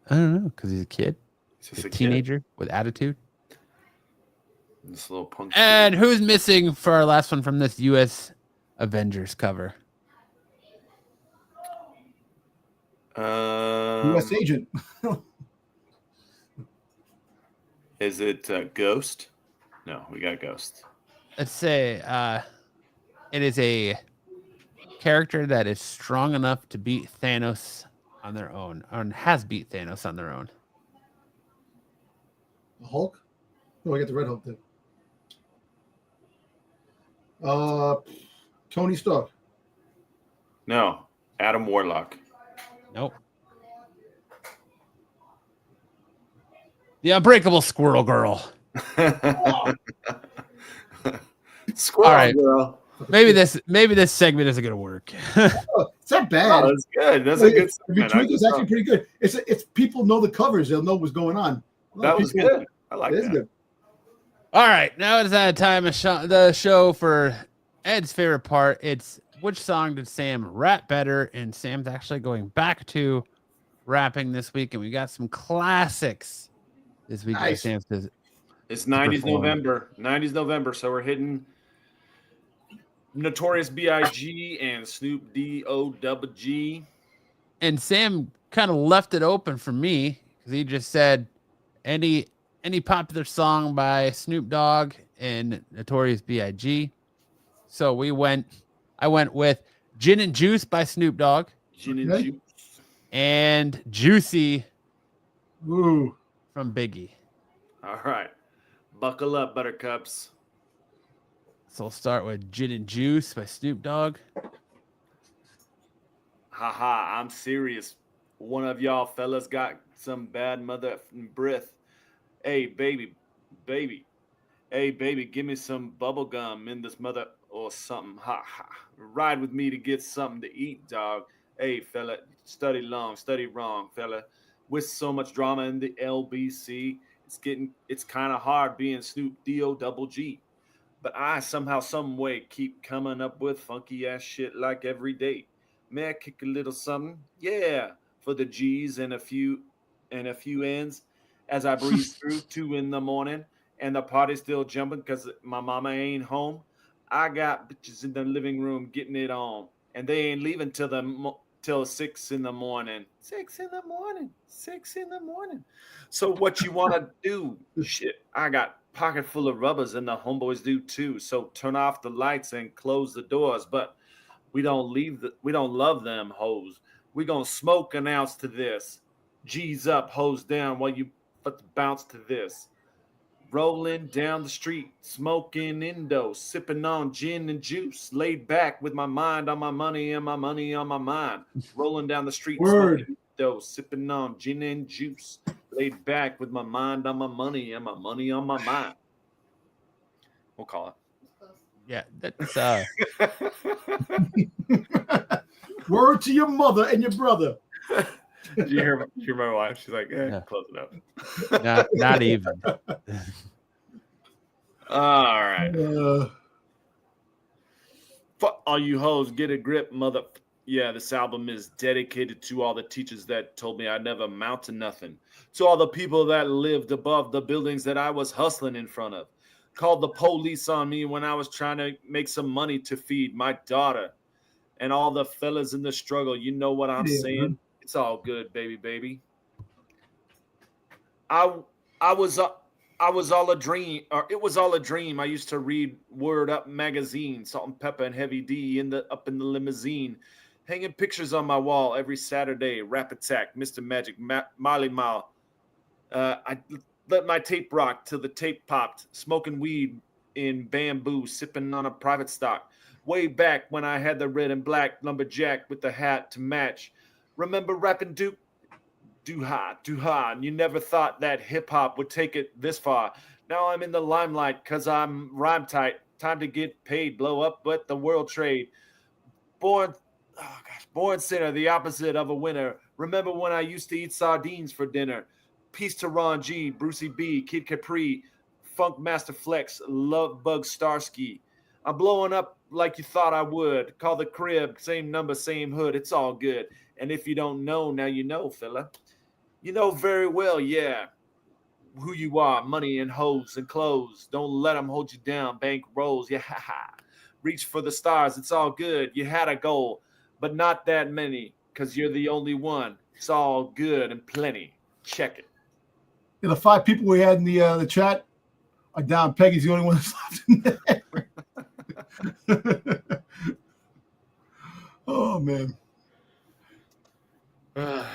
I don't know, because he's a kid,
Is
a
this a
teenager with attitude.
Kid? This little punk.
And who's missing for our last one from this U.S. Avengers cover?
U.S. agent.
Is it Ghost? No, we got Ghost.
Let's say it is a character that is strong enough to beat Thanos on their own, or has beat Thanos on their own.
The Hulk? Oh, I got the Red Hulk then. Tony Stark.
No, Adam Warlock.
Nope. The Unbreakable Squirrel Girl.
Squirrel
All right.
Girl.
Maybe this segment isn't gonna work.
Oh, it's not bad.
Oh, that's good. That's a good segment.
Truth is actually pretty good. It's people know the covers, they'll know what's going on.
That was good. I like
It is
that.
good.
All right, now it's that time of the show for Ed's favorite part. It's which song did Sam rap better? And Sam's actually going back to rapping this week, and we got some classics this week.
Nice.
Sam says
It's 90s
perform.
November. 90s November. So we're hitting Notorious B.I.G. and Snoop D.O.G.
And Sam kind of left it open for me because he just said any popular song by Snoop Dogg and Notorious B.I.G. So I went with Gin and Juice by Snoop Dogg
Gin and
Okay.
Juice.
and Juicy
Ooh.
from Biggie.
All right. Buckle up, buttercups.
So we'll start with Gin and Juice by Snoop Dogg.
Haha, I'm serious. One of y'all fellas got some bad mother breath. Hey, baby. Hey, baby, give me some bubble gum in this mother or something. Ha ha. Ride with me to get something to eat, dog. Hey, fella, study long, study wrong, fella. With so much drama in the LBC, it's kind of hard being Snoop D.O.G. But I somehow, some way keep coming up with funky ass shit like every day. May I kick a little something? Yeah, for the G's and a few ends as I breeze through 2 a.m. and the party's still jumping because my mama ain't home. I got bitches in the living room getting it on, and they ain't leaving till 6 a.m. 6 a.m. 6 a.m. So what you want to do? Shit, I got pocket full of rubbers, and the homeboys do too. So turn off the lights and close the doors, but we don't love them hoes. We gonna smoke an ounce to this. G's up, hoes down while you bounce to this. Rolling down the street, smoking Indo, sipping on gin and juice, laid back with my mind on my money and my money on my mind. Rolling down the street,
Word.
smoking Indo, sipping on gin and juice, laid back with my mind on my money and my money on my mind. We'll call
Yeah, that's
it.
Word to your mother and your brother.
Did you hear my wife? She's like,
Yeah.
close enough.
not even.
All right.
Uh,
Fuck all you hoes, get a grip, mother. Yeah, this album is dedicated to all the teachers that told me I'd never amount to nothing. To all the people that lived above the buildings that I was hustling in front of. Called the police on me when I was trying to make some money to feed my daughter. And all the fellas in the struggle, you know what I'm
Yeah,
saying?
man.
It's all good, baby. I was all a dream, or it was all a dream. I used to read Word Up magazine, Salt and Pepper and Heavy D up in the limousine, hanging pictures on my wall every Saturday. Rap Attack, Mr. Magic, Marley Marl. I let my tape rock till the tape popped, smoking weed in bamboo, sipping on a private stock. Way back when I had the red and black lumberjack with the hat to match. Remember rapping Duke? Do ha, and you never thought that hip-hop would take it this far. Now I'm in the limelight because I'm rhyme tight. Time to get paid, blow up, but the world trade. Born sinner, the opposite of a winner. Remember when I used to eat sardines for dinner? Peace to Ron G, Brucey B, Kid Capri, Funk Master Flex, Love Bug Starsky. I'm blowing up like you thought I would. Call the crib, same number, same hood. It's all good. And if you don't know, now you know, fella. You know very well, yeah, who you are. Money and hoes and clothes. Don't let them hold you down. Bank rolls, yeah. Reach for the stars. It's all good. You had a goal, but not that many because you're the only one. It's all good and plenty. Check it.
the 5 people we had in the chat are down. Peggy's the only one that's left in there. Oh, man.
Okay.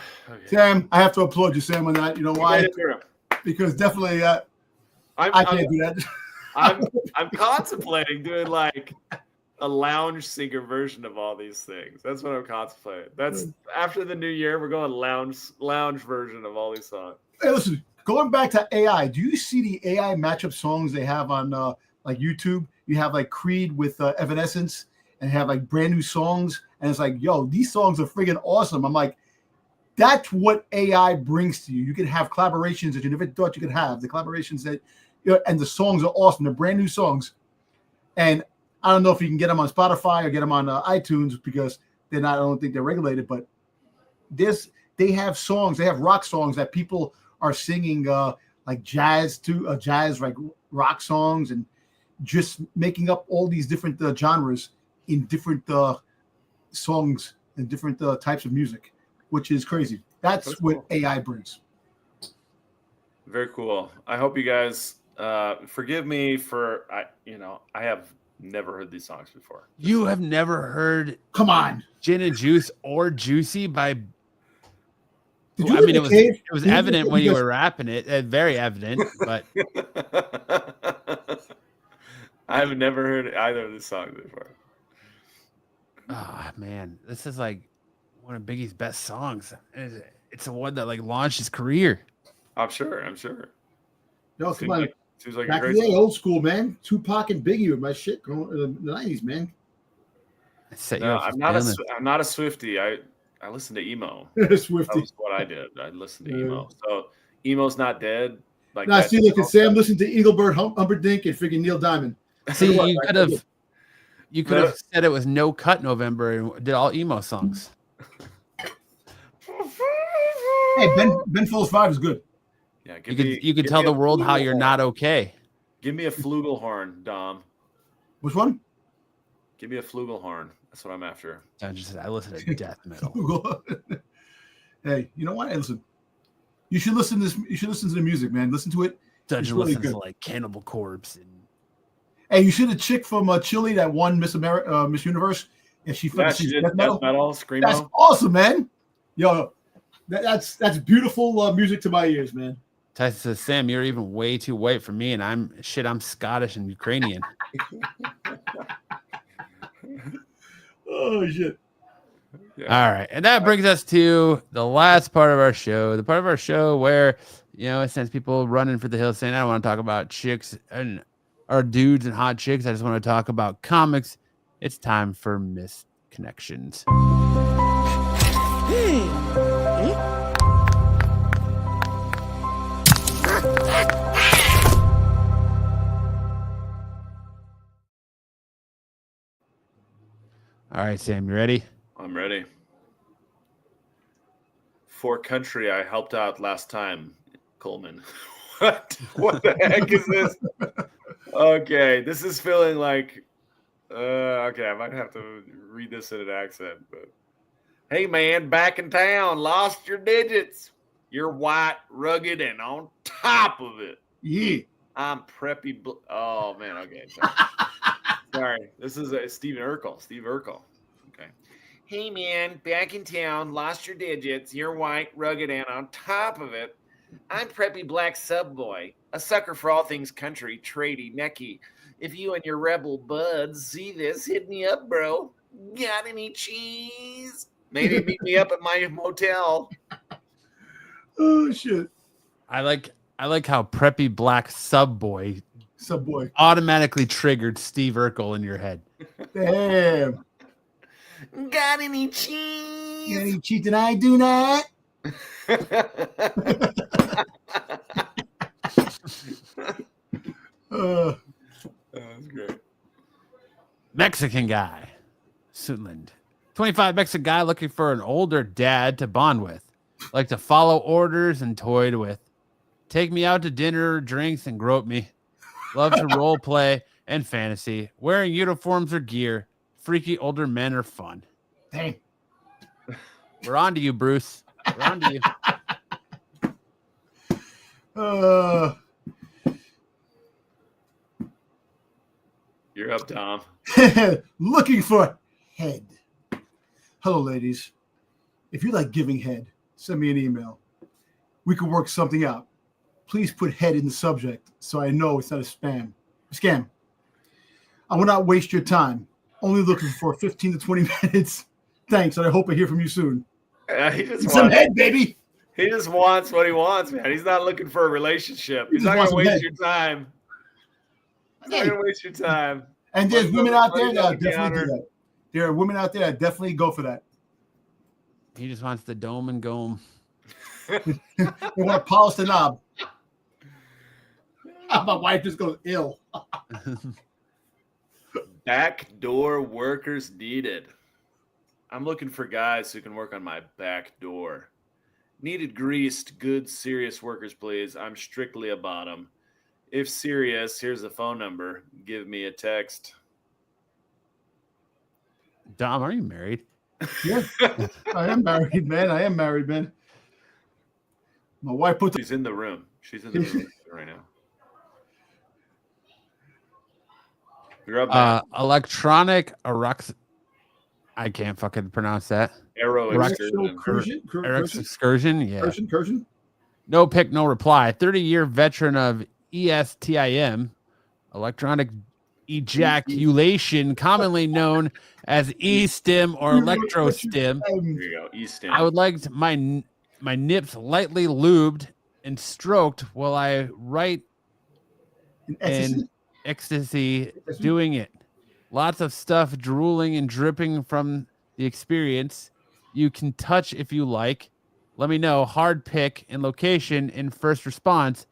Sam, I have to applaud you, Sam, on that. You know why? Because definitely I can't do that.
I'm contemplating doing like a lounge singer version of all these things. That's what I'm contemplating. That's after the new year, we're going lounge version of all these songs.
Hey, listen, going back to AI, do you see the AI matchup songs they have on like YouTube? You have like Creed with Evanescence and have like brand new songs. And it's like, yo, these songs are friggin' awesome. I'm like, that's what AI brings to you. You can have collaborations that you never thought you could have. The collaborations that, and the songs are awesome. They're brand new songs. And I don't know if you can get them on Spotify or get them on iTunes because they're not, I don't think they're regulated, but they have songs, they have rock songs that people are singing like jazz like rock songs and just making up all these different genres in different songs and different types of music, which is crazy. That's what AI brings.
Very cool. I hope you guys forgive me for I have never heard these songs before.
You have never heard
Come on.
Gin and Juice or Juicy by
Did you
I mean,
live
it
in a
was
cave?
it was
Did you
evident
live-
when you
because-
were rapping it, very evident. But
I've never heard either of these songs before.
oh man, this is like one of Biggie's best songs. It's the one that like launched his career.
I'm sure.
No, come on.
Seems like a
Back in
great
the day,
song.
old school, man. Tupac and Biggie were my shit growing in the 90s, man.
It set you
No,
up for
I'm not
feeling.
I'm not a Swiftie. I listen to emo.
Swiftie.
That was what I did. I listened to
Yeah.
emo. So emo's not dead. Like
Now,
that-
see, look at Sam listened to Engelbert Humperdinck and freaking Neil Diamond.
See,
What,
you
right?
could have said it was No Cut November and did all emo songs.
Hey, Ben Folds 5 is good.
Yeah,
You could tell the world how you're not okay.
Give me a flugelhorn, Dom.
Which one?
Give me a flugelhorn. That's what I'm after.
I listen to death metal.
Hey, you know what? Hey, listen. You should listen to this. You should listen to the music, man. Listen to it.
Dungeon
really
listens to
good.
like Cannibal Corpse and
Hey, you should have chick from Chile that won Miss Universe. And she
Yeah,
fucking
she
sings
did
death metal.
Screamo.
That's awesome, man. Yo, that's beautiful music to my ears, man.
Tyson says, Sam, you're even way too white for me, and I'm Scottish and Ukrainian.
Oh shit.
Yeah.
All right. And that brings us to the last part of our show, the part of our show where, it sends people running for the hills saying, I don't want to talk about chicks and or dudes and hot chicks. I just want to talk about comics. It's time for Missed Connections. All right, Sam, you ready?
I'm ready. For country, I helped out last time, Coleman. What the heck is this? Okay, this is feeling like. Okay, I might have to read this in an accent. But hey, man, back in town, lost your digits. You're white, rugged, and on top of it.
Yeah.
I'm preppy. Oh man, okay. Sorry. This is Steve Urkel. Okay. Hey man, back in town, lost your digits. You're white, rugged, and on top of it, I'm preppy black sub boy, a sucker for all things country, tradey, necky. If you and your rebel buds see this, hit me up, bro. Got any cheese? Maybe meet me up at my motel.
Oh shit.
I like how preppy black Subboy
Subboy.
automatically triggered Steve Urkel in your head.
Damn.
Got any cheese?
Any cheating I do not.
That's great.
Mexican guy, Suitland. 25 Mexican guy looking for an older dad to bond with. Like to follow orders and toyed with. Take me out to dinner, drinks, and grope me. Love to role play and fantasy. Wearing uniforms or gear. Freaky older men are fun.
Dang.
We're on to you, Bruce. We're on to you.
You're up, Tom.
Looking for head. Hello, ladies. If you like giving head, send me an email. We can work something out. Please put head in the subject so I know it's not a scam. I will not waste your time. Only looking for 15 to 20 minutes. Thanks, and I hope I hear from you soon.
He just
Some
wants,
head, baby.
he just wants what he wants, man. He's not looking for a relationship. He's
just
not going
wants
to
some
waste
head.
your time. He's not
Hey.
going to waste your time.
And there's women out there
Money's on
that
the
definitely do
counter.
that. There are women out there that definitely go for that.
He just wants the dome and gome.
They want to polish the knob. My wife just goes ill.
Backdoor workers needed. I'm looking for guys who can work on my back door. Needed greased, good, serious workers, please. I'm strictly a bottom. If serious, here's the phone number. Give me a text.
Dom, are you married?
Yeah, I am married, man. My wife put
She's in the room. She's in the room right now. You're up, man.
Electronic erex. I can't fucking pronounce that.
Arrow excursion.
Excursion. Yeah.
Cursion.
No pick, no reply. 30-year veteran of ESTIM, electronic ejaculation, commonly known as E-stim or electrostim.
Here you go. Easton.
I would like my nips lightly lubed and stroked while I write in ecstasy doing it. Lots of stuff drooling and dripping from the experience. You can touch if you like. Let me know. Hard pick and location in first response.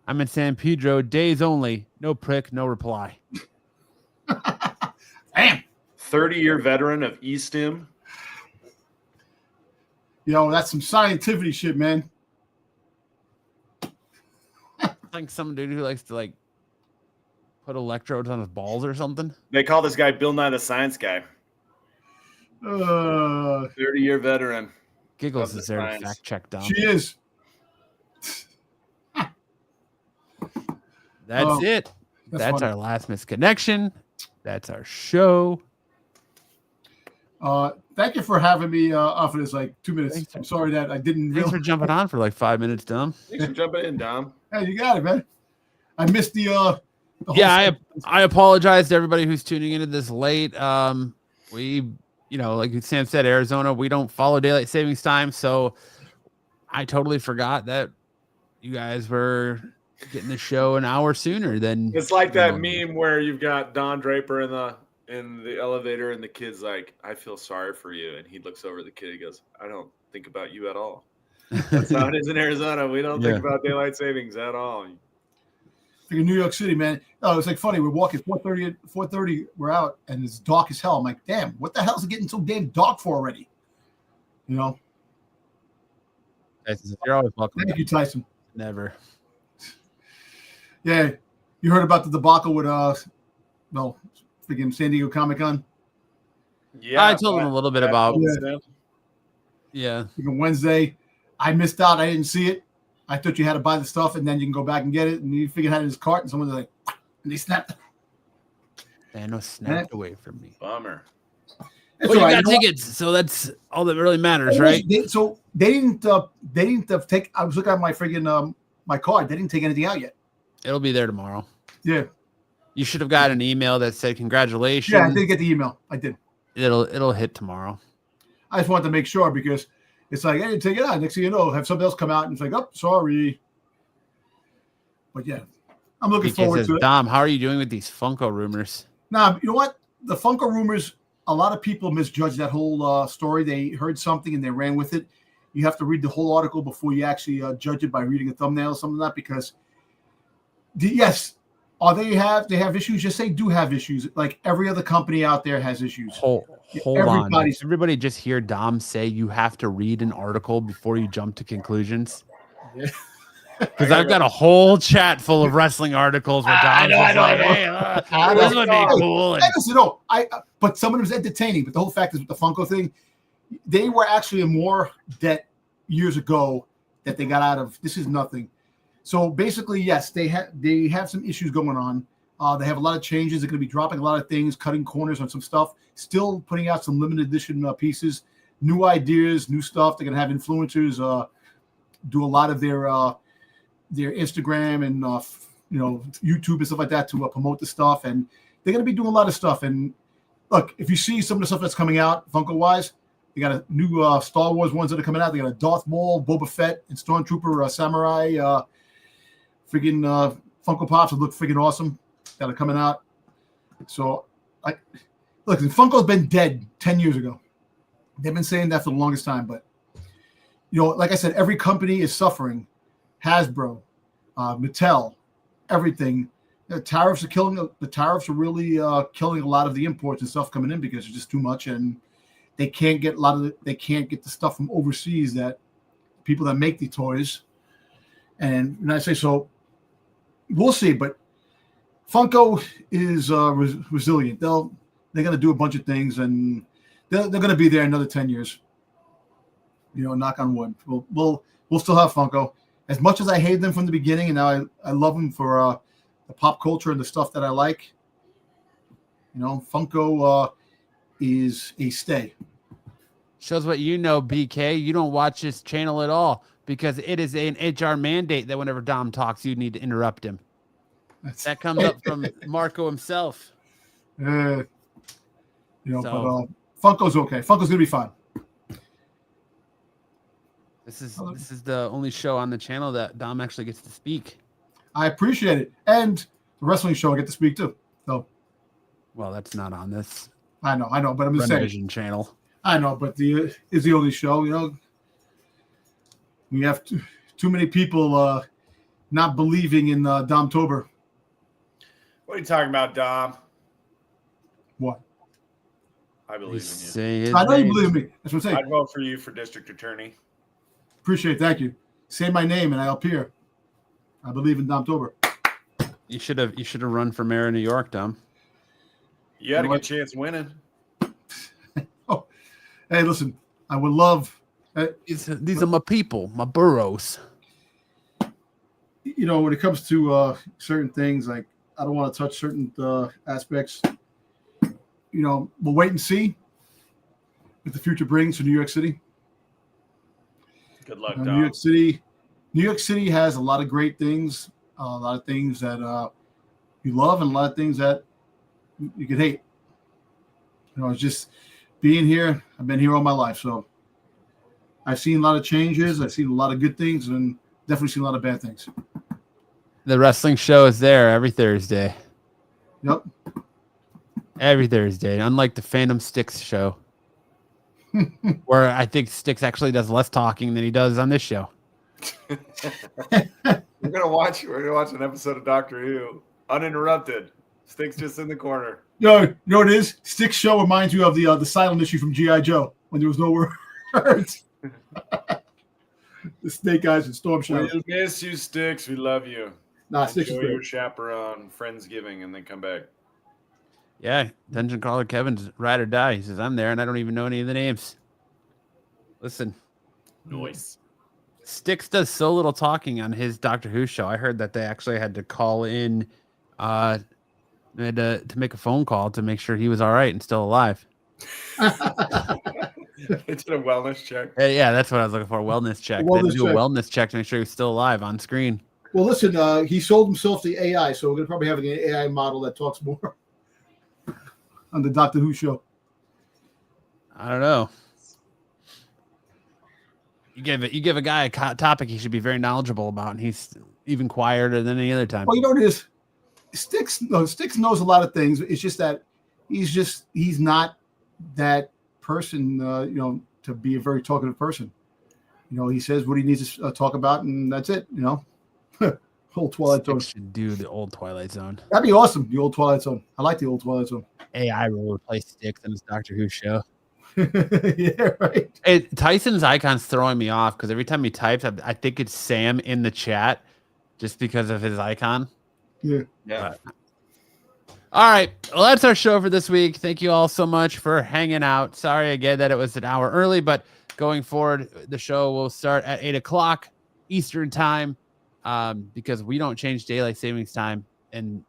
I'm in San Pedro. Days only. No prick, no reply.
Damn.
30-year veteran of Eastim.
Yo, that's some scientific shit, man.
Like some dude who likes to like put electrodes on his balls or something.
They call this guy Bill Nye the Science Guy.
30
30-year veteran.
Giggles
Of the
is there to
science.
fact check Dom.
She is.
That's it. That's
funny.
our last misconnection. That's our show.
Thank you for having me off of this like 2 minutes.
Thanks.
I'm sorry that I didn't
Thanks for
realize.
jumping on for like 5 minutes, Dom.
Thanks for jumping in, Dom.
Hey, you got it, man. I missed the whole
Yeah, I apologize to everybody who's tuning into this late. We, like Sam said, Arizona, we don't follow daylight savings time, so I totally forgot that you guys were getting the show an hour sooner than.
It's like that meme where you've got Don Draper in the elevator, and the kid's like, "I feel sorry for you," and he looks over at the kid. He goes, "I don't think about you at all." That's how it is in Arizona. We don't think about daylight savings at all.
in New York City, man. Oh, it's like funny. We're walking 4:30. We're out, and it's dark as hell. I'm like, damn, what the hell is it getting so damn dark for already? You know.
You're always welcome.
Thank you, Tyson.
Never.
Yeah, you heard about the debacle with freaking San Diego Comic-Con.
Yeah,
I told him a little bit about.
Yeah.
Yeah.
Freaking Wednesday, I missed out. I didn't see it. I thought you had to buy the stuff and then you can go back and get it. And you figured it had in his cart, and someone's like, and they snapped.
Thanos snapped away from me.
Bummer.
It's
Well, you
all right.
got
You know what?
tickets, so that's all that really matters, right?
They didn't take. I was looking at my friggin' my card. They didn't take anything out yet.
It'll be there tomorrow.
Yeah.
You should have got an email that said congratulations.
Yeah, I did get the email. I did.
It'll hit tomorrow.
I just wanted to make sure because it's like, hey, take it out. Next thing you know, have somebody else come out and it's like, oh, sorry. But yeah, I'm looking
PK
forward
says,
to it.
Dom, how are you doing with these Funko rumors?
Now, you know what? The Funko rumors, a lot of people misjudged that whole story. They heard something and they ran with it. You have to read the whole article before you actually judge it by reading a thumbnail or something like that because, yes, they have issues? Yes, they do have issues. Like every other company out there has issues.
Hold on.
Everybody's-
Everybody just hear Dom say you have to read an article before you jump to conclusions. Because I've got a whole chat full of wrestling articles where Dom's like, hey, this would be cool. And
Listen, but some of them was entertaining. But the whole fact is with the Funko thing, they were actually in more debt years ago that they got out of. This is nothing. So basically, yes, they have some issues going on. They have a lot of changes. They're going to be dropping a lot of things, cutting corners on some stuff, still putting out some limited edition pieces, new ideas, new stuff. They're going to have influencers do a lot of their their Instagram and YouTube and stuff like that to promote the stuff, and they're going to be doing a lot of stuff. And look, if you see some of the stuff that's coming out Funko wise, they got a new Star Wars ones that are coming out. They got a Darth Maul, Boba Fett, and Stormtrooper Samurai Funko Pops that look freaking awesome that are coming out. So look, Funko's been dead 10 years ago. They've been saying that for the longest time, but like I said, every company is suffering. Hasbro, Mattel, everything. The tariffs are killing. The tariffs are really killing a lot of the imports and stuff coming in because it's just too much, and they can't get they can't get the stuff from overseas that people that make the toys. And I say so. We'll see, but Funko is resilient. They're going to do a bunch of things, and they're going to be there another 10 years. Knock on wood. We'll still have Funko. As much as I hated them from the beginning, and now I love them for the pop culture and the stuff that I like. Funko is a stay.
Shows what you know, BK. You don't watch this channel at all because it is an HR mandate that whenever Dom talks, you need to interrupt him. That comes up from Marco himself.
But Funko's okay. Funko's gonna be fine.
This is the only show on the channel that Dom actually gets to speak.
I appreciate it, and the wrestling show I get to speak too. So,
well, that's not on this.
I know, but I'm just saying.
Channel.
I know, but is the only show. We have too many people not believing in Domtober.
What are you talking about, Dom?
What?
I believe in you.
I know you believe in me. That's what I'm saying.
I'd vote for you for district attorney.
Appreciate it. Thank you. Say my name and I'll appear. I believe in Domtober.
You should have run for mayor of New York, Dom.
You had a good chance winning.
Oh, hey, listen. I would love.
These are my people, my boroughs.
When it comes to certain things, like I don't want to touch certain aspects. We'll wait and see what the future brings to New York City.
Good luck, Dom.
New York City has a lot of great things, a lot of things that you love, and a lot of things that you could hate. It's just being here. I've been here all my life, so I've seen a lot of changes. I've seen a lot of good things, and definitely seen a lot of bad things.
The wrestling show is there every Thursday.
Yep.
Every Thursday, unlike the Phantom Sticks show, where I think Sticks actually does less talking than he does on this show.
We're gonna watch an episode of Doctor Who uninterrupted. Sticks just in the corner.
You know what it is? Sticks show reminds you of the silent issue from G.I. Joe when there was no words. The Snake Eyes and Storm Shadow.
We'll miss you, Sticks. We love you.
Sticks is
Enjoy your
great.
chaperone, Friendsgiving, and then come back.
Yeah, Dungeon Crawler Kevin's ride or die. He says, I'm there, and I don't even know any of the names. Listen.
Noise.
Sticks does so little talking on his Doctor Who show. I heard that they actually had to call in to make a phone call to make sure he was all right and still alive.
They did a wellness check.
Yeah, that's what I was looking for, a wellness check. They had to do a wellness check to make sure he was still alive on screen.
Well, listen, he sold himself to AI, so we're going to probably have an AI model that talks more on the Doctor Who show.
I don't know. You give a guy a topic he should be very knowledgeable about, and he's even quieter than any other time.
Well, you know what it is? Sticks knows a lot of things. It's just that he's not that person, to be a very talkative person. He says what he needs to talk about, and that's it. Old Twilight Zone.
Should do the old Twilight Zone.
That'd be awesome. The old Twilight Zone. I like the old Twilight Zone.
AI will replace Sticks in his Doctor Who show.
Yeah, right.
Tyson's icon's throwing me off because every time he types, I think it's Sam in the chat just because of his icon.
Yeah.
All right. Well, that's our show for this week. Thank you all so much for hanging out. Sorry again that it was an hour early, but going forward, the show will start at 8:00 Eastern time because we don't change daylight savings time. And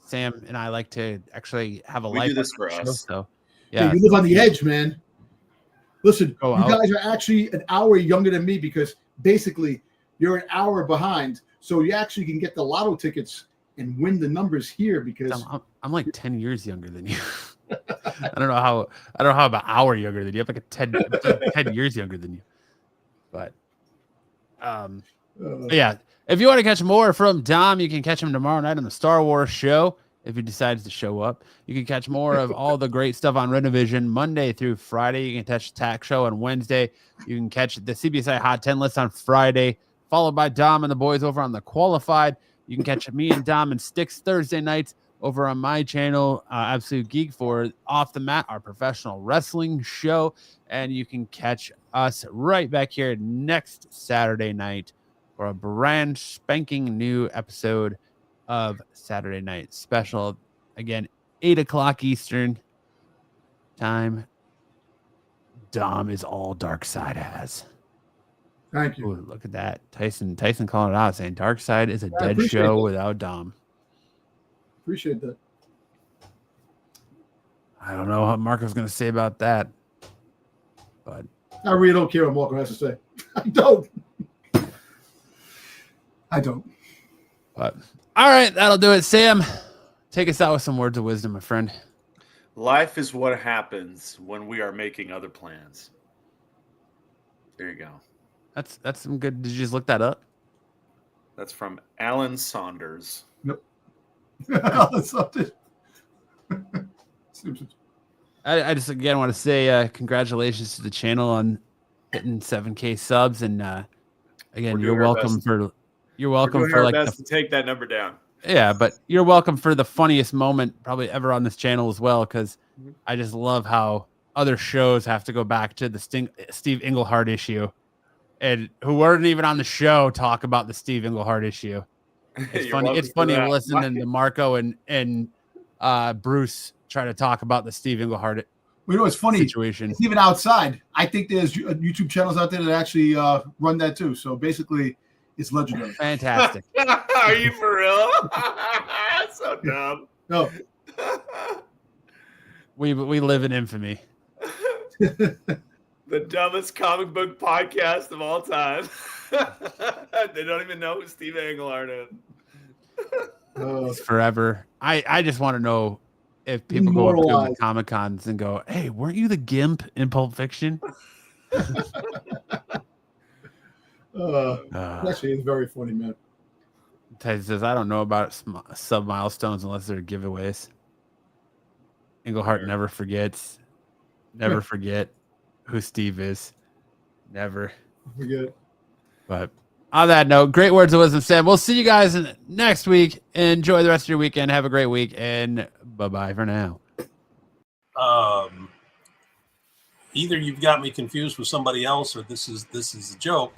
Sam and I like to actually have a life.
We do this for us.
So, yeah.
Hey, you live on the edge, man. Listen,
Go
you
out.
guys are actually an hour younger than me because basically you're an hour behind. So you actually can get the lotto tickets and win the numbers here because
I'm like 10 years younger than you. I don't know how about an hour younger than you. I'm like 10 years younger than you. But yeah, if you want to catch more from Dom, you can catch him tomorrow night on the Star Wars show. If he decides to show up, you can catch more of all the great stuff on Renovision Monday through Friday. You can catch the Tack Show on Wednesday. You can catch the CBSI Hot 10 list on Friday, followed by Dom and the boys over on the Qualified. You can catch me and Dom and Sticks Thursday nights over on my channel, Absolute Geek, for Off the Mat, our professional wrestling show. And you can catch us right back here next Saturday night for a brand spanking new episode of Saturday Night Special. Again, 8 o'clock Eastern time. Dom is all Dark Side has.
Thank you.
Ooh, look at that. Tyson calling it out, saying Dark Side is a dead
appreciate
show
that.
without Dom.
Appreciate that.
I don't know what Marco's going to say about that. But
I really don't care what Marco has to say. I don't.
But all right, that'll do it. Sam, take us out with some words of wisdom, my friend.
Life is what happens when we are making other plans. There you go.
That's some good. Did you just look that up?
That's from Alan Saunders.
Nope.
I just again want to say congratulations to the channel on hitting 7K subs, and again, you're welcome for like
best to take that number down.
Yeah, but you're welcome for the funniest moment probably ever on this channel as well, because I just love how other shows have to go back to the Steve Englehart issue, and who weren't even on the show talk about the Steve Englehart issue. It's funny. It's funny listening to Marco and Bruce try to talk about the Steve Englehart
it's funny
situation.
It's even outside. I think there's YouTube channels out there that actually run that too. So basically, it's legendary.
Fantastic.
Are you for real? So dumb.
No.
We live in infamy.
The dumbest comic book podcast of all time. They don't even know who Steve Englehart is.
It's forever. I just want to know if people go up to the Comic Cons and go, "Hey, weren't you the Gimp in Pulp Fiction?"
Actually, it's very funny, man.
Tyson says, "I don't know about sub milestones unless they're giveaways." Englehart never forgets. Never forget who Steve is. Never
forget.
But on that note, great words of wisdom, Sam. We'll see you guys next week. Enjoy the rest of your weekend. Have a great week, and bye-bye for now.
Either you've got me confused with somebody else, or this is a joke.